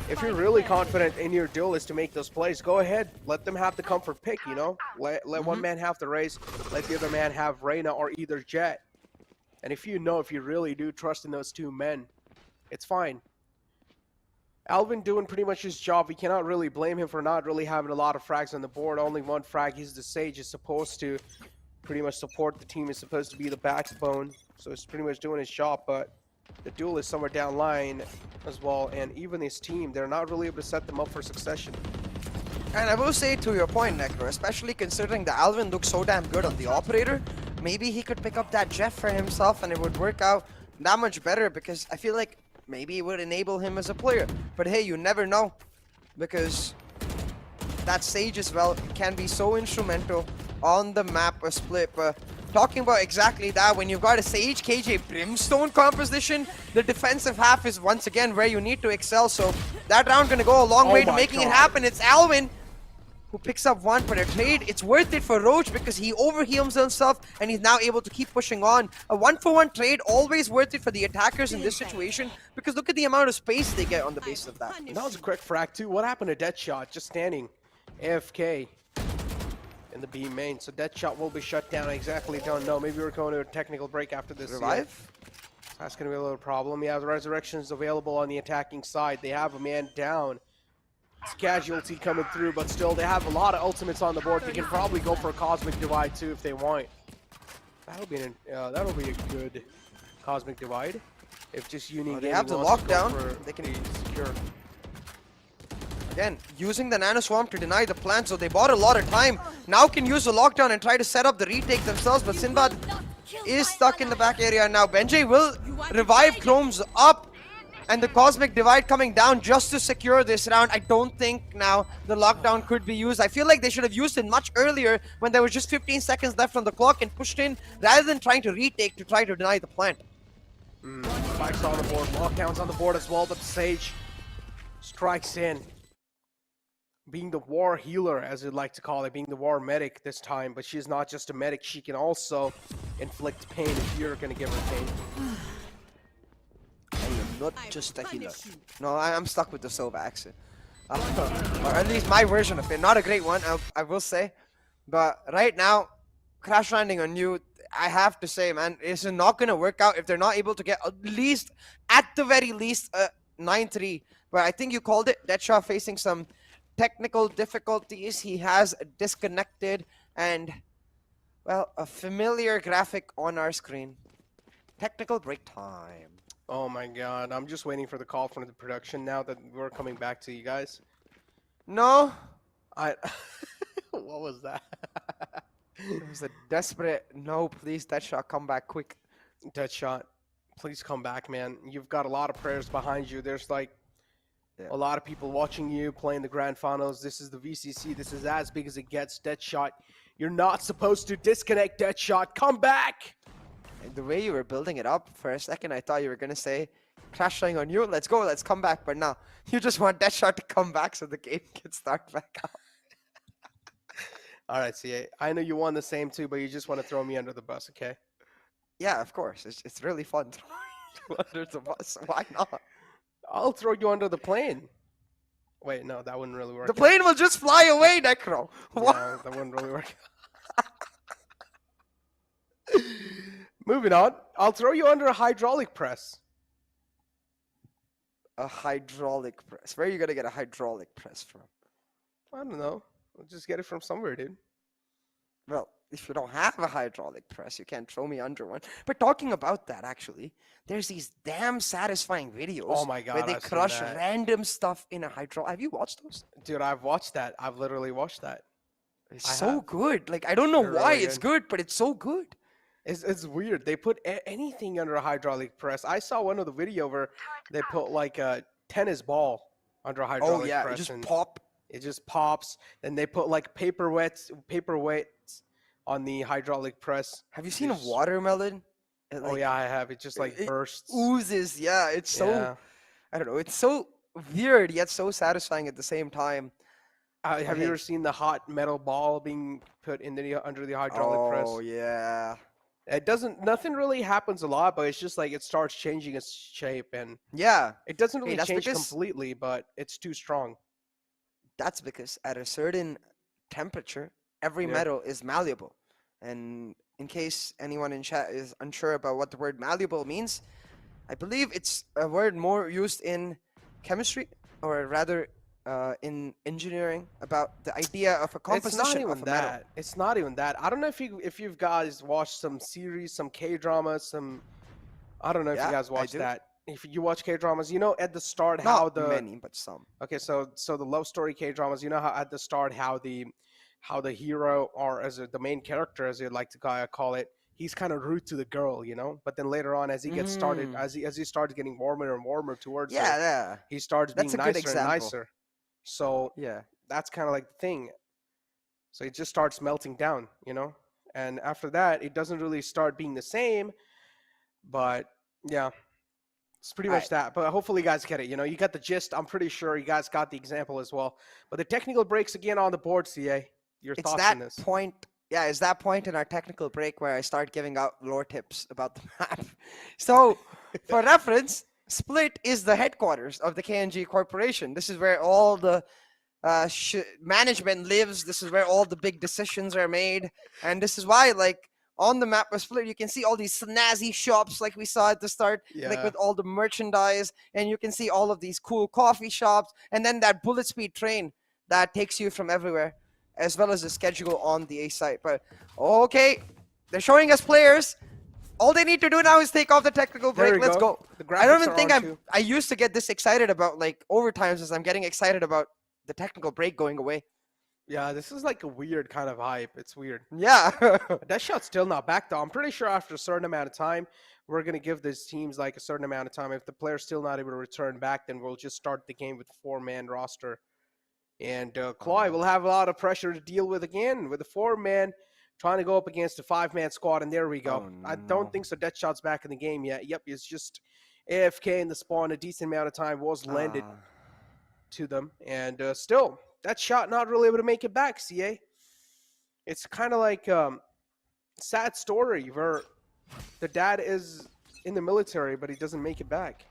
if you're really confident in your duelist to make those plays, go ahead. Let them have the comfort pick, you know? Let one man have the race, let the other man have Reyna or either Jet. And if you really do trust in those two men, it's fine. Alvin doing pretty much his job. We cannot really blame him for not really having a lot of frags on the board. Only one frag. He's the Sage. Is supposed to pretty much support the team. Is supposed to be the backbone. So he's pretty much doing his job. But the duel is somewhere down line as well. And even his team, they're not really able to set them up for succession. And I will say to your point, Necro, especially considering that Alvin looks so damn good on the operator, maybe he could pick up that Jeff for himself and it would work out that much better because I feel like maybe it would enable him as a player. But hey, you never know because that Sage as well can be so instrumental on the map of Split. But talking about exactly that, when you've got a Sage KJ Brimstone composition, the defensive half is once again where you need to excel. So that round gonna go a long way to making it happen. It's Alvin who picks up one, but a trade, it's worth it for Roach because he overheals himself and he's now able to keep pushing on. A 1-for-1 trade, always worth it for the attackers in this situation because look at the amount of space they get on the base of that. And that was a quick frag too. What happened to Deadshot? Just standing AFK in the B main. So Deadshot will be shut down. I exactly don't know. Maybe we're going to a technical break after this. Revive? That's going to be a little problem. Yeah, the resurrection is available on the attacking side. They have a man down. It's casualty coming through, but still they have a lot of ultimates on the board. They can probably go for a Cosmic Divide too if they want. That'll be a good Cosmic Divide. If just Uni they have the lockdown, they can secure. Again, using the Nano Swarm to deny the plant, so they bought a lot of time. Now can use the lockdown and try to set up the retake themselves, but Sinbad is stuck in the back area now. Benjay will revive Chrome's up. And the Cosmic Divide coming down just to secure this round. I don't think now the lockdown could be used. I feel like they should have used it much earlier when there was just 15 seconds left on the clock and pushed in rather than trying to retake to try to deny the plant. Spikes on the board, lockdowns on the board as well, but Sage strikes in. Being the war healer, as you'd like to call it, being the war medic this time, but she's not just a medic, she can also inflict pain if you're going to give her pain. Not just a healer. No, I'm stuck with the Sova accent. Or at least my version of it. Not a great one, I will say. But right now, crash landing on you, I have to say, man, it's not going to work out if they're not able to get at the very least, 9-3. But I think you called it. Deadshot facing some technical difficulties. He has disconnected and, well, a familiar graphic on our screen. Technical break time. Oh my god, I'm just waiting for the call from the production now that we're coming back to you guys. No. What was that? It was a desperate, no, please, Deadshot, come back quick. Deadshot, please come back, man. You've got a lot of prayers behind you. There's like a lot of people watching you playing the grand finals. This is the VCC. This is as big as it gets. Deadshot, you're not supposed to disconnect, Deadshot. Come back! The way you were building it up, for a second, I thought you were going to say, crash landing on you, let's go, let's come back. But now, you just want Deadshot to come back so the game can start back up. All right, CA. I know you won the same too, but you just want to throw me under the bus, okay? Yeah, of course. It's really fun to throw you under the bus. Why not? I'll throw you under the plane. Wait, no, that wouldn't really work. The plane will just fly away, Necro. What? No, that wouldn't really work. Moving on, I'll throw you under a hydraulic press. A hydraulic press. Where are you going to get a hydraulic press from? I don't know. We'll just get it from somewhere, dude. Well, if you don't have a hydraulic press, you can't throw me under one. But talking about that, actually, there's these damn satisfying videos oh my God, where they I've crush seen that. random stuff in a hydraulic. Have you watched those? Dude, I've watched that. I've literally watched that. It's so good. Like, I don't know They're why really it's good, but it's so good. It's weird. They put anything under a hydraulic press. I saw one of the video where they put like a tennis ball under a hydraulic press. It just pop. It just pops. Then they put like paperweights on the hydraulic press. Have you seen a There's- watermelon? It, Oh like, yeah, I have. It just like it bursts. oozes. Yeah, it's so. Yeah. I don't know. It's so weird yet so satisfying at the same time. Have you Hey. ever seen the hot metal ball being put in the under the hydraulic press? Oh yeah. It doesn't. Nothing really happens a lot, but it's just like it starts changing its shape, and Yeah. it doesn't Hey, really that's change because- completely, but it's too strong. That's because at a certain temperature, every Yeah. metal is malleable. And in case anyone in chat is unsure about what the word malleable means, I believe it's a word more used in chemistry, or rather in engineering, about the idea of a It's not composition even of a metal. that. It's not even that. I don't know if you guys watched some series, some K dramas, some. I don't know if Yeah, you guys I watched do. that. If you watch K dramas, you know at the start how Not the many, but some. okay, so the love story K dramas, you know how at the start how the hero or the main character, as you like to call it, he's kind of rude to the girl, you know. But then later on, as he gets started, as he starts getting warmer and warmer towards Yeah, her, yeah. he starts That's being a good nicer and example. nicer. So Yeah. that's kind of like the thing. So it just starts melting down, you know. And after that, it doesn't really start being the same. But yeah, it's pretty much that. But hopefully you guys get it. You know, you got the gist. I'm pretty sure you guys got the example as well. But the technical breaks again on the board, CA. Your It's thoughts that on this? point. Yeah, it's that point in our technical break where I start giving out lore tips about the map. So, for reference, Split is the headquarters of the KNG Corporation. This is where all the management lives. This is where all the big decisions are made. And this is why, like, on the map of Split, you can see all these snazzy shops like we saw at the start, like Yeah. with all the merchandise. And you can see all of these cool coffee shops. And then that bullet speed train that takes you from everywhere, as well as the schedule on the A site. But okay, they're showing us players. All they need to do now is take off the technical There break. we Let's go. go. The I don't graphics even are think on too. I used to get this excited about like overtimes as I'm getting excited about the technical break going away. Yeah, this is like a weird kind of hype. It's weird. Yeah. That shot's still not back though. I'm pretty sure after a certain amount of time, we're gonna give these teams like a certain amount of time. If the player's still not able to return back, then we'll just start the game with a 4-man roster. And CLOY will have a lot of pressure to deal with again with a 4-man trying to go up against a 5-man squad. And there we go. Oh, I no. don't think so. Deadshot's back in the game yet. Yep, it's just AFK in the spawn. A decent amount of time was lended to them, and still that shot not really able to make it back. CA, it's kind of like sad story where the dad is in the military but he doesn't make it back.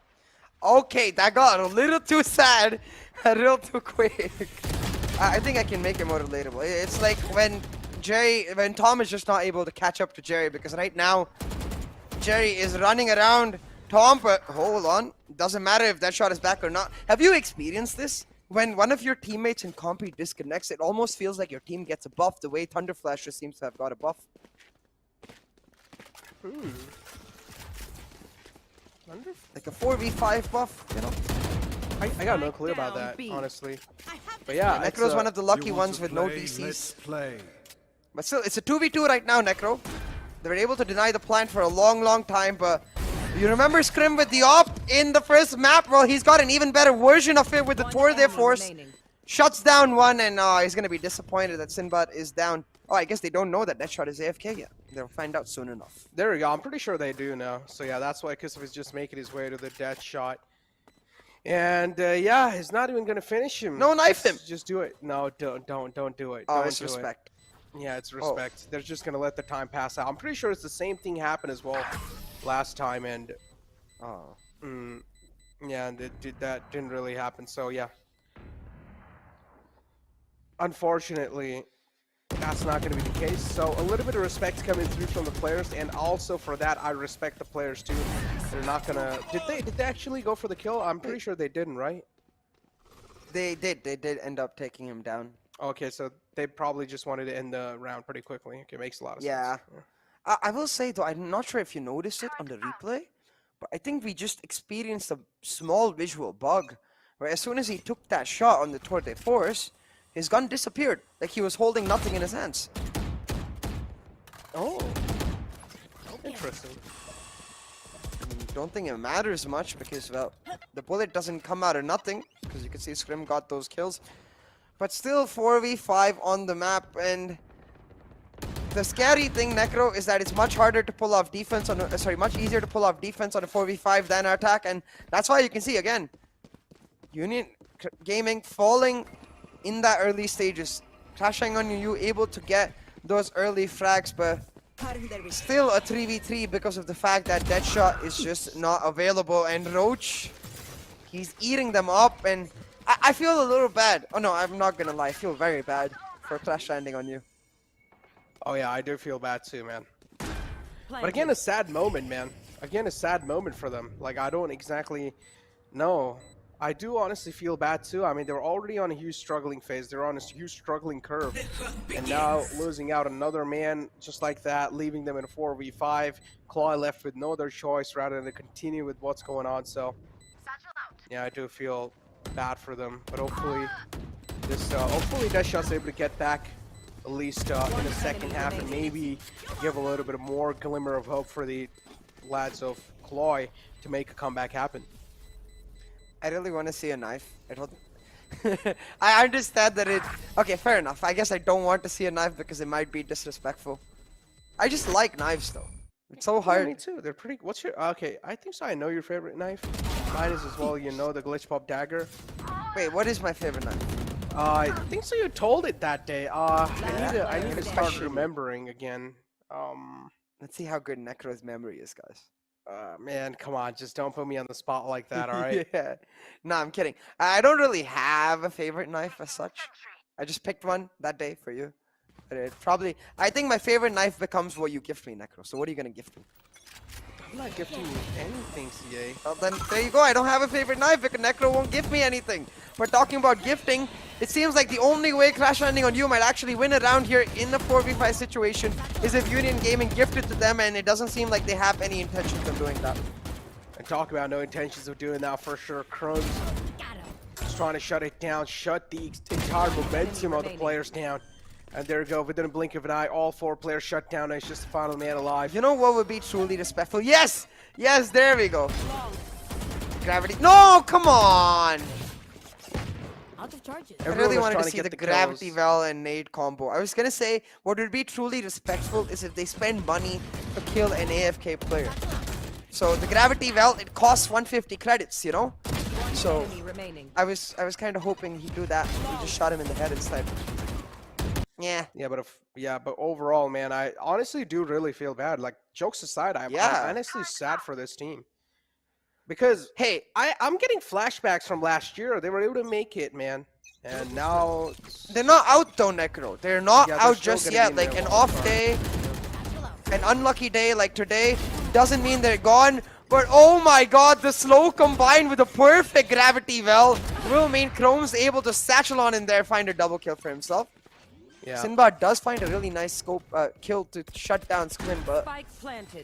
Okay, that got a little too sad, a little too quick. I think I can make it more relatable. It's like when Tom is just not able to catch up to Jerry, because right now Jerry is running around Tom, but hold on, doesn't matter if that shot is back or not. Have you experienced this? When one of your teammates in compy disconnects, it almost feels like your team gets a buff the way Thunderflash just seems to have got a buff. Like a 4v5 buff, you know? I got no clue about Down that, B. honestly. I have But yeah, it's, Necro's one of the lucky You want ones to with no play? DCs. Let's play. But still, it's a 2v2 right now, Necro. They were able to deny the plant for a long, long time, but you remember Scrim with the op in the first map? Well, he's got an even better version of it with the one Tour there enemy force. remaining. Shuts down one, and he's going to be disappointed that Sinbad is down. Oh, I guess they don't know that Deadshot is AFK yet. They'll find out soon enough. there we go. I'm pretty sure they do now. So yeah, that's why Kusov is just making his way to the death shot. And yeah, he's not even gonna finish him. No, knife him. Just do it. No, don't do it. Oh, Don't it's do it. respect. Yeah, it's respect. They're just gonna let the time pass out. I'm pretty sure it's the same thing happened as well last time, and Oh. yeah, and that didn't really happen. So yeah, unfortunately, that's not going to be the case. So a little bit of respect coming through from the players, and also for that, I respect the players too. They're not gonna. Did they actually go for the kill? I'm pretty sure they didn't, right? They did end up taking him down. Okay, so they probably just wanted to end the round pretty quickly. Okay, makes a lot of Yeah. sense. I will say, though, I'm not sure if you noticed it on the replay, but I think we just experienced a small visual bug, where as soon as he took that shot on the Tour de Force, his gun disappeared, like he was holding nothing in his hands. Oh, interesting. Don't think it matters much because, well, the bullet doesn't come out of nothing, because you can see Scrim got those kills. But still 4v5 on the map, and the scary thing, Necro, is that it's much harder to pull off defense on a, much easier to pull off defense on a 4v5 than attack, and that's why you can see again, Union Gaming falling in that early stages, crashing on you, able to get those early frags, but still a 3v3 because of the fact that Deadshot is just not available, and Roach, he's eating them up, and I feel a little bad. Oh no, I'm not gonna lie, I feel very bad for crash landing on you. Oh yeah, I do feel bad too, man. But again, a sad moment, man. Again, a sad moment for them. Like, I don't exactly know. I do honestly feel bad too. I mean, they're already on a huge struggling phase. They're on a huge struggling curve. And now losing out another man just like that, leaving them in a 4v5. CLOY left with no other choice rather than to continue with what's going on. So, yeah, I do feel bad for them. But hopefully, hopefully Deadshot's able to get back at least in the second half and maybe give a little bit more glimmer of hope for the lads of CLOY to make a comeback happen. I really want to see a knife. I don't. I understand that it. Okay, fair enough. I guess I don't want to see a knife because it might be disrespectful. I just like knives though. It's so hard. Yeah, me too. They're pretty. What's your? Okay, I think so. I know your favorite knife. Mine is as well. You know, the Glitch Pop Dagger. Wait, what is my favorite knife? I think so. You told it that day. I need to start remembering again. Let's see how good Necro's memory is, guys. Man, come on, just don't put me on the spot like that, all right? Yeah. No, I'm kidding. I don't really have a favorite knife as such. I just picked one that day for you. But it probably, I think my favorite knife becomes what you gift me, Necro. So what are you gonna gift me? I'm not gifting you anything, CA. Well, then there you go. I don't have a favorite knife because Necro won't give me anything. We're talking about gifting. It seems like the only way Crash Landing on You might actually win around here in a 4v5 situation is if Union Gaming gifted to them, and it doesn't seem like they have any intentions of doing that. And talk about no intentions of doing that for sure. Crohn's just trying to shut it down, shut the entire momentum of the players down. And there we go, within a blink of an eye, all 4 players shut down, and it's just the final man alive. You know what would be truly respectful? Yes! Yes, there we go. Gravity. No, come on! Out of charges. I really wanted to see the Gravity Well and Nade combo. I was gonna say, what would be truly respectful is if they spend money to kill an AFK player. So the Gravity Well, it costs 150 credits, you know? So I was kind of hoping he'd do that. He just shot him in the head instead. Yeah. Yeah, but overall, man, I honestly do really feel bad. Like, jokes aside, I'm honestly sad for this team. Because, hey, I'm getting flashbacks from last year. They were able to make it, man. And now... They're not out, though, Necro. They're not out just yet. Like, an off day, an unlucky day like today, doesn't mean they're gone. But, oh my god, the slow combined with a perfect Gravity Well will mean Chrome's able to satchel on in there, find a double kill for himself. Yeah. Sinbad does find a really nice scope kill to shut down Squin, but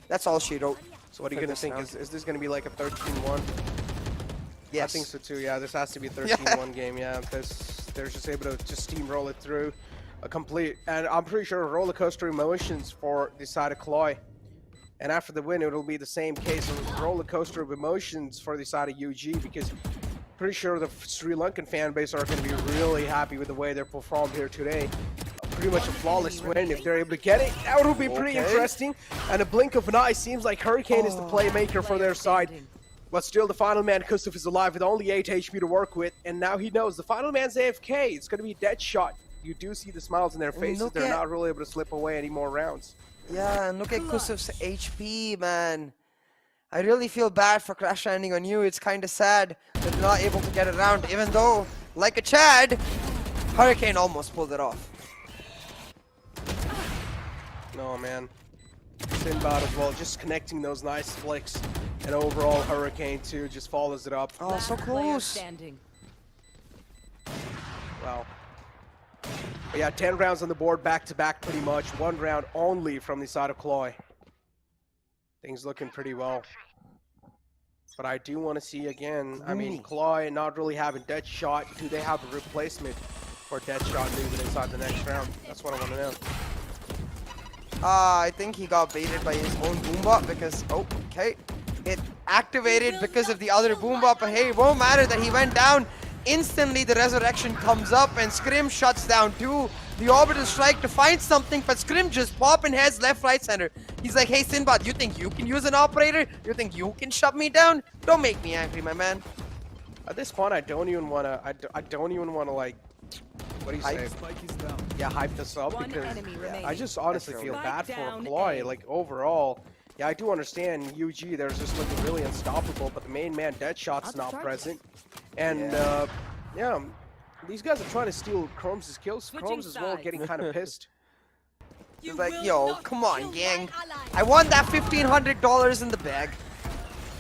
that's all she wrote. So what are you going to think? Is this going to be like a 13-1? Yes. I think so too, yeah. This has to be a 13-1 game, yeah. They're just able to just steamroll it through a complete, and I'm pretty sure roller coaster emotions for the side of CLOY. And after the win, it'll be the same case of roller coaster of emotions for the side of UG, because pretty sure the Sri Lankan fan base are going to be really happy with the way they're performed here today. Pretty much a flawless win if they're able to get it. That would be pretty interesting. And a blink of an eye seems like Hurricane is the playmaker for their side. But still, the final man, Kustuf, is alive with only 8 HP to work with. And now he knows the final man's AFK. It's going to be Deadshot. You do see the smiles in their faces. They're not really able to slip away any more rounds. Yeah, and look at Kustuf's HP, man. I really feel bad for Crash Landing on You. It's kind of sad that they're not able to get it around, even though, like a Chad, Hurricane almost pulled it off. No, man. Sinbad as well, just connecting those nice flicks. And overall, Hurricane too just follows it up. Oh, so close. Wow. But yeah, 10 rounds on the board, back-to-back pretty much. 1 round only from the side of CLOY. Things looking pretty well. But I do want to see again, I mean, CLOY not really having Deadshot. Do they have a replacement for Deadshot moving inside the next round? That's what I want to know. I think he got baited by his own boombot because, oh, okay. It activated because of the other boombot, but hey, it won't matter that he went down. instantly the resurrection comes up and Scrim shuts down too. The orbital strike to find something, but Scrim just popping heads left, right, center. He's like, hey Sinbad, you think you can use an operator? You think you can shut me down? Don't make me angry, my man. At this point, I don't even wanna. I don't even wanna like. What do you say? Yeah, hype this up One because enemy remaining. I just honestly That's feel true. bad Spike for down CLOY. A. Like overall, yeah, I do understand UG. They're just looking really unstoppable, but the main man Deadshot's Out not of charges. present, and yeah, these guys are trying to steal Chrome's kills. Switching Chrome's as well sides. getting kind of pissed. He's like, yo, come on, gang. I won that $1,500 in the bag.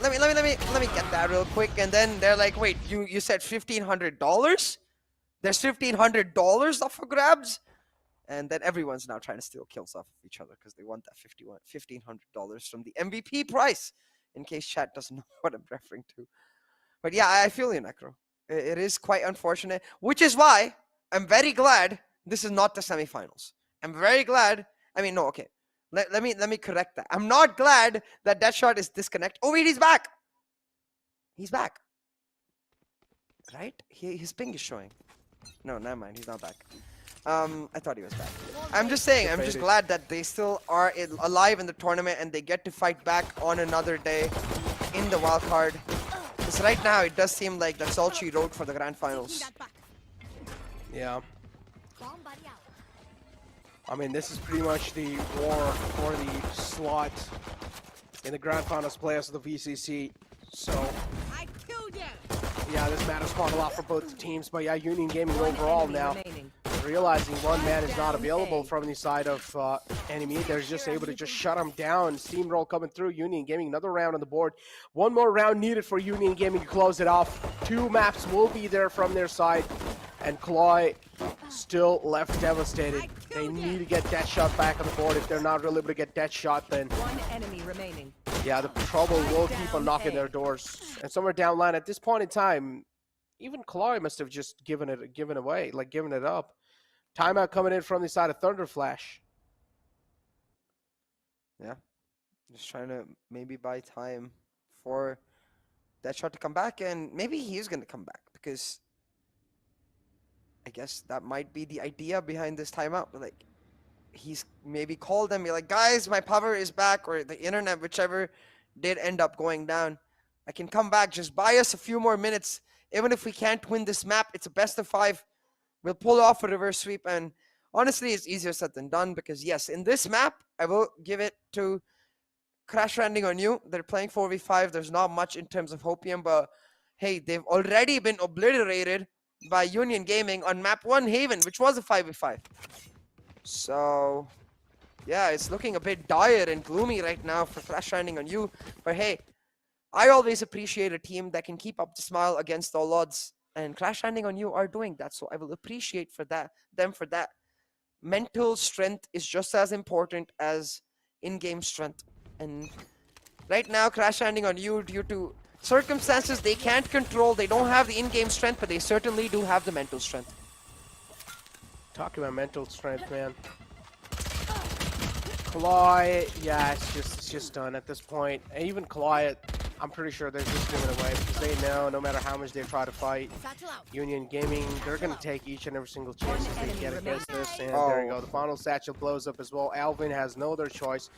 Let me get that real quick. And then they're like, wait, you said $1,500? There's $1,500 up for grabs? And then everyone's now trying to steal kills off of each other because they want that $1,500 from the MVP price. In case chat doesn't know what I'm referring to. But yeah, I feel you, Necro. It is quite unfortunate, which is why I'm very glad this is not the semifinals. I'm very glad. I mean, no, okay. Let me correct that. I'm not glad that Deadshot is disconnected. Oh wait, he's back. He's back. Right? His ping is showing. No, never mind. He's not back. I thought he was back. I'm just saying. I'm just glad that they still are alive in the tournament and they get to fight back on another day in the wild card. Because right now it does seem like that's all she wrote for the grand finals. Yeah. I mean, this is pretty much the war for the slot in the grand finals playoffs of the VCC. So, I killed you. yeah, this matters quite a lot for both the teams. But yeah, Union Gaming One overall enemy now, remaining. realizing one man is not Down available A. from the side of enemy. They're just able to just shut him down. Steamroll coming through. Union Gaming, another round on the board. One more round needed for Union Gaming to close it off. 2 maps will be there from their side. And CLOY still left devastated. They need to get Deadshot back on the board. If they're not really able to get Deadshot, then One enemy remaining. yeah, the trouble will keep on Down knocking A. their doors. And somewhere down line at this point in time, even CLOY must have just given it up. Timeout coming in from the side of Thunderflash. Yeah. Just trying to maybe buy time for Deadshot to come back, and maybe he is going to come back because I guess that might be the idea behind this timeout. Like, he's maybe called them, be like, guys, my power is back, or the internet, whichever did end up going down. I can come back. Just buy us a few more minutes. Even if we can't win this map, it's a best of 5. We'll pull off a reverse sweep. And honestly, it's easier said than done because, yes, in this map, I will give it to Crash Landing on You. They're playing 4v5. There's not much in terms of Hopium, but hey, they've already been obliterated by Union Gaming on map 1 Haven, which was a 5v5. So, yeah, it's looking a bit dire and gloomy right now for Crash Landing on You. But hey, I always appreciate a team that can keep up the smile against all odds. And Crash Landing on You are doing that. So I will appreciate them for that. Mental strength is just as important as in-game strength. And right now, Crash Landing on You, due to circumstances they can't control, they don't have the in-game strength, but they certainly do have the mental strength. Talking about mental strength, man. CLOY, yeah, it's just done at this point. And even CLOY, I'm pretty sure they're just giving it away because they know no matter how much they try to fight, Union Gaming, they're going to take each and every single chance that they get against this. And there you go. The final satchel blows up as well. Alvin has no other choice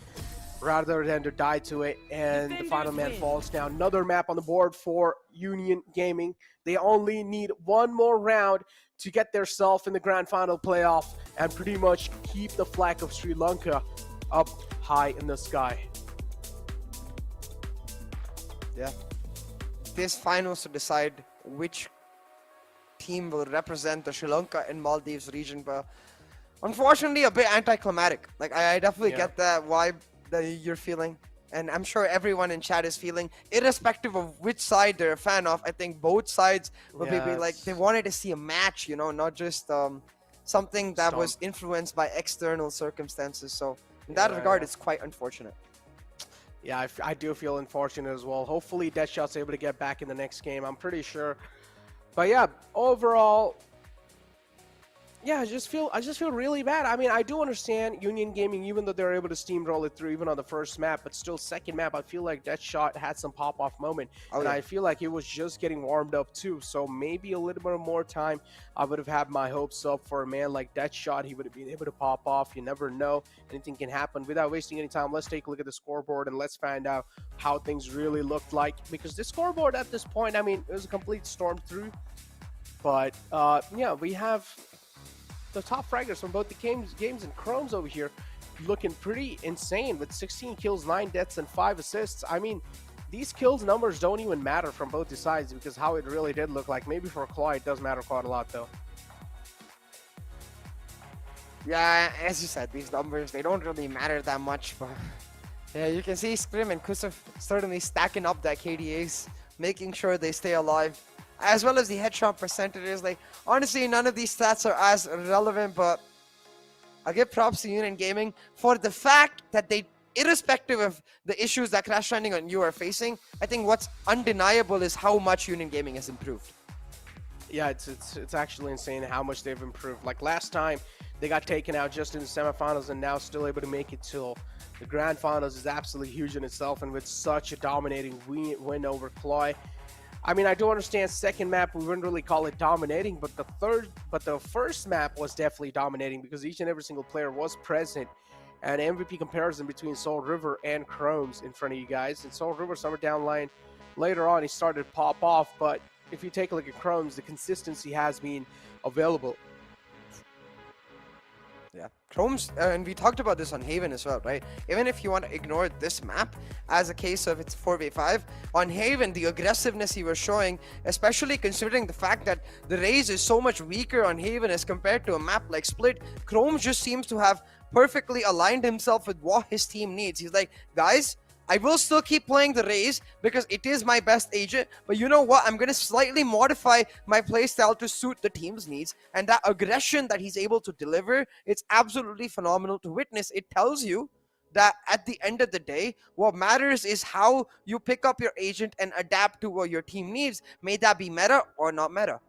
rather than to die to it. And the final man falls down. Another map on the board for Union Gaming. They only need one more round to get themselves in the grand final playoff and pretty much keep the flag of Sri Lanka up high in the sky. Yeah. This finals to decide which team will represent the Sri Lanka and Maldives region, but unfortunately a bit anticlimactic. Like, I definitely get that vibe that you're feeling, and I'm sure everyone in chat is feeling, irrespective of which side they're a fan of. I think both sides will be like, they wanted to see a match, you know, not just something that was influenced by external circumstances. So in that regard, it's quite unfortunate. Yeah, I do feel unfortunate as well. Hopefully Deadshot's able to get back in the next game. I'm pretty sure. But yeah, overall, Yeah, I just feel really bad. I mean, I do understand Union Gaming, even though they're able to steamroll it through even on the first map, but still second map, I feel like that shot had some pop-off moment. Oh, and yeah. I feel like it was just getting warmed up too. So maybe a little bit more time, I would have had my hopes up for a man like that shot. He would have been able to pop off. You never know. Anything can happen. Without wasting any time, let's take a look at the scoreboard and let's find out how things really looked like. Because this scoreboard at this point, I mean, it was a complete storm through. But yeah, we have the top fraggers from both the games and Chromes over here looking pretty insane with 16 kills, 9 deaths, and 5 assists. I mean, these kills numbers don't even matter from both the sides because how it really did look like. Maybe for CLOY it does matter quite a lot though. Yeah, as you said, these numbers, they don't really matter that much, but yeah, you can see Scrim and Kusuf certainly stacking up that KDAs, making sure they stay alive, as well as the headshot percentages. Like, honestly, none of these stats are as relevant, but I'll give props to Union Gaming for the fact that they, irrespective of the issues that Crash Landing on You are facing, I think what's undeniable is how much Union Gaming has improved. Yeah, it's actually insane how much they've improved. Like last time, they got taken out just in the semifinals and now still able to make it till the grand finals is absolutely huge in itself, and with such a dominating win over CLOY. I mean, I do understand second map, we wouldn't really call it dominating, but the first map was definitely dominating because each and every single player was present. And MVP comparison between Soul River and Chromes in front of you guys. And Soul River, somewhere down line, later on, he started to pop off. But if you take a look at Chromes, the consistency has been available. Yeah, Chrome's, and we talked about this on Haven as well, right? Even if you want to ignore this map as a case of it's 4v5, on Haven, the aggressiveness he was showing, especially considering the fact that the Raze is so much weaker on Haven as compared to a map like Split, Chrome just seems to have perfectly aligned himself with what his team needs. He's like, guys, I will still keep playing the Raze because it is my best agent, but you know what? I'm going to slightly modify my playstyle to suit the team's needs, and that aggression that he's able to deliver, it's absolutely phenomenal to witness. It tells you that at the end of the day, what matters is how you pick up your agent and adapt to what your team needs. May that be meta or not meta.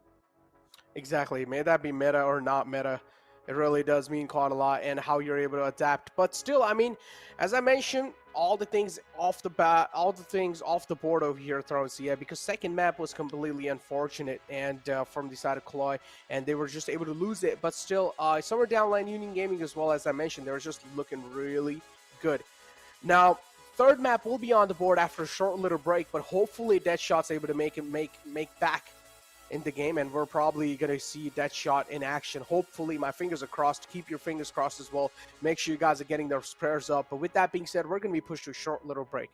Exactly. May that be meta or not meta. It really does mean quite a lot, and how you're able to adapt. But still, I mean, as I mentioned, all the things off the board over here thrown CA, because second map was completely unfortunate and from the side of CLOY, and they were just able to lose it. But still, somewhere down line, Union Gaming as well, as I mentioned, they were just looking really good. Now, third map will be on the board after a short little break, but hopefully Deadshot's able to make back in the game, and we're probably going to see that shot in action. Hopefully, my fingers are crossed. Keep your fingers crossed as well. Make sure you guys are getting their prayers up. But with that being said, we're going to be pushed to a short little break.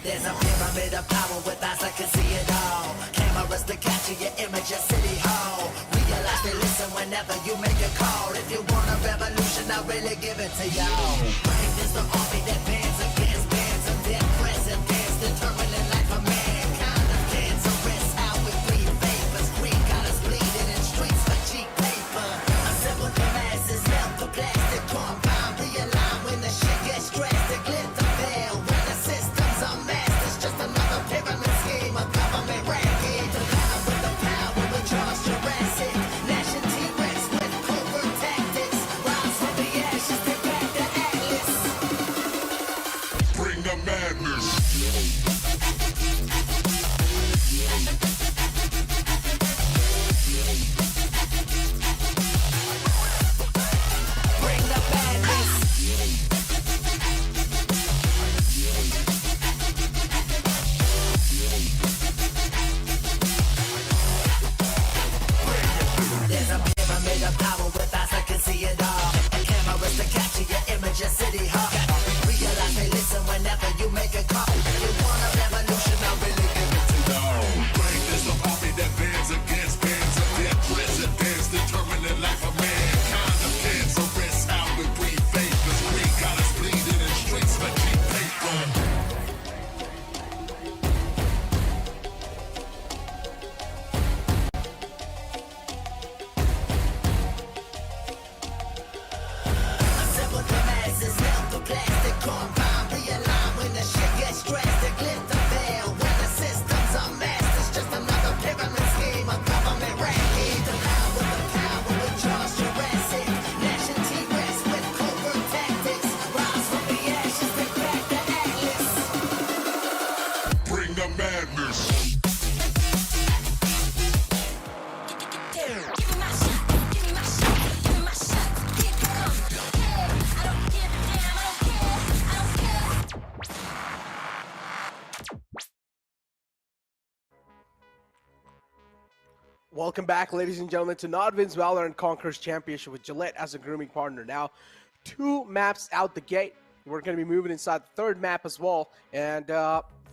There's a pyramid of power with eyes that can see it all. Cameras to capture your image at City Hall. Realize they listen whenever you make a call. If you want a revolution, I'll really give it to y'all. Brave is the army that bands against bands of dead presidents, determining life of mankind of cancerous. How we breathe vapors, green colors bleeding in streets for cheap paper. Assemble the masses, melt the plastic compound, realign when the shit gets drastic. Lit the veil when the systems are masked. It's just another pyramid scheme, a government racket. To battle with the power with Charles Jurassic. Gnashing T-Rex with covert tactics. Rise from the ashes, they back the Atlas. Welcome back, ladies and gentlemen, to NODWIN's Valorant Conquerors Championship with Gillette as a grooming partner. Now, 2 maps out the gate. We're going to be moving inside the 3rd map as well. And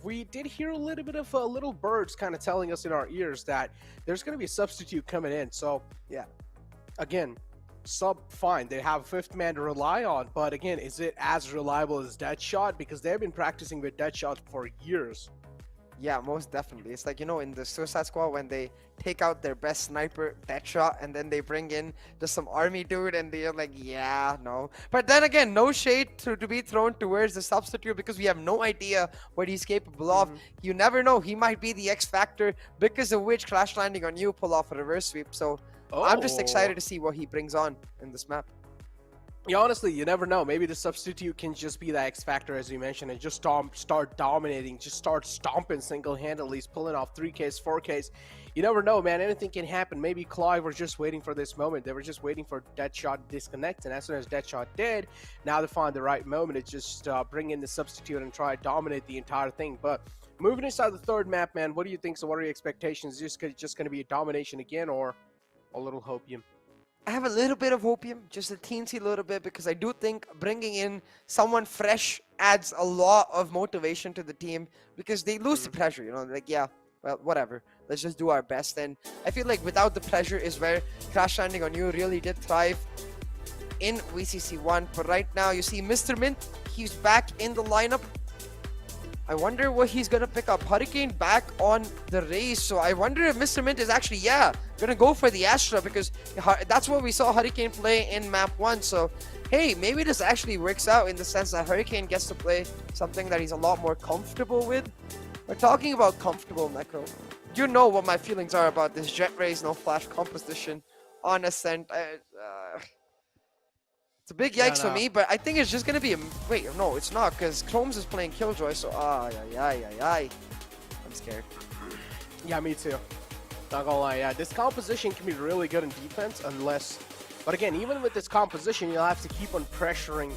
we did hear a little bit of little birds kind of telling us in our ears that there's going to be a substitute coming in. So, yeah, again, sub fine. They have a 5th man to rely on. But again, is it as reliable as Deadshot? Because they've been practicing with Deadshot for years. Yeah, most definitely. It's like, you know, in the Suicide Squad when they take out their best sniper, Deadshot, and then they bring in just some army dude and they're like, yeah, no. But then again, no shade to be thrown towards the substitute because we have no idea what he's capable of. You never know. He might be the X factor because of which Crash Landing on You pull off a reverse sweep. So I'm just excited to see what he brings on in this map. Yeah, honestly, you never know. Maybe the substitute can just be the X factor, as you mentioned, and just start dominating, just start stomping single-handedly, pulling off 3Ks, 4Ks. You never know, man. Anything can happen. Maybe CLOY were just waiting for this moment. They were just waiting for Deadshot to disconnect, and as soon as Deadshot did, now they find the right moment. It's just bring in the substitute and try to dominate the entire thing. But moving inside the 3rd map, man, what do you think? So what are your expectations? Is this just going to be a domination again, or a little hopium? I have a little bit of hopium, just a teensy little bit, because I do think bringing in someone fresh adds a lot of motivation to the team because they lose the pressure, you know, like, yeah, well, whatever, let's just do our best. And I feel like without the pressure is where Crash Landing on You really did thrive in VCC1. But right now, you see Mr. Mint, he's back in the lineup. I wonder what he's going to pick up. Hurricane back on the race. So I wonder if Mr. Mint is actually, going to go for the Astra because that's what we saw Hurricane play in map 1. So, hey, maybe this actually works out in the sense that Hurricane gets to play something that he's a lot more comfortable with. We're talking about comfortable, Necro. You know what my feelings are about this Jet Rays no flash composition on Ascent. It's a big yikes for me, but I think it's just going to be a... Wait, no, it's not, because Chromes is playing Killjoy, so... I'm scared. Yeah, me too. Not gonna lie, yeah. This composition can be really good in defense unless... But again, even with this composition, you'll have to keep on pressuring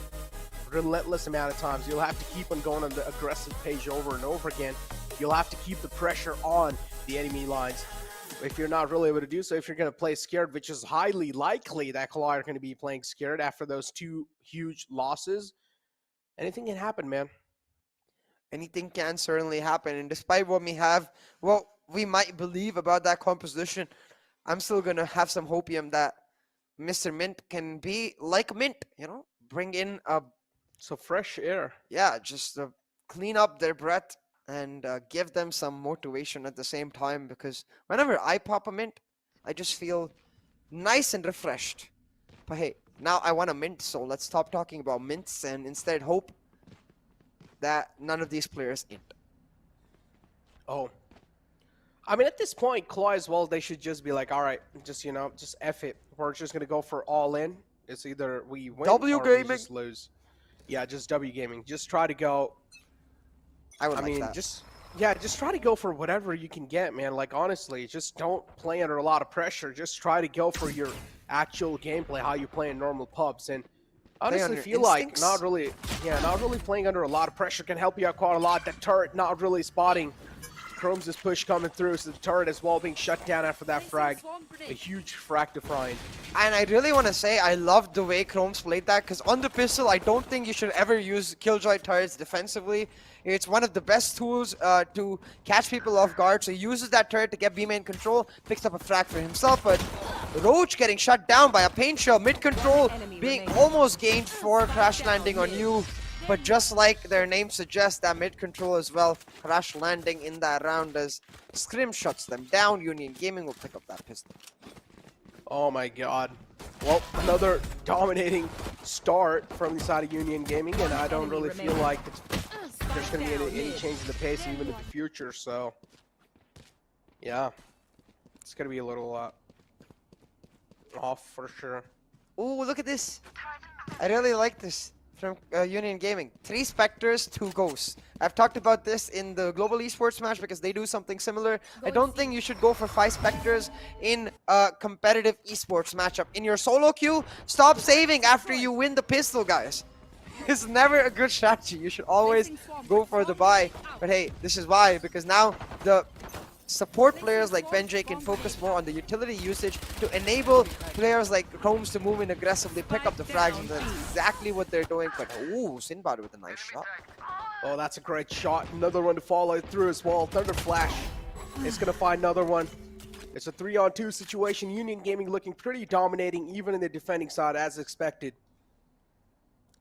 relentless amount of times. You'll have to keep on going on the aggressive page over and over again. You'll have to keep the pressure on the enemy lines. If you're not really able to do so, if you're going to play scared, which is highly likely that CLOY are going to be playing scared after those 2 huge losses, anything can happen, man. Anything can certainly happen. And despite what we might believe about that composition, I'm still going to have some hopium that Mr. Mint can be like Mint, you know, bring in so fresh air. Yeah, just clean up their breath and give them some motivation at the same time, because whenever I pop a Mint, I just feel nice and refreshed. But hey, now I want a Mint, so let's stop talking about mints and instead hope that none of these players int. Oh. I mean, at this point, CLOY as well, they should just be like, all right, just, you know, just F it. We're just going to go for all in. It's either we win or we just lose. Yeah, just W Gaming. Just try to go... I mean, just try to go for whatever you can get, man. Like, honestly, just don't play under a lot of pressure. Just try to go for your actual gameplay, how you play in normal pubs. And honestly, feel like not really playing under a lot of pressure can help you out quite a lot. That turret not really spotting Chrome's push coming through, so the turret as well being shut down after that frag. A huge frag to find. And I really want to say I love the way Chrome's played that, because on the pistol, I don't think you should ever use Killjoy turrets defensively. It's one of the best tools to catch people off guard, so he uses that turret to get B-main control, picks up a frag for himself, but Roach getting shut down by a paint shell, mid-control being almost gained for Crash Landing on You. But just like their name suggests, that mid-control as well, Crash Landing in that round as Scrim shuts them down. Union Gaming will pick up that pistol. Oh my god. Well, another dominating start from the side of Union Gaming, and I don't really feel like there's going to be any change in the pace even in the future, so... Yeah. It's going to be a little off for sure. Ooh, look at this. I really like this. From Union Gaming. 3 Spectres, 2 Ghosts. I've talked about this in the Global Esports match because they do something similar. I don't think you should go for 5 Spectres in a competitive esports matchup. In your solo queue, stop saving after you win the pistol, guys. It's never a good strategy. You should always go for the buy. But hey, this is why, because now the support players like Benjay can focus more on the utility usage to enable players like Chromes to move in aggressively, pick up the frags, and that's exactly what they're doing. But ooh, Sinbad with a nice shot. Oh, that's a great shot. Another one to follow through as well. Thunder Flash is going to find another one. It's a 3-on-2 situation. Union Gaming looking pretty dominating, even in the defending side, as expected.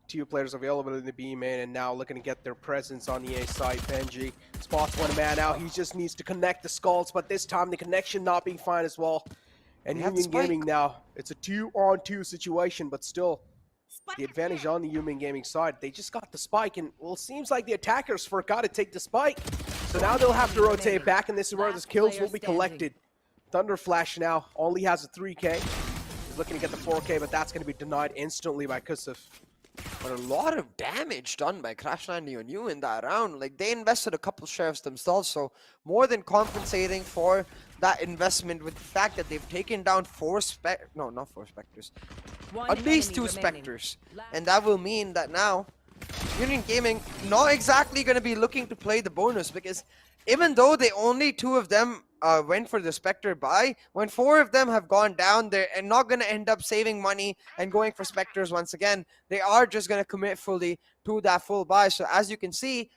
2 players available in the B main, and now looking to get their presence on the A side. Benji spots one man out. He just needs to connect the skulls, but this time the connection not being fine as well. And Union Gaming now, it's a 2-on-2 situation, but still the advantage on the Union Gaming side. They just got the spike, and well, it seems like the attackers forgot to take the spike. So now they'll have to rotate back, and this is where the kills will be collected. Thunder Flash now only has a 3K. He's looking to get the 4K, but that's going to be denied instantly by Kusuf. But a lot of damage done by Crash Landing on you in that round. Like, they invested a couple sheriffs themselves, so more than compensating for that investment with the fact that they've taken down 4 no, not 4 Spectres. At least 2 Spectres. And that will mean that now Union Gaming not exactly going to be looking to play the bonus, because even though they only 2 of them went for the Spectre buy, when 4 of them have gone down, they're not going to end up saving money and going for Spectres once again. They are just going to commit fully to that full buy. So as you can see,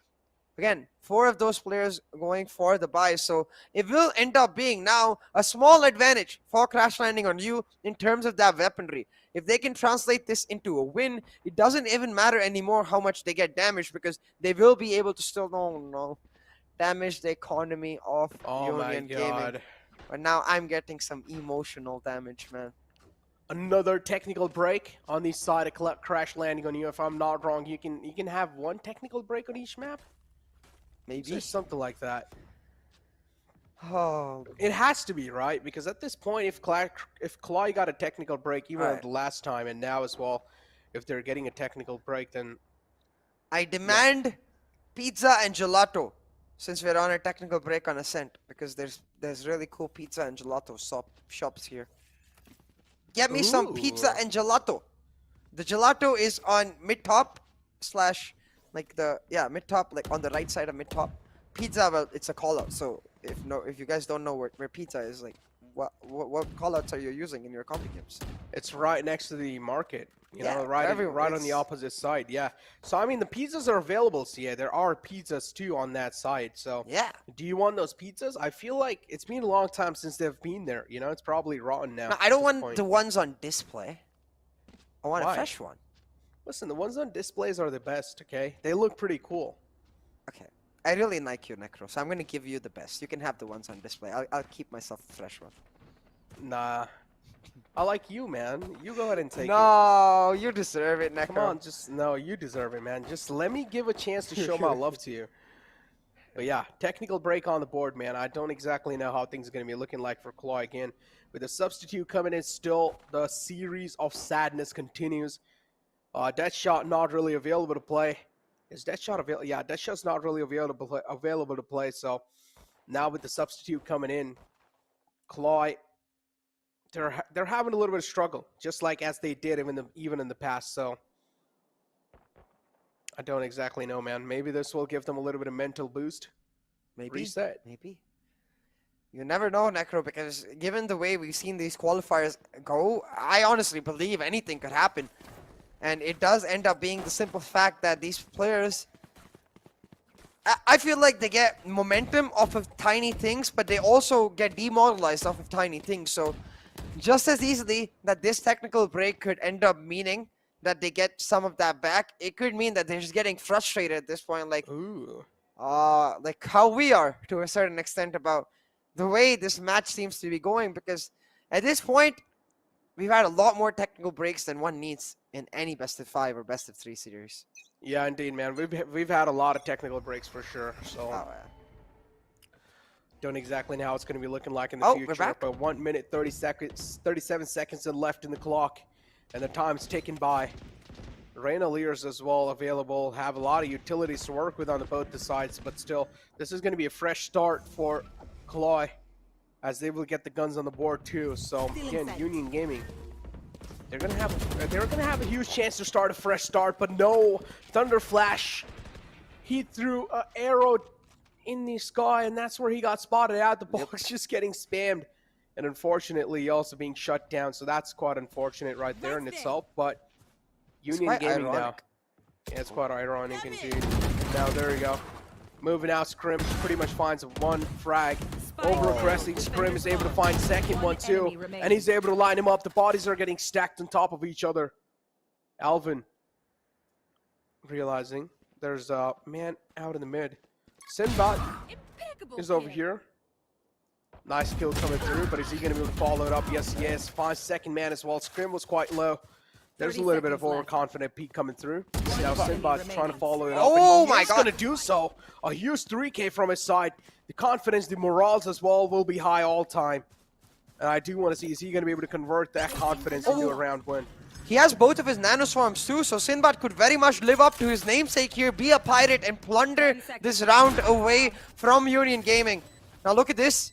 again, 4 of those players going for the buy. So it will end up being now a small advantage for Crash Landing on you in terms of that weaponry. If they can translate this into a win, it doesn't even matter anymore how much they get damaged, because they will be able to still damage the economy of Union Gaming. But now I'm getting some emotional damage, man. Another technical break on the side of Crash Landing on you. If I'm not wrong, you can have 1 technical break on each map. Maybe Just something like that. Oh, It has to be, right? Because at this point, if CLOY got a technical break, even the last time and now as well, if they're getting a technical break, then I demand pizza and gelato, since we're on a technical break on Ascent, because there's really cool pizza and gelato shops here. Get me some pizza and gelato. The gelato is on mid-top / mid top, like on the right side of mid top. Pizza, well, it's a call out. So if you guys don't know where pizza is, like what call outs are you using in your comp games? it's right next to the market. You know, right on the opposite side. Yeah. So I mean, the pizzas are available. So yeah, there are pizzas too on that side. So yeah. Do you want those pizzas? I feel like it's been a long time since they've been there. You know, it's probably rotten now. No, I don't want the ones on display. I want a fresh one. Listen, the ones on displays are the best. Okay, they look pretty cool. Okay, I really like you, Necro. So I'm gonna give you the best. You can have the ones on display. I'll keep myself a fresh one. Nah. I like you, man. You go ahead and take it. No, you deserve it, Necro. Come on, you deserve it, man. Just let me give a chance to show my love to you. But yeah, technical break on the board, man. I don't exactly know how things are going to be looking like for CLOY again. With a substitute coming in still, the series of sadness continues. Deathshot not really available to play. Is Deathshot available? Yeah, Deathshot's not really available to play. So now with the substitute coming in, CLOY, they're having a little bit of struggle, just like as they did even in the past. So I don't exactly know, man. Maybe this will give them a little bit of mental boost. Maybe. Reset. Maybe. You never know, Necro, because given the way we've seen these qualifiers go, I honestly believe anything could happen. And it does end up being the simple fact that these players, I feel like they get momentum off of tiny things, but they also get demoralized off of tiny things. So just as easily that this technical break could end up meaning that they get some of that back, it could mean that they're just getting frustrated at this point, like how we are to a certain extent about the way this match seems to be going, because at this point we've had a lot more technical breaks than one needs in any best of 5 or best of 3 series. Yeah, indeed, man. We've had a lot of technical breaks for sure. So don't exactly know how it's going to be looking like in the future. We're back. But 1 minute 37 seconds left in the clock, and the time's ticking by. Raynaliers as well available, have a lot of utilities to work with on both the sides, but still, this is going to be a fresh start for CLOY, as they will get the guns on the board too. So again, Union Gaming, they're gonna have a huge chance to start a fresh start, but no, Thunder Flash, he threw an arrow in the sky, and that's where he got spotted out. The box just getting spammed. And unfortunately, also being shut down. So that's quite unfortunate right there in itself. But Union quite Gaming now. ironic. Yeah, it's quite ironic indeed. Now, there you go. Moving out, Scrim pretty much finds one frag. Over-aggressing, Scrim is able to find second one too. And he's able to line him up. The bodies are getting stacked on top of each other. Alvin realizing there's a man out in the mid. Sinbad is over here. Nice kill coming through, but is he going to be able to follow it up? Yes, yes. Finds second man as well. Scrim was quite low. There's a little bit of overconfident peak coming through. Now Sinbad's trying to follow it up. Oh and my he's God. going to do so. A huge 3K from his side. The confidence, the morals as well will be high all time. And I do want to see, is he going to be able to convert that confidence into a round win? He has both of his nano swarms too, so Sinbad could very much live up to his namesake here, be a pirate and plunder this round away from Union Gaming. Now look at this.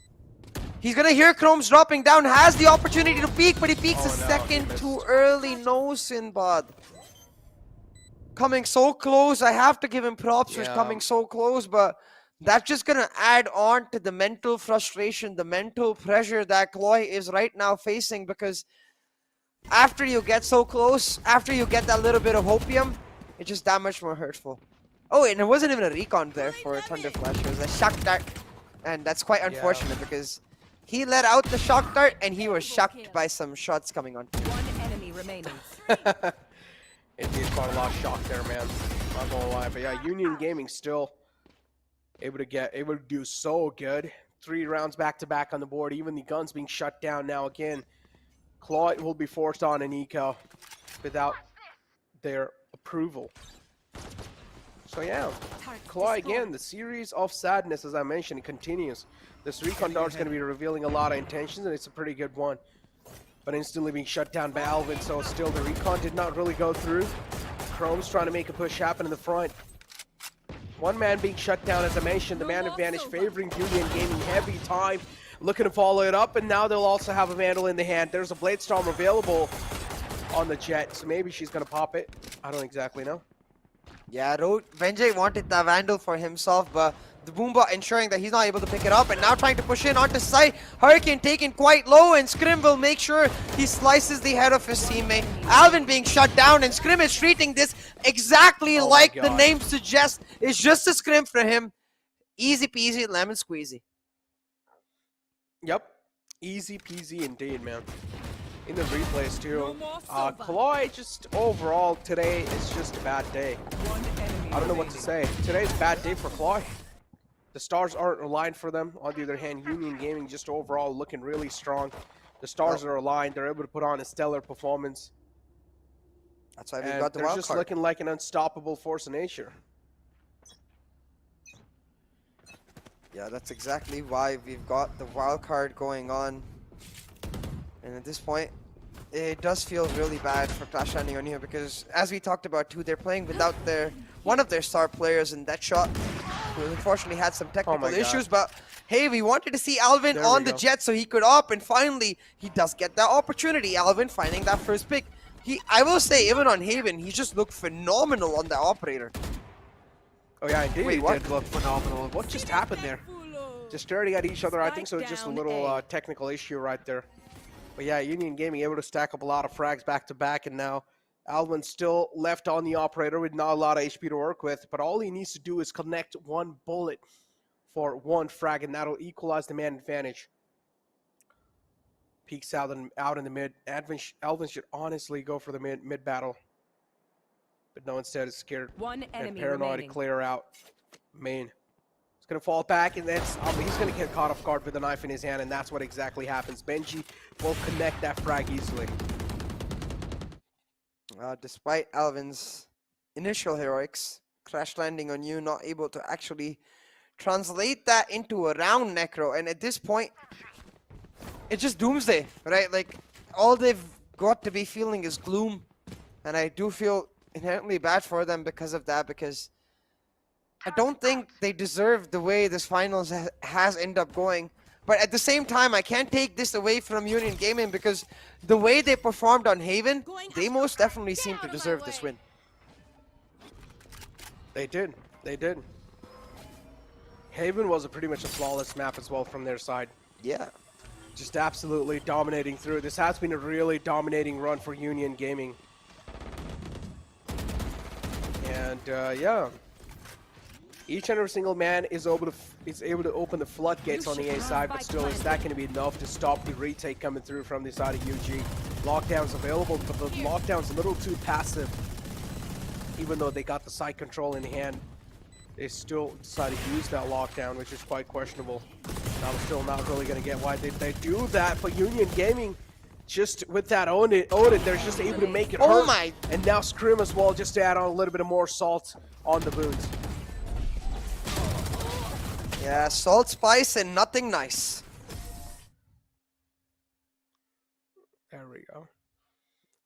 He's gonna hear Chrome's dropping down, has the opportunity to peek, but he peeks a second too early. No, Sinbad. Coming so close. I have to give him props for coming so close, but that's just gonna add on to the mental frustration, the mental pressure that CLOY is right now facing, because after you get so close, after you get that little bit of hopium, it's just that much more hurtful. Oh, and it wasn't even a recon there for a Thunder Flash. It was a shock dart. And that's quite unfortunate because he let out the shock dart and he was shocked by some shots coming on. One enemy remaining. Indeed, quite a lot of shock there, man. Not gonna lie, but yeah, Union Gaming still able to do so good. 3 rounds back to back on the board. Even the guns being shut down now again. CLOY will be forced on an eco without their approval. So yeah, CLOY again, the series of sadness, as I mentioned, it continues. This recon dart is going to be revealing a lot of intentions, and it's a pretty good one. But instantly being shut down by Alvin, so still the recon did not really go through. Chrome's trying to make a push happen in the front. One man being shut down, as I mentioned, the man advantage favoring Union Gaming heavy time. Looking to follow it up, and now they'll also have a Vandal in the hand. There's a Blade Storm available on the Jet, so maybe she's going to pop it. I don't exactly know. Yeah, Venjay wanted the Vandal for himself, but the Boombot ensuring that he's not able to pick it up, and now trying to push in onto site. Hurricane taken quite low, and Scrim will make sure he slices the head of his teammate. Alvin being shut down, and Scrim is treating this exactly like the name suggests. It's just a Scrim for him. Easy peasy, lemon squeezy. Yep, easy peasy indeed, man. In the replays too. CLOY just overall today is just a bad day. I don't know what to say. Today's a bad day for CLOY. The stars aren't aligned for them. On the other hand, Union Gaming just overall looking really strong. The stars are aligned. They're able to put on a stellar performance. That's why we've got the wild they're just card. looking like an unstoppable force of nature. Yeah, that's exactly why we've got the wild card going on. And at this point, it does feel really bad for Clash Landing on here because, as we talked about too, they're playing without one of their star players in that shot, who unfortunately had some technical issues. But hey, we wanted to see Alvin on the Jet so he could op, and finally he does get that opportunity. Alvin finding that first pick. I will say, even on Haven, he just looked phenomenal on the operator. Oh yeah, indeed. Wait, He what? did look phenomenal. What just happened there? Just staring at each other. I think so. Just a little technical issue right there. But yeah, Union Gaming able to stack up a lot of frags back to back, and now Alvin's still left on the operator with not a lot of HP to work with. But all he needs to do is connect one bullet for one frag, and that'll equalize the man advantage. Peeks out in the mid. Alvin should honestly go for the mid battle, but no, instead is scared and paranoid to clear out main. He's gonna fall back, and that's he's gonna get caught off guard with a knife in his hand, and that's what exactly happens. Benji will connect that frag easily. Despite Alvin's initial heroics, Crash Landing on you not able to actually translate that into a round necro, and at this point, it's just doomsday, right? Like, all they've got to be feeling is gloom, and I do feel inherently bad for them because of that, because I don't think they deserve the way this finals has ended up going. But at the same time, I can't take this away from Union Gaming because the way they performed on Haven, they most definitely seem to deserve this win. They did. They did. Haven was pretty much a flawless map as well from their side. Yeah. Just absolutely dominating through. This has been a really dominating run for Union Gaming. And yeah, each and every single man is able to open the floodgates on the A side, but still, is that going to be enough to stop the retake coming through from the side of UG? Lockdown's available, but the lockdown's a little too passive. Even though they got the side control in hand, they still decided to use that lockdown, which is quite questionable. I'm still not really going to get why they do that, but Union Gaming, just with that own it, they're just able to make it hurt. Oh my! And now Scrim as well, just to add on a little bit of more salt on the wounds. Yeah, salt, spice, and nothing nice. There we go.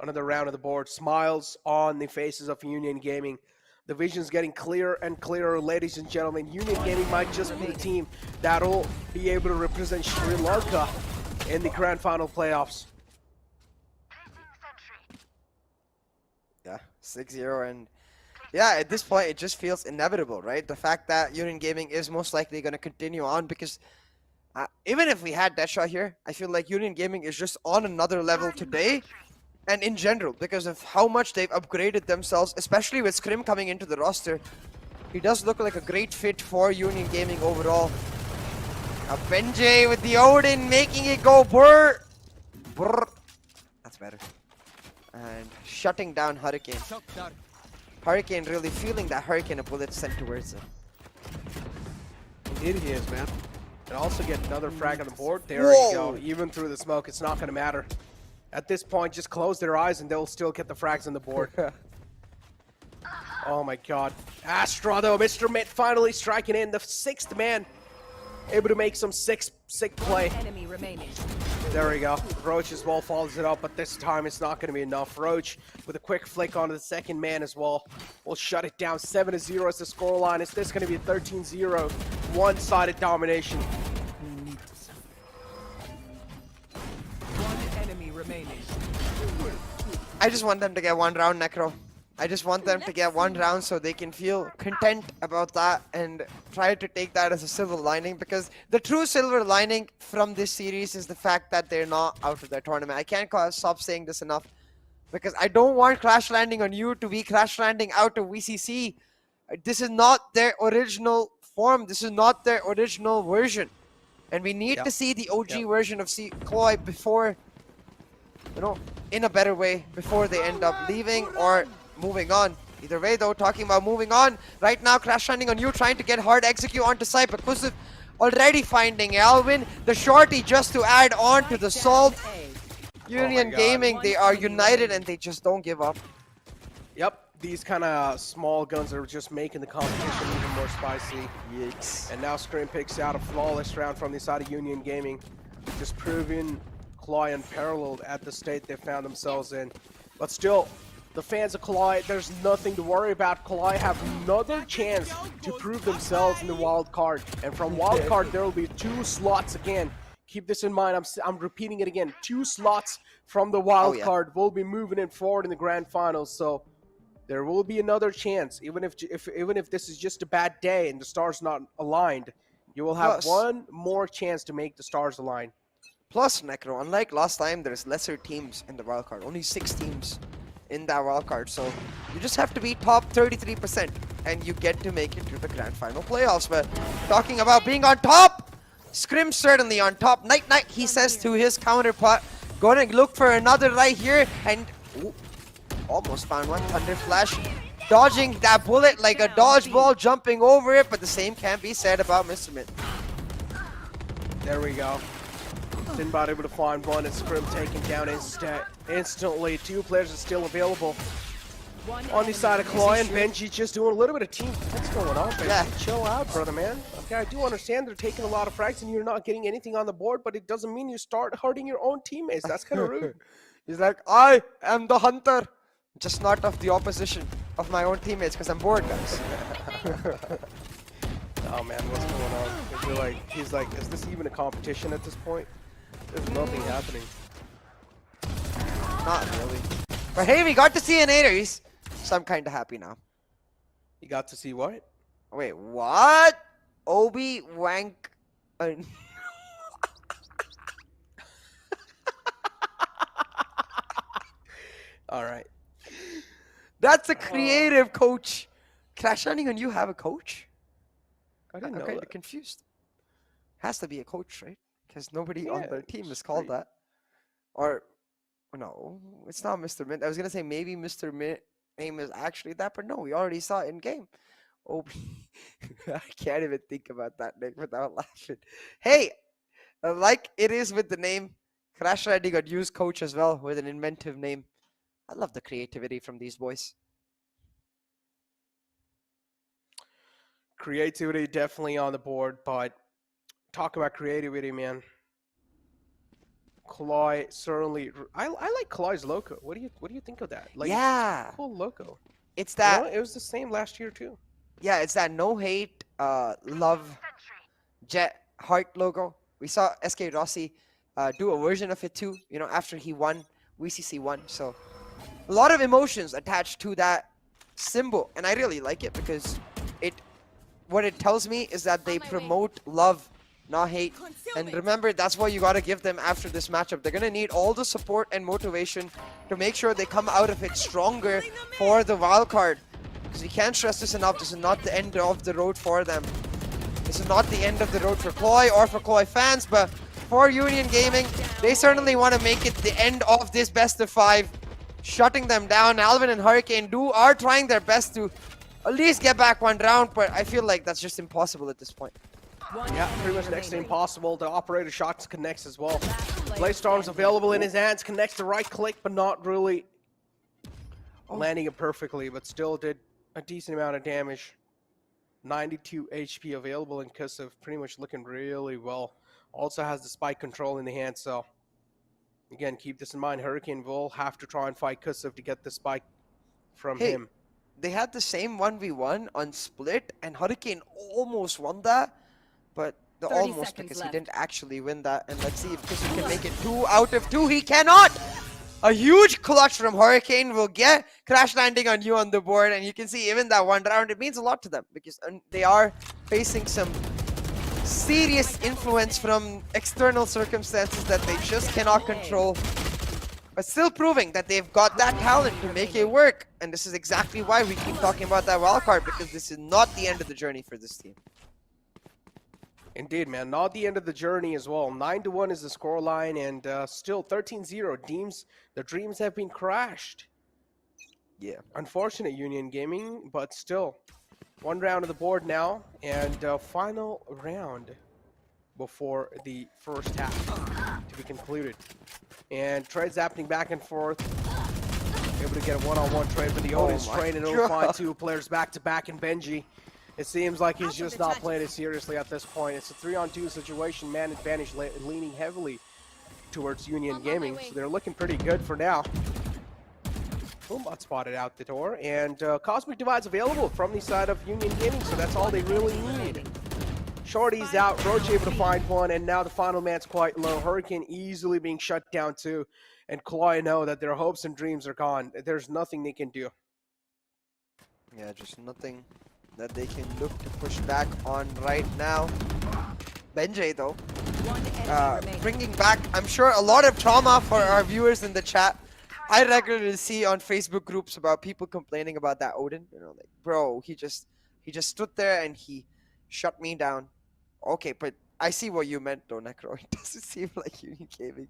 Another round of the board. Smiles on the faces of Union Gaming. The vision's getting clearer and clearer, ladies and gentlemen. Union Gaming might just be the team that'll be able to represent Sri Lanka in the grand final playoffs. Yeah, 6-0, and yeah, at this point it just feels inevitable, right? The fact that Union Gaming is most likely going to continue on, because even if we had Deadshot here, I feel like Union Gaming is just on another level today and in general because of how much they've upgraded themselves, especially with Scrim coming into the roster. He does look like a great fit for Union Gaming overall. Now Benjay with the Odin making it go brr. Brr. That's better. And shutting down Hurricane. Hurricane really feeling that hurricane of bullets sent towards him. Indeed he is, man. And also get another frag on the board. There Whoa. you go. Even through the smoke, it's not going to matter. At this point, just close their eyes and they'll still get the frags on the board. Oh my god. Astra though, Mr. Mitt finally striking in. The 6th man able to make some sick play. Enemy remaining. There we go. Roach as well follows it up, but this time it's not going to be enough. Roach with a quick flick onto the 2nd man as well will shut it down. 7-0 is the scoreline. Is this going to be a 13-0 one-sided domination? One enemy remaining. I just want them to get one round, Necro. I just want them to get one round so they can feel content about that and try to take that as a silver lining, because the true silver lining from this series is the fact that they're not out of their tournament. I can't stop saying this enough, because I don't want Crash Landing on You to be Crash Landing out of VCC. This is not their original form. This is not their original version. And we need to see the OG version of CLOY before, you know, in a better way, before they end up leaving or moving on. Either way though, talking about moving on, right now Crash Landing on You trying to get hard execute onto site, but Kusuf already finding Alvin, the shorty just to add on to the salt. Union Gaming, they are united and they just don't give up. Yep, these kind of small guns are just making the competition even more spicy. Yikes. And now Scream picks out a flawless round from the side of Union Gaming, just proving CLOY unparalleled at the state they found themselves in. But still, the fans of CLOY, there's nothing to worry about. CLOY have another chance to prove themselves in the wild card. And from wild card, there will be 2 slots again. Keep this in mind. I'm repeating it again. 2 slots from the wild card will be moving it forward in the grand finals. So there will be another chance, even if this is just a bad day and the stars not aligned. You will have one more chance to make the stars align. Plus, Necro, unlike last time, there's lesser teams in the wild card. Only 6 teams in that wild card, so you just have to be top 33% and you get to make it to the grand final playoffs. But talking about being on top, Scrim certainly on top. Night, he says to his counterpart, going to look for another right here, and almost found one. Thunder Flash dodging that bullet like a dodgeball, jumping over it, but the same can't be said about Mr. Mint. There we go. Sinbad able to find one, and Scrim taken down instantly. 2 players are still available on the side of CLOY, and Benji just doing a little bit of team. What's going on, Benji? Yeah. Chill out, brother, man. Okay, I do understand they're taking a lot of frags and you're not getting anything on the board, but it doesn't mean you start hurting your own teammates. That's kind of rude. He's like, I am the hunter, just not of the opposition of my own teammates, because I'm bored, guys. Oh man, what's going on? He's like, is this even a competition at this point? There's nothing happening. Not really. But hey, we got to see an Ares, so I'm kind of happy now. You got to see what? Wait, what? Obi Wank. All right. That's a creative coach. Crash Landing on You have a coach? I didn't I'm know kind of that. confused. Has to be a coach, right? Because nobody on Yeah, their team is it's called pretty- that. Or, no, it's not Mr. Mint. I was going to say maybe Mr. Mint name is actually that, but no, we already saw it in game. Oh, I can't even think about that, Nick, without laughing. Hey, like it is with the name, Crash Landing got used coach as well with an inventive name. I love the creativity from these boys. Creativity definitely on the board, but talk about creativity, man. CLOY certainly. I like CLOY's logo. What do you think of that? Like, Yeah, it's a cool logo. it's You know, that. it was the same last year too. Yeah, it's that no hate, love, jet heart logo. We saw SK Rossi do a version of it too. You know, after he won, WCC won. So a lot of emotions attached to that symbol, and I really like it because what it tells me is that they promote love, not hate. And remember, that's what you gotta give them after this matchup. They're gonna need all the support and motivation to make sure they come out of it stronger for the wild card. Because we can't stress this enough. This is not the end of the road for them. This is not the end of the road for CLOY or for CLOY fans, but for Union Gaming, they certainly want to make it the end of this best of 5, shutting them down. Alvin and Hurricane are trying their best to at least get back one round, but I feel like that's just impossible at this point. Yeah, pretty much next to impossible. The operator shots connects as well. Blaze-Storm's available in his hands, connects the right click, but not really landing it perfectly, but still did a decent amount of damage. 92 HP available in Kusev, pretty much looking really well. Also has the spike control in the hand, so again, keep this in mind. Hurricane will have to try and fight Kusev to get the spike from him. They had the same 1v1 on Split, and Hurricane almost won that, but the 30 almost seconds because left. he didn't actually win that. And let's see if Kusev can make it 2 out of 2. He cannot! A huge clutch from Hurricane will get Crash Landing on You on the board, and you can see even that one round, it means a lot to them because they are facing some serious influence from external circumstances that they just cannot control, but still proving that they've got that talent to make it work. And this is exactly why we keep talking about that wildcard, because this is not the end of the journey for this team. Indeed, man. Not the end of the journey as well. 9-1 is the scoreline, and still 13-0. The dreams have been crashed. Yeah. Unfortunate Union Gaming, but still. One round of the board now, and final round before the first half to be concluded. And trades happening back and forth. Able to get a one-on-one trade for the Otis train, and it'll find 2 players back-to-back in Benji. It seems like he's just not playing it seriously at this point. It's a 3-on-2 situation, man advantage leaning heavily towards Union Gaming, so they're looking pretty good for now. Boombot spotted out the door, and Cosmic Divide's available from the side of Union Gaming, so that's all they really need. Shorty's out, Roach able to find one, and now the final man's quite low. Hurricane easily being shut down too, and CLOY know that their hopes and dreams are gone. There's nothing they can do. Yeah, just nothing that they can look to push back on right now. Benjay, though, bringing back, I'm sure, a lot of trauma for our viewers in the chat. I regularly see on Facebook groups about people complaining about that Odin. You know, like, bro, he just stood there and he shut me down. Okay, but I see what you meant, though, Necro. It doesn't seem like Union Gaming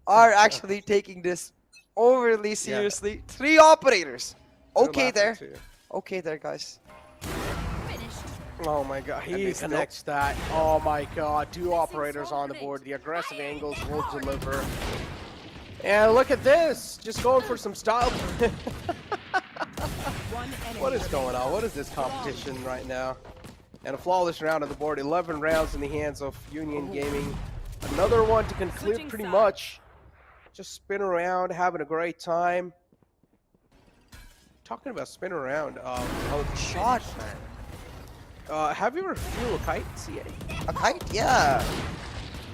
are actually taking this overly seriously. 3 operators. Okay there. Okay there, guys. Oh my god, he connects that. Oh my god, 2 operators on the board. The aggressive angles will deliver. And look at this, just going for some style. What is going on? What is this competition right now? And a flawless round on the board. 11 rounds in the hands of Union Gaming. Another one to conclude pretty much. Just spin around, having a great time. Talking about spin around. Oh, the shot, man. Have you ever flew a kite, CA? A kite? Yeah.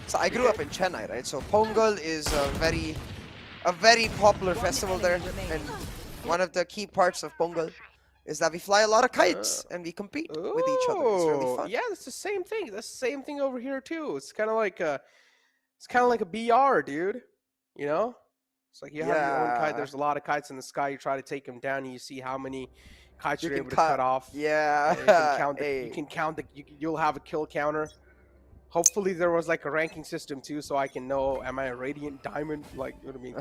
So I grew up in Chennai, right? So Pongal is a very popular festival there, and one of the key parts of Pongal is that we fly a lot of kites and we compete with each other. It's really Ooh, fun. yeah, it's the same thing. That's the same thing over here too. It's kind of like a BR, dude. You know, it's like you have your own kite. Yeah. There's a lot of kites in the sky. You try to take them down, and you see how many kites You you're can able to cut off. Yeah. You can count. Hey. You can count. You'll have a kill counter. Hopefully there was like a ranking system too, so I can know, am I a radiant diamond? Like, what do I mean?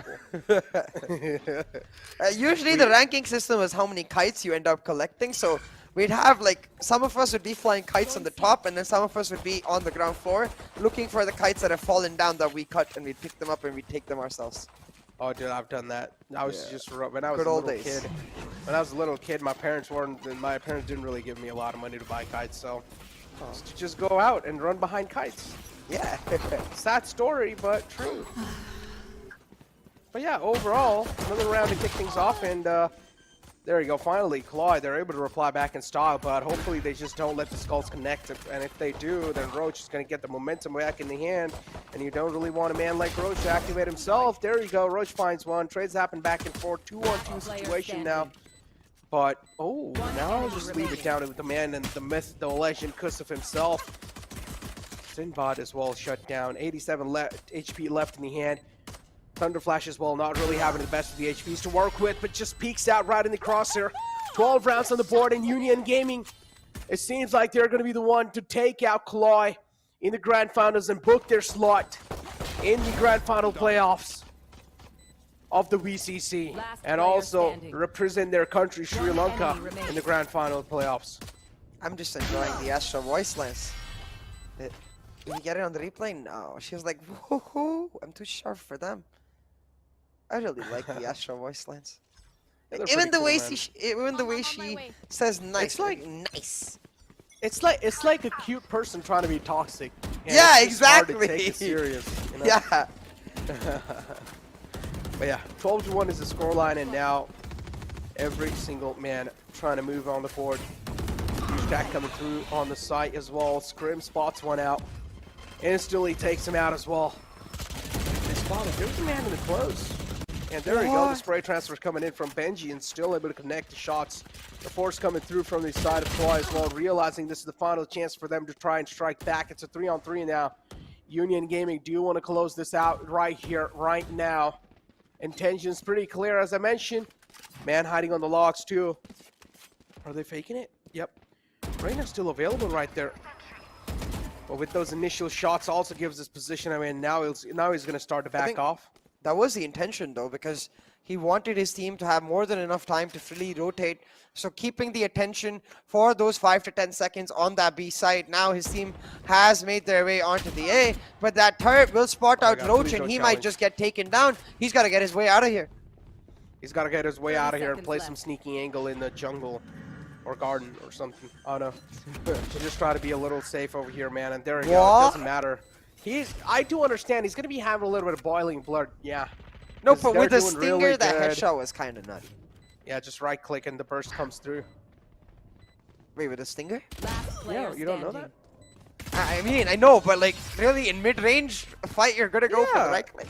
Cool. Usually the ranking system is how many kites you end up collecting. So we'd have like some of us would be flying kites on the top, and then some of us would be on the ground floor looking for the kites that have fallen down that we cut, and we'd pick them up and we'd take them ourselves. Oh, dude, I've done that. I was just when I was Good a old little days. kid. When I was a little kid, my parents didn't really give me a lot of money to buy kites, so just go out and run behind kites. Yeah. Sad story, but true. But yeah, overall, another round to kick things off, and there you go. Finally, CLOY, they're able to reply back in style, but hopefully they just don't let the skulls connect. And if they do, then Roach is going to get the momentum back in the hand, and you don't really want a man like Roach to activate himself. There you go. Roach finds one. Trades happen back and forth. 2-on-2 situation now. But, oh, now I'll just leave it down to the man and the myth, the legend, Kusuf himself. Sinbad as well shut down. 87 HP left in the hand. Thunderflash as well, not really having the best of the HPs to work with, but just peeks out right in the crosshair. 12 rounds on the board, and NODWIN Gaming, it seems like they're going to be the one to take out CLOY in the Grand Finals and book their slot in the Grand Final playoffs of the VCC, and also represent their country, Sri Lanka, in the Grand Final playoffs. I'm just enjoying the Astra voice lines. Did you get it on the replay? No. She was like, woohoo, I'm too sharp for them. I really like the Astra voice lines. Yeah, Even the cool, way man. she says nice. It's like nice. It's like a cute person trying to be toxic. And Yeah, it's just hard to exactly. take it serious, you know? Yeah. But yeah, 12-1 is the scoreline, and now every single man trying to move on the board. Huge attack coming through on the site as well. Scrim spots one out. Instantly takes him out as well. They spotted. There's a man in the close. And there we go. The spray transfer coming in from Benji and still able to connect the shots. The force coming through from the side of CLOY as well, realizing this is the final chance for them to try and strike back. It's a 3-on-3 now. NODWIN Gaming do want to close this out right here, right now. Intention's pretty clear, as I mentioned. Man hiding on the logs too. Are they faking it? Yep. Reyna's still available right there. But with those initial shots also gives us position. I mean, now he's going to start to back off. That was the intention though, because he wanted his team to have more than enough time to freely rotate. So keeping the attention for those 5 to 10 seconds on that B side. Now his team has made their way onto the A, but that turret will spot out Roach and he might just get taken down. He's got to get his way out of here. He's got to get his way out of here and seconds play left. some sneaking angle in the jungle or garden or something. Oh no. So just try to be a little safe over here, man. And there we go. It doesn't matter. I do understand he's going to be having a little bit of boiling blood. Yeah. No, 'Cause but they're with the doing stinger, really that good. headshot was kind of nutty. Yeah, just right click and the burst comes through. Wait, with the stinger? Yeah, you don't know that? I mean, I know, but like, really, in mid-range fight, you're gonna go for the right click.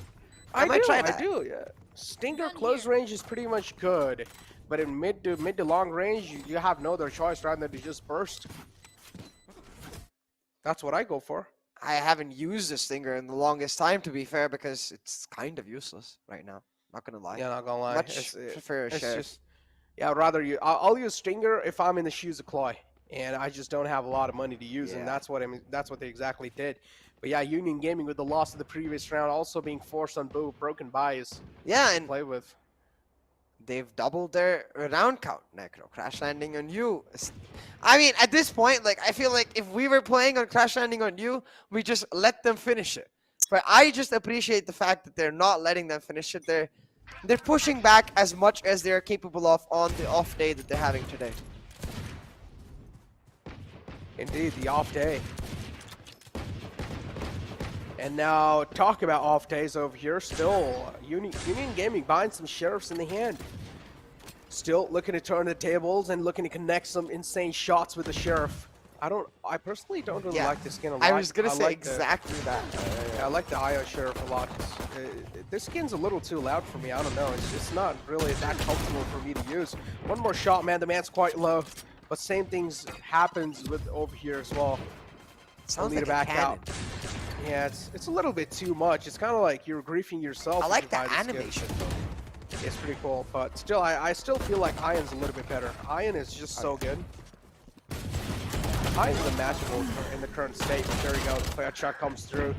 I might try that. I do, yeah. Stinger close range is pretty much good, but in mid to long range, you have no other choice rather than to just burst. That's what I go for. I haven't used the stinger in the longest time, to be fair, because it's kind of useless right now. Not gonna lie. Yeah, not gonna lie. Much prefer a sheriff. Yeah, rather I'll use Stinger if I'm in the shoes of CLOY, and I just don't have a lot of money to use, and that's what that's what they exactly did. But yeah, NODWIN Gaming with the loss of the previous round, also being forced on broken buys. Yeah, and Play with. they've doubled their round count. Necro, crash landing on you. I mean, at this point, like, I feel like if we were playing on crash landing on you, we just let them finish it. But I just appreciate the fact that they're not letting them finish it. They're pushing back as much as they're capable of on the off day that they're having today. Indeed, the off day. And now, talk about off days over here. Still, NODWIN Gaming buying some sheriffs in the hand. Still looking to turn the tables and looking to connect some insane shots with the sheriff. I personally don't really like this skin a lot. I was gonna say exactly that. Yeah, I like the IO sheriff a lot. This skin's a little too loud for me. I don't know. It's just not really that comfortable for me to use. One more shot, man. The man's quite low. But same things happens with over here as well. Sounds Need like to back a cannon. out. Yeah, it's a little bit too much. It's kind of like you're griefing yourself. I if like you the buy this skin. animation though. It's pretty cool, but still, I still feel like Ion's a little bit better. Ion is just so good. Ion's unmatchable in the current state. There we go. The fire shot comes through,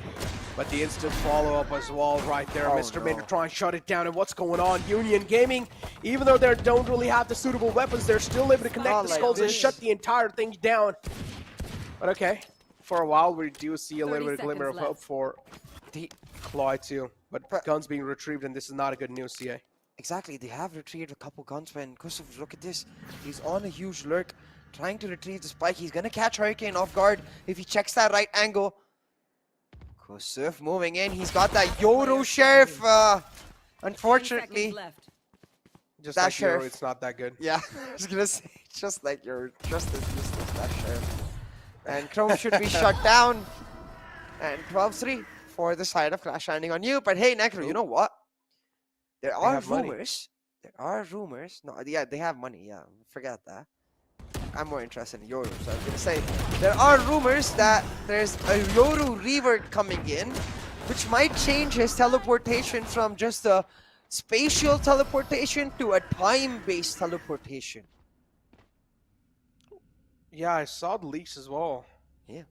but the instant follow-up as well right there. Oh, Mr. no. Min to try and shut it down. And what's going on? Union Gaming, even though they don't really have the suitable weapons, they're still able to connect Not the like skulls and this. shut the entire thing down. But okay, for a while we do see a little 30 bit of glimmer of seconds hope left. for The CLOY too. But guns being retrieved, and this is not a good news, CA. Exactly, they have retrieved a couple guns when Kusuf, look at this. He's on a huge lurk, trying to retrieve the spike. He's gonna catch Hurricane off guard if he checks that right angle. Kusuf moving in. He's got that Yoru Sheriff. 10 Unfortunately, seconds left. Just That like Euro, sheriff. it's not that good. yeah, I was gonna say, just like you're just as useless as that Sheriff. And Chrome should be shut down. And 12-3 for the side of Clash Landing on you. But hey, Necro, you know what? There are have money. rumors. There are rumors. No, yeah, they have money. Yeah, forget that. I'm more interested in Yoru, so I was gonna say there are rumors that there's a Yoru revert coming in, which might change his teleportation from just a spatial teleportation to a time-based teleportation. Yeah, I saw the leaks as well. Yeah.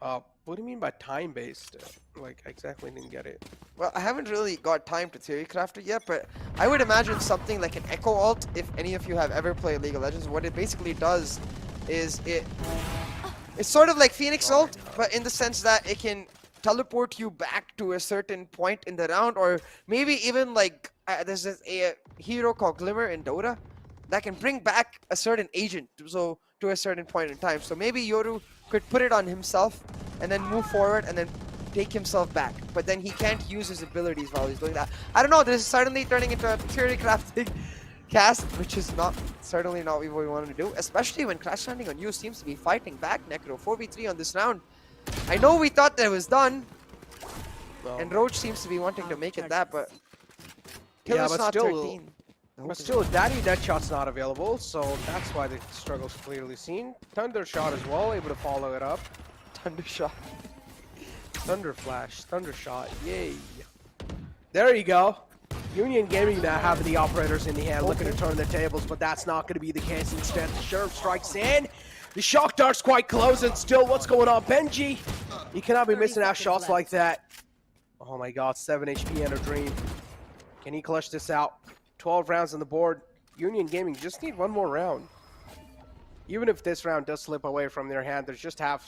What do you mean by time-based? Like, I exactly didn't get it. Well, I haven't really got time to theorycraft it yet, but I would imagine something like an Echo Alt, if any of you have ever played League of Legends. What it basically does is it's sort of like Phoenix Ult, but in the sense that it can teleport you back to a certain point in the round, or maybe even like there's a hero called Glimmer in Dota that can bring back a certain agent to a certain point in time. So maybe Yoru could put it on himself and then move forward and then take himself back, but then he can't use his abilities while he's doing that. I don't know, this is suddenly turning into a theory crafting cast, which is certainly not what we wanted to do, especially when Clash Landing on you seems to be fighting back, Necro. 4v3 on this round. I know we thought that it was done, Well, and Roach seems to be wanting to make it that, but till Yeah, it's but not still- 13. the hope but is still, Daddy Deadshot's not available, so that's why the struggle's clearly seen. Thunder Shot as well, able to follow it up. Thunder shot. Thunder Flash, Thunder Shot, yay. There you go. Union Gaming now having the operators in the hand, looking to turn the tables, but that's not going to be the case. Instead, the Sheriff strikes in. The Shock Dart's quite close, and still, what's going on? Benji, you cannot be 30 missing out seconds shots left. like that. Oh my god, 7 HP and a dream. Can he clutch this out? 12 rounds on the board. Union Gaming just need one more round. Even if this round does slip away from their hand, they just have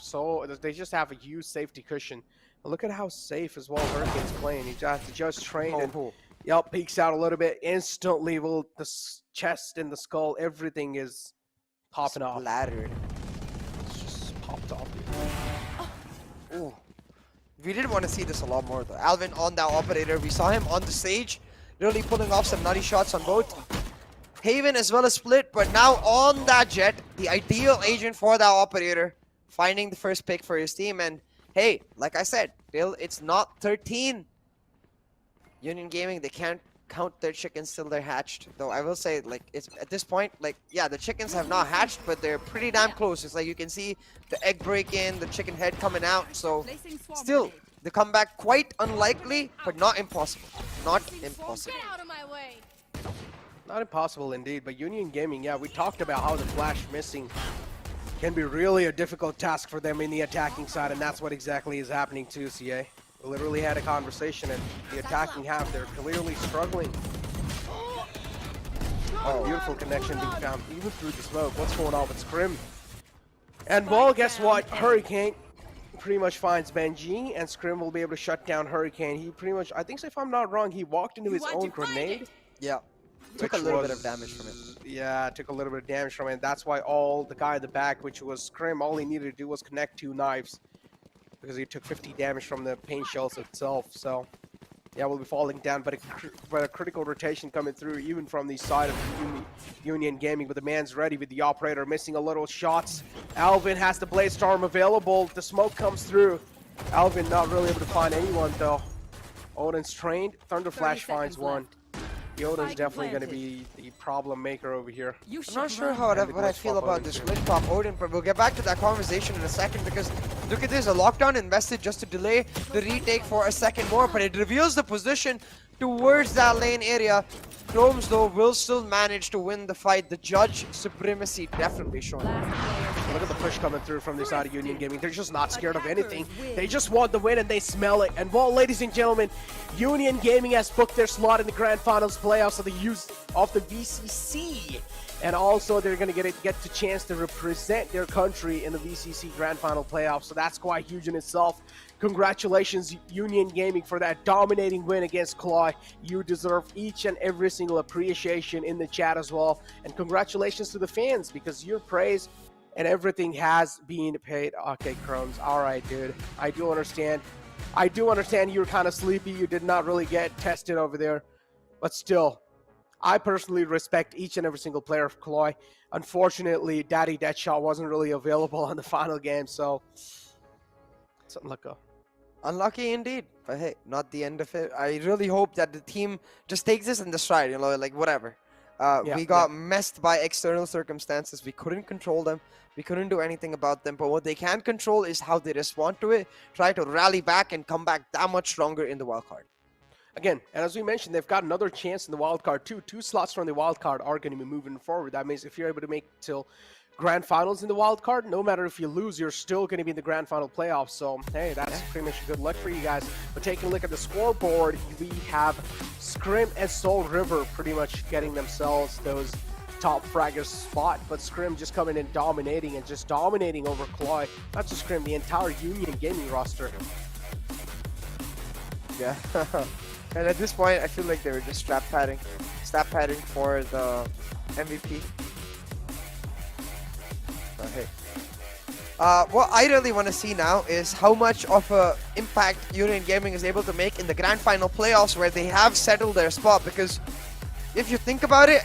a huge safety cushion. And look at how safe as well Hurricane's playing. He just trained and yep, peeks out a little bit. Instantly, the chest and the skull, everything is popping off. Splattered. It's just popped off. Ooh. We did want to see this a lot more though. Alvin on that operator. We saw him on the stage, really pulling off some nutty shots on both Haven as well as Split, but now on that Jet, the ideal agent for that operator, finding the first pick for his team. And hey, like I said, till it's not 13. Union Gaming, they can't count their chickens till they're hatched. Though I will say, like, it's at this point, like, yeah, the chickens have not hatched, but they're pretty damn close. It's like you can see the egg break in, the chicken head coming out. So Placing swarm still, grenade. the comeback quite unlikely, but not impossible. Not impossible. Get out of my way. Not impossible indeed, but Union Gaming, yeah, we talked about how the flash missing can be really a difficult task for them in the attacking side, and that's what exactly is happening to CA. We literally had a conversation, and the attacking half, they're clearly struggling. Oh, beautiful connection being found even through the smoke. What's going on with Scrim? And well, guess what? Hurricane pretty much finds Benji, and Scrim will be able to shut down Hurricane. He pretty much, I think if I'm not wrong, he walked into his own grenade. Yeah. Took a which little bit was- of damage from it. Yeah, took a little bit of damage from it. That's why the guy in the back, which was Scrim, all he needed to do was connect 2 knives. Because he took 50 damage from the paint shells itself. So, yeah, we'll be falling down. But a critical rotation coming through, even from the side of Union Gaming. But the man's ready with the operator, missing a little shots. Alvin has the Blade Storm available. The smoke comes through. Alvin not really able to find anyone, though. Odin's trained. Thunder 30 Flash finds seconds one. left. The Odin's Spike definitely going to planted. be the problem maker over here. You I'm not should sure run. how And what I the feel glitch about pop this Odin, split pop Odin, but we'll get back to that conversation in a second because look at this, a lockdown invested just to delay the retake for a second more, but it reveals the position towards that lane area. Chromes though will still manage to win the fight. The judge supremacy definitely showing. Look at the push coming through from the side of Union Gaming. They're just not scared of anything. They just want the win and they smell it. And well, ladies and gentlemen, Union Gaming has booked their slot in the Grand Finals playoffs of the VCC. And also they're going to get the chance to represent their country in the VCC Grand Final playoffs. So that's quite huge in itself. Congratulations, Union Gaming, for that dominating win against CLOY. You deserve each and every single appreciation in the chat as well. And congratulations to the fans because your praise and everything has been paid. Okay, Chromes. All right, dude. I do understand. I do understand you're kind of sleepy. You did not really get tested over there. But still, I personally respect each and every single player of CLOY. Unfortunately, Daddy Deadshot wasn't really available on the final game, so it's Unlucky indeed, but hey, not the end of it. I really hope that the team just takes this in the stride, you know, like whatever. We got messed by external circumstances. We couldn't control them. We couldn't do anything about them. But what they can control is how they respond to it, try to rally back and come back that much stronger in the wildcard. Again, and as we mentioned, they've got another chance in the wildcard too. 2 slots from the wildcard are going to be moving forward. That means if you're able to make till Grand Finals in the wild card, no matter if you lose, you're still going to be in the Grand Final playoffs. So, hey, that's pretty much good luck for you guys. But taking a look at the scoreboard, we have Scrim and Soul River pretty much getting themselves those top fraggers spot. But Scrim just coming in dominating and just dominating over CLOY. Not just Scrim, the entire Union Gaming roster. Yeah. And at this point, I feel like they were just stat padding for the MVP. But hey. What I really want to see now is how much of a impact Union Gaming is able to make in the Grand Final playoffs where they have settled their spot. Because if you think about it,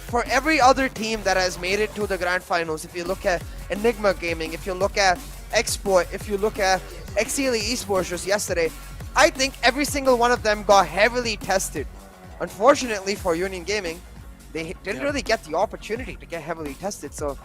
for every other team that has made it to the Grand Finals, if you look at Enigma Gaming, if you look at Exploit, if you look at Exili Esports just yesterday, I think every single one of them got heavily tested. Unfortunately for Union Gaming, they didn't really get the opportunity to get heavily tested. So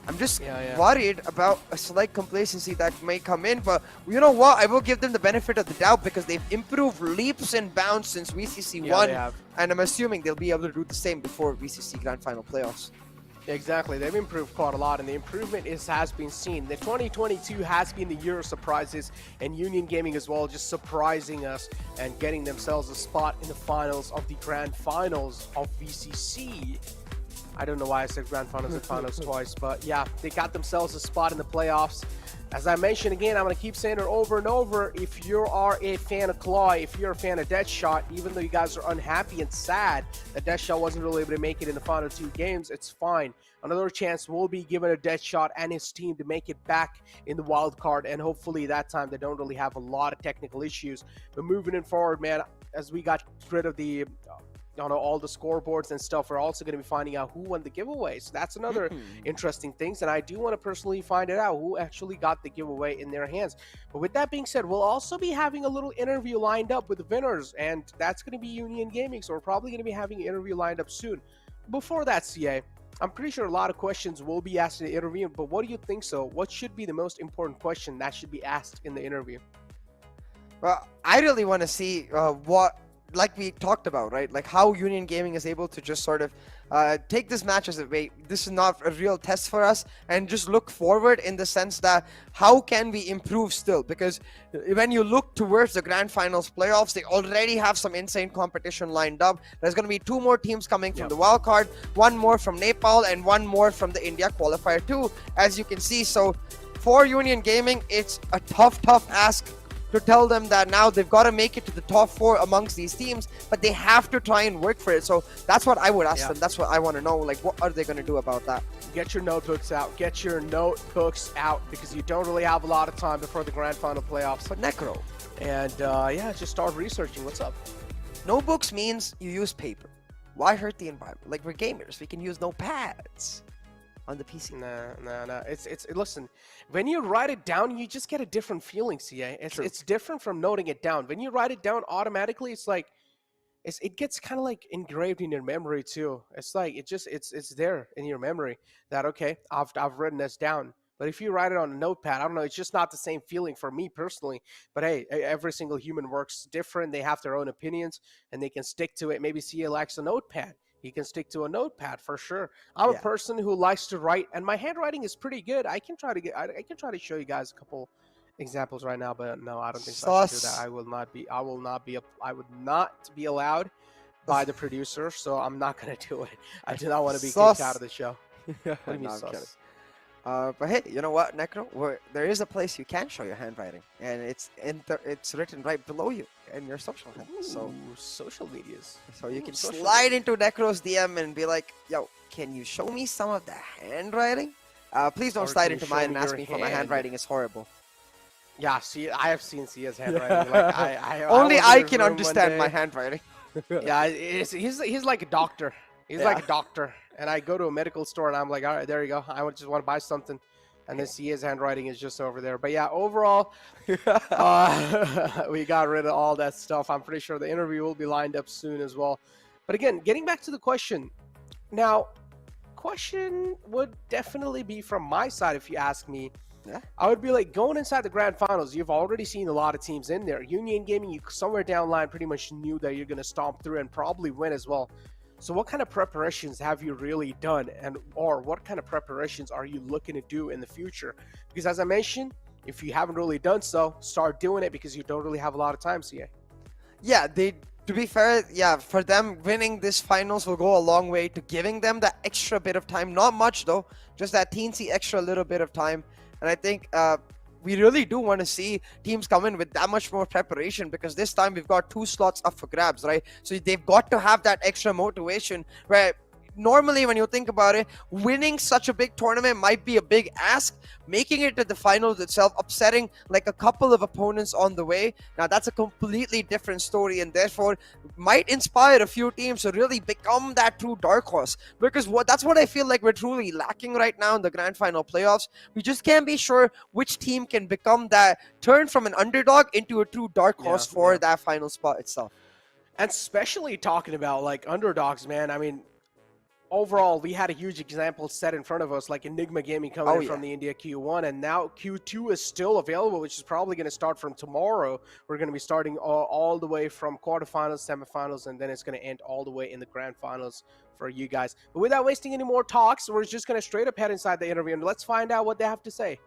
I'm just worried about a slight complacency that may come in. But you know what? I will give them the benefit of the doubt because they've improved leaps and bounds since VCC 1. And I'm assuming they'll be able to do the same before VCC Grand Final playoffs. Exactly, they've improved quite a lot, and the improvement has been seen. The 2022 has been the year of surprises, and Union Gaming as well, just surprising us and getting themselves a spot in the finals of the Grand Finals of VCC. I don't know why I said Grand Finals and Finals twice, but yeah, they got themselves a spot in the playoffs. As I mentioned again, I'm going to keep saying it over and over. If you are a fan of CLOY, if you're a fan of Deadshot, even though you guys are unhappy and sad that Deadshot wasn't really able to make it in the final 2 games, it's fine. Another chance will be given to Deadshot and his team to make it back in the wild card, and hopefully that time they don't really have a lot of technical issues. But moving it forward, man, as we got rid of the all the scoreboards and stuff, we're also going to be finding out who won the giveaway. So that's another interesting thing, and I do want to personally find it out who actually got the giveaway in their hands. But with that being said, we'll also be having a little interview lined up with the winners, and that's going to be Union Gaming, so we're probably going to be having an interview lined up soon. Before that, CA, I'm pretty sure a lot of questions will be asked in the interview, but what do you think so? What should be the most important question that should be asked in the interview? Well, I really want to see what, like we talked about, right? Like how Union Gaming is able to just sort of take this match as a wait, this is not a real test for us, and just look forward in the sense that how can we improve still? Because when you look towards the Grand Finals playoffs, they already have some insane competition lined up. There's going to be 2 more teams coming from the wild card, 1 more from Nepal, and 1 more from the India qualifier too, as you can see. So for Union Gaming, it's a tough ask to tell them that now they've got to make it to the top 4 amongst these teams, but they have to try and work for it. So that's what I would ask them. That's what I want to know. Like, what are they going to do about that? Get your notebooks out. Get your notebooks out, because you don't really have a lot of time before the Grand Final playoffs. But Necro. And yeah, just start researching. What's up? Notebooks means you use paper. Why hurt the environment? Like, we're gamers. We can use notepads. on the PC. Nah. It's listen. When you write it down, you just get a different feeling, CA. It's different from noting it down. When you write it down automatically, it's like it gets kind of like engraved in your memory too. It's like it's there in your memory that okay, I've written this down. But if you write it on a notepad, I don't know, it's just not the same feeling for me personally. But hey, every single human works different. They have their own opinions and they can stick to it. Maybe CA likes a notepad. He can stick to a notepad for sure. I'm a person who likes to write, and my handwriting is pretty good. I can try to show you guys a couple examples right now, but no, I don't think so. I should do that. I would not be allowed by the producer, so I'm not gonna do it. I do not want to be kicked out of the show. What do you mean sus? But hey, you know what, Necro? There is a place you can show your handwriting, and it's written right below you in your social handles. So social medias. So you can slide into Necro's DM and be like, "Yo, can you show me some of the handwriting?" Please don't slide into mine and ask me for my handwriting. It's horrible. Yeah, see, I have seen Sia's handwriting. Like, Only I can understand my handwriting. Yeah, he's like a doctor. He's like a doctor. And I go to a medical store and I'm like, all right, there you go. I just want to buy something. And then Sia's handwriting is just over there. But yeah, overall, we got rid of all that stuff. I'm pretty sure the interview will be lined up soon as well. But again, getting back to the question. Now, question would definitely be from my side if you ask me. Yeah. I would be like, going inside the grand finals, you've already seen a lot of teams in there. Union Gaming, you somewhere down the line pretty much knew that you're going to stomp through and probably win as well. So what kind of preparations have you really done, or what kind of preparations are you looking to do in the future? Because as I mentioned, if you haven't really done so, start doing it because you don't really have a lot of time, CA. Yeah, to be fair, yeah, for them, winning this finals will go a long way to giving them that extra bit of time. Not much though, just that teensy extra little bit of time. And I think we really do want to see teams come in with that much more preparation, because this time we've got 2 slots up for grabs, right? So they've got to have that extra motivation where normally when you think about it, winning such a big tournament might be a big ask. Making it to the finals itself, upsetting like a couple of opponents on the way, now that's a completely different story, and therefore might inspire a few teams to really become that true dark horse. Because that's what I feel like we're truly lacking right now in the grand final playoffs. We just can't be sure which team can become that, turn from an underdog into a true dark horse for that final spot itself. And especially talking about like underdogs, man. I mean, overall, we had a huge example set in front of us, like Enigma Gaming coming in from the India Q1, and now Q2 is still available, which is probably going to start from tomorrow. We're going to be starting all the way from quarterfinals, semifinals, and then it's going to end all the way in the grand finals for you guys. But without wasting any more talks, we're just going to straight up head inside the interview, and let's find out what they have to say.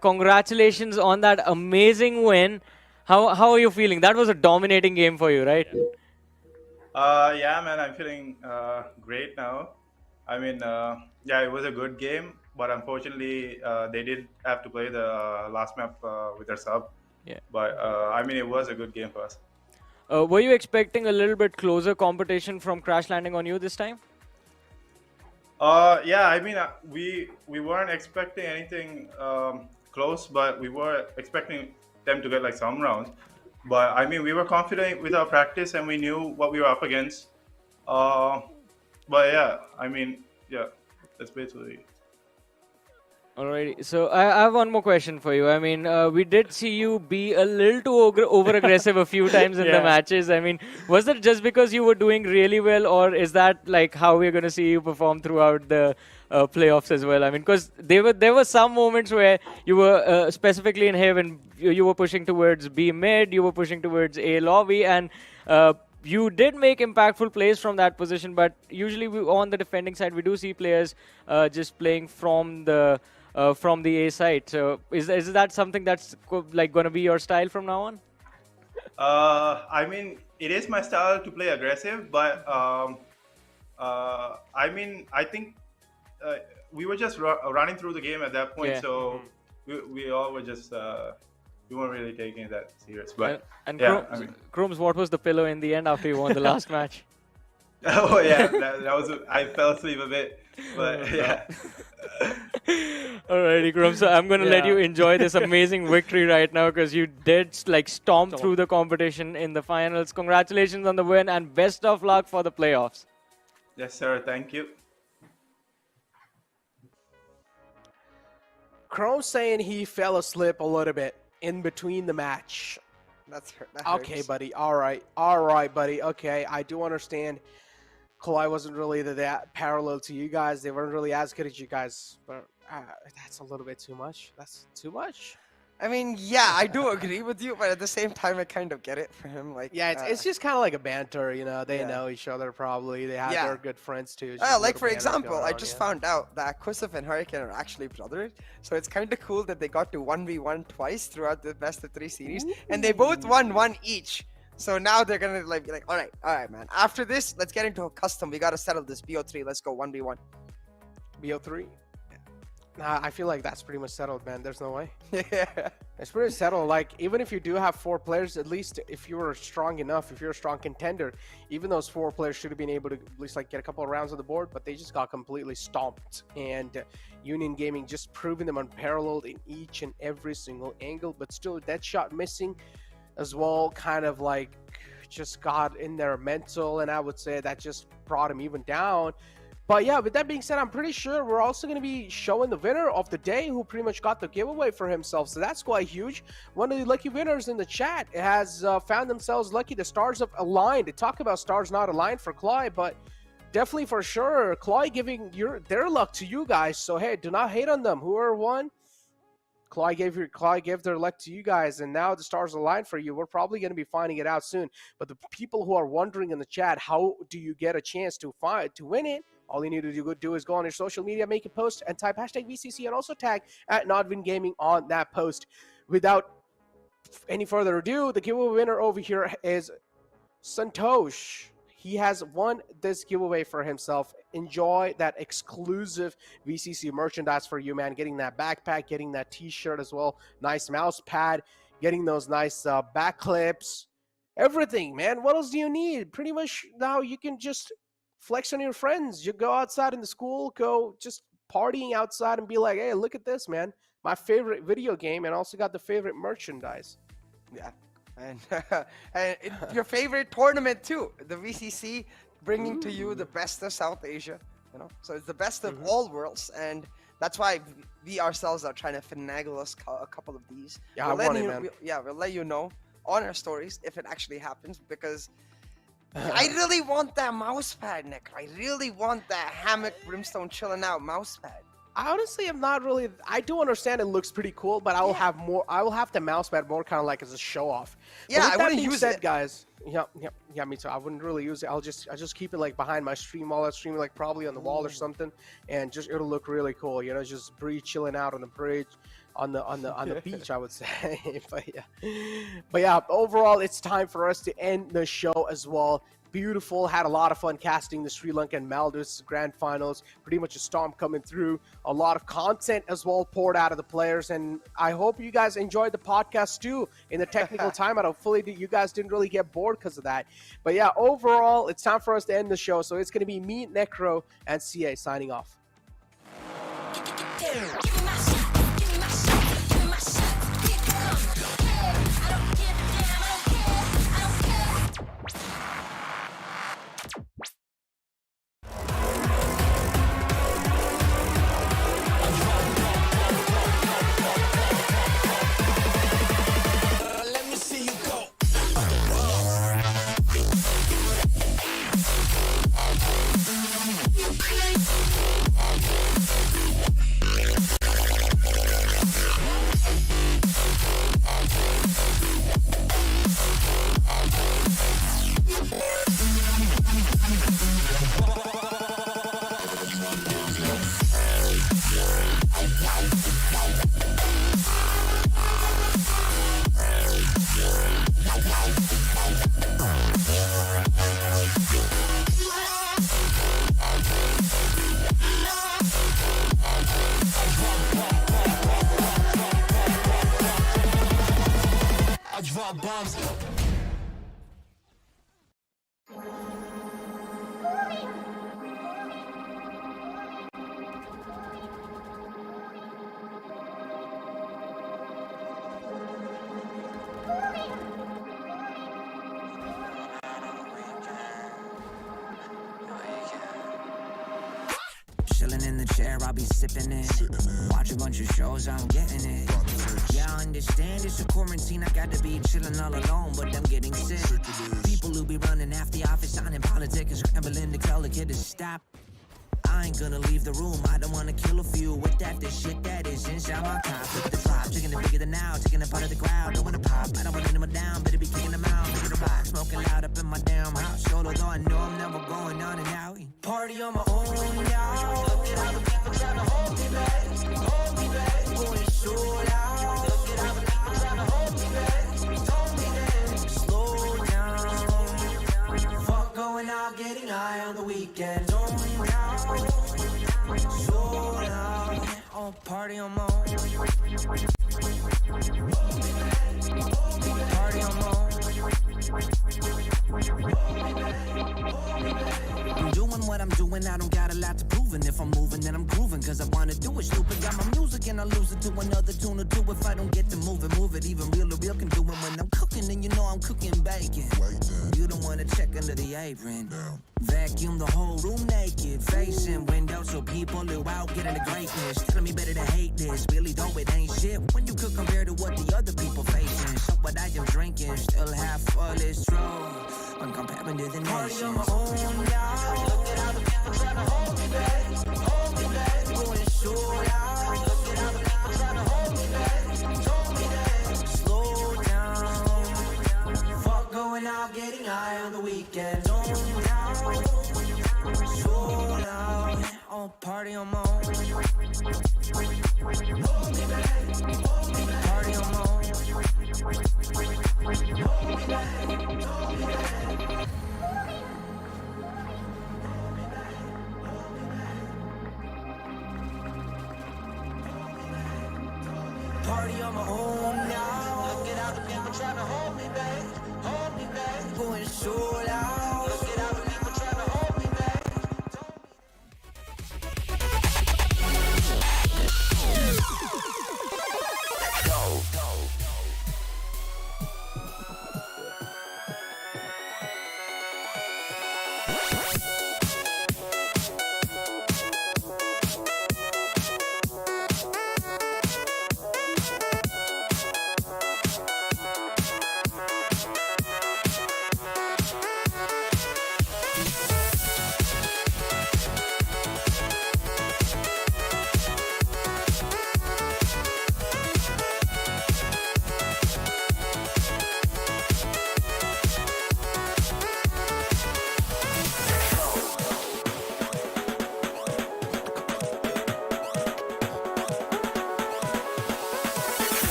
Congratulations on that amazing win. How are you feeling? That was a dominating game for you, right? Yeah, man, I'm feeling great now. I mean, yeah, it was a good game, but unfortunately, they did have to play the last map with their sub. Yeah. But I mean, it was a good game for us. Were you expecting a little bit closer competition from Crash Landing on you this time? Yeah, I mean, we weren't expecting anything close, but we were expecting them to get like some rounds. But I mean, we were confident with our practice and we knew what we were up against. But yeah, I mean, yeah, that's basically. Alrighty, so I have one more question for you. I mean, we did see you be a little too over-aggressive a few times in the matches. I mean, was that just because you were doing really well, or is that like how we're going to see you perform throughout the playoffs as well? I mean, because there were some moments where you were specifically in Heaven, you were pushing towards B mid, you were pushing towards A lobby, and you did make impactful plays from that position. But usually on the defending side, we do see players just playing from the A side. So is that something that's like going to be your style from now on? I mean, it is my style to play aggressive, but I mean, I think we were just running through the game at that point, so we all were just we weren't really taking it that serious. But and yeah, Chromes, what was the pillow in the end after you won the last match? Oh yeah, that was I fell asleep a bit, but yeah. Alrighty, Chromes. So I'm gonna let you enjoy this amazing victory right now, because you did like stomp through the competition in the finals. Congratulations on the win and best of luck for the playoffs. Yes, sir. Thank you. Chrome saying he fell asleep a little bit in between the match. That Okay, hurts. buddy. All right, buddy. Okay, I do understand. CLOY wasn't really that parallel to you guys. They weren't really as good as you guys, but that's a little bit too much. That's too much. I mean, yeah, I do agree with you, but at the same time, I kind of get it for him. Like, Yeah, it's just kind of like a banter, you know. They yeah. know each other probably. They have Yeah. their good friends too. It's Well, just a like little for banter example, going I on, just yeah. found out that Kusuf and Hurricane are actually brothers. So it's kind of cool that they got to 1v1 twice throughout the best of 3 series, and they both won one each. So now they're gonna be like, all right, man. After this, let's get into a custom. We gotta settle this BO3. Let's go 1v1. BO3. Nah, I feel like that's pretty much settled, man. There's no way. Yeah. It's pretty settled. Like, even if you do have 4 players, at least if you were strong enough, if you're a strong contender, even those 4 players should have been able to at least like get a couple of rounds on the board, but they just got completely stomped. And Union Gaming just proving them unparalleled in each and every single angle, but still that shot missing as well, kind of like just got in their mental, and I would say that just brought him even down. But yeah, with that being said, I'm pretty sure we're also going to be showing the winner of the day who pretty much got the giveaway for himself. So that's quite huge. One of the lucky winners in the chat has found themselves lucky. The stars have aligned. They talk about stars not aligned for CLOY, but definitely for sure, CLOY giving their luck to you guys. So hey, do not hate on them. Whoever won, CLOY gave their luck to you guys, and now the stars aligned for you. We're probably going to be finding it out soon. But the people who are wondering in the chat, how do you get a chance to win it? All you need to do is go on your social media, make a post, and type hashtag VCC, and also tag at NODWIN Gaming on that post. Without any further ado, the giveaway winner over here is Santosh. He has won this giveaway for himself. Enjoy that exclusive VCC merchandise for you, man. Getting that backpack, getting that t-shirt as well. Nice mouse pad, getting those nice back clips. Everything, man. What else do you need? Pretty much now you can just flex on your friends. You go outside in the school, go just partying outside and be like, hey, look at this, man. My favorite video game, and also got the favorite merchandise. Yeah. And, and your favorite tournament too, the VCC, bringing to you the best of South Asia, you know. So it's the best of all worlds, and that's why we ourselves are trying to finagle us a couple of these. Yeah, I want it, man. We'll let you know on our stories if it actually happens, because I really want that mouse pad, Nick. I really want that hammock brimstone chilling out mouse pad. I honestly am not really. I do understand it looks pretty cool, but I will have more. I will have the mouse pad more kind of like as a show off. Yeah, I wouldn't use it, guys. Yeah, me too. I wouldn't really use it. I just keep it like behind my stream while I stream, like probably on the wall or something, and just it'll look really cool. You know, just breeze chilling out on the bridge, on the beach, I would say. But yeah. Overall, it's time for us to end the show as well. Beautiful, had a lot of fun casting the Sri Lankan Maldives Grand Finals. Pretty much a storm coming through. A lot of content as well poured out of the players, and I hope you guys enjoyed the podcast too in the technical timeout. Hopefully you guys didn't really get bored because of that. But yeah, overall, it's time for us to end the show. So it's going to be me, Necro, and CA signing off. Let me see you go. I drop bombs. chilling in the chair, I'll be sipping it. Watch a bunch of shows, I'm getting it. Yeah, I understand it's a quarantine, I got to be chilling all alone, but I'm getting sick. People who be running half the office, signing politics, and scrambling to tell the kid to stop. I ain't gonna leave the room, I don't wanna kill a few with that, the shit that is inside my top. Look at the drop, taking it bigger than now, taking it part of the crowd, don't wanna pop, I don't want anyone down, better be kicking them out, look at the rock, smoking loud up in my damn house, solo though I know I'm never going on and out. Party on my own, y'all, look at all the people trying to hold me back, going so loud, look at all the people trying to hold me back, slow down, fuck going out, getting high on the weekend, so loud, I'll party on my own. Party on my own. I'm doing what I'm doing, I don't got a lot to prove. And if I'm moving, then I'm grooving, cause I wanna do it stupid. Got my music and I lose it to another tune or two. If I don't get to move it, even real or real can do it. When I'm cooking, then you know I'm cooking bacon. You don't wanna check under the apron. Vacuum the whole room naked, facing windows so people who out getting the greatness. Telling me better to hate this, really though it ain't shit when you could compare to what the other people facing. So what I am drinking, still half full is true. I'm comparing to the nations. Party on my own, y'all. Look at all the people trying to hold me back, going so loud. Look at all the people trying to hold me back, slow down. Fuck going out, getting high on the weekend. So loud, I'll party on my own. Party on my own. Party on my own now. Look at all the people trying to hold me back, going so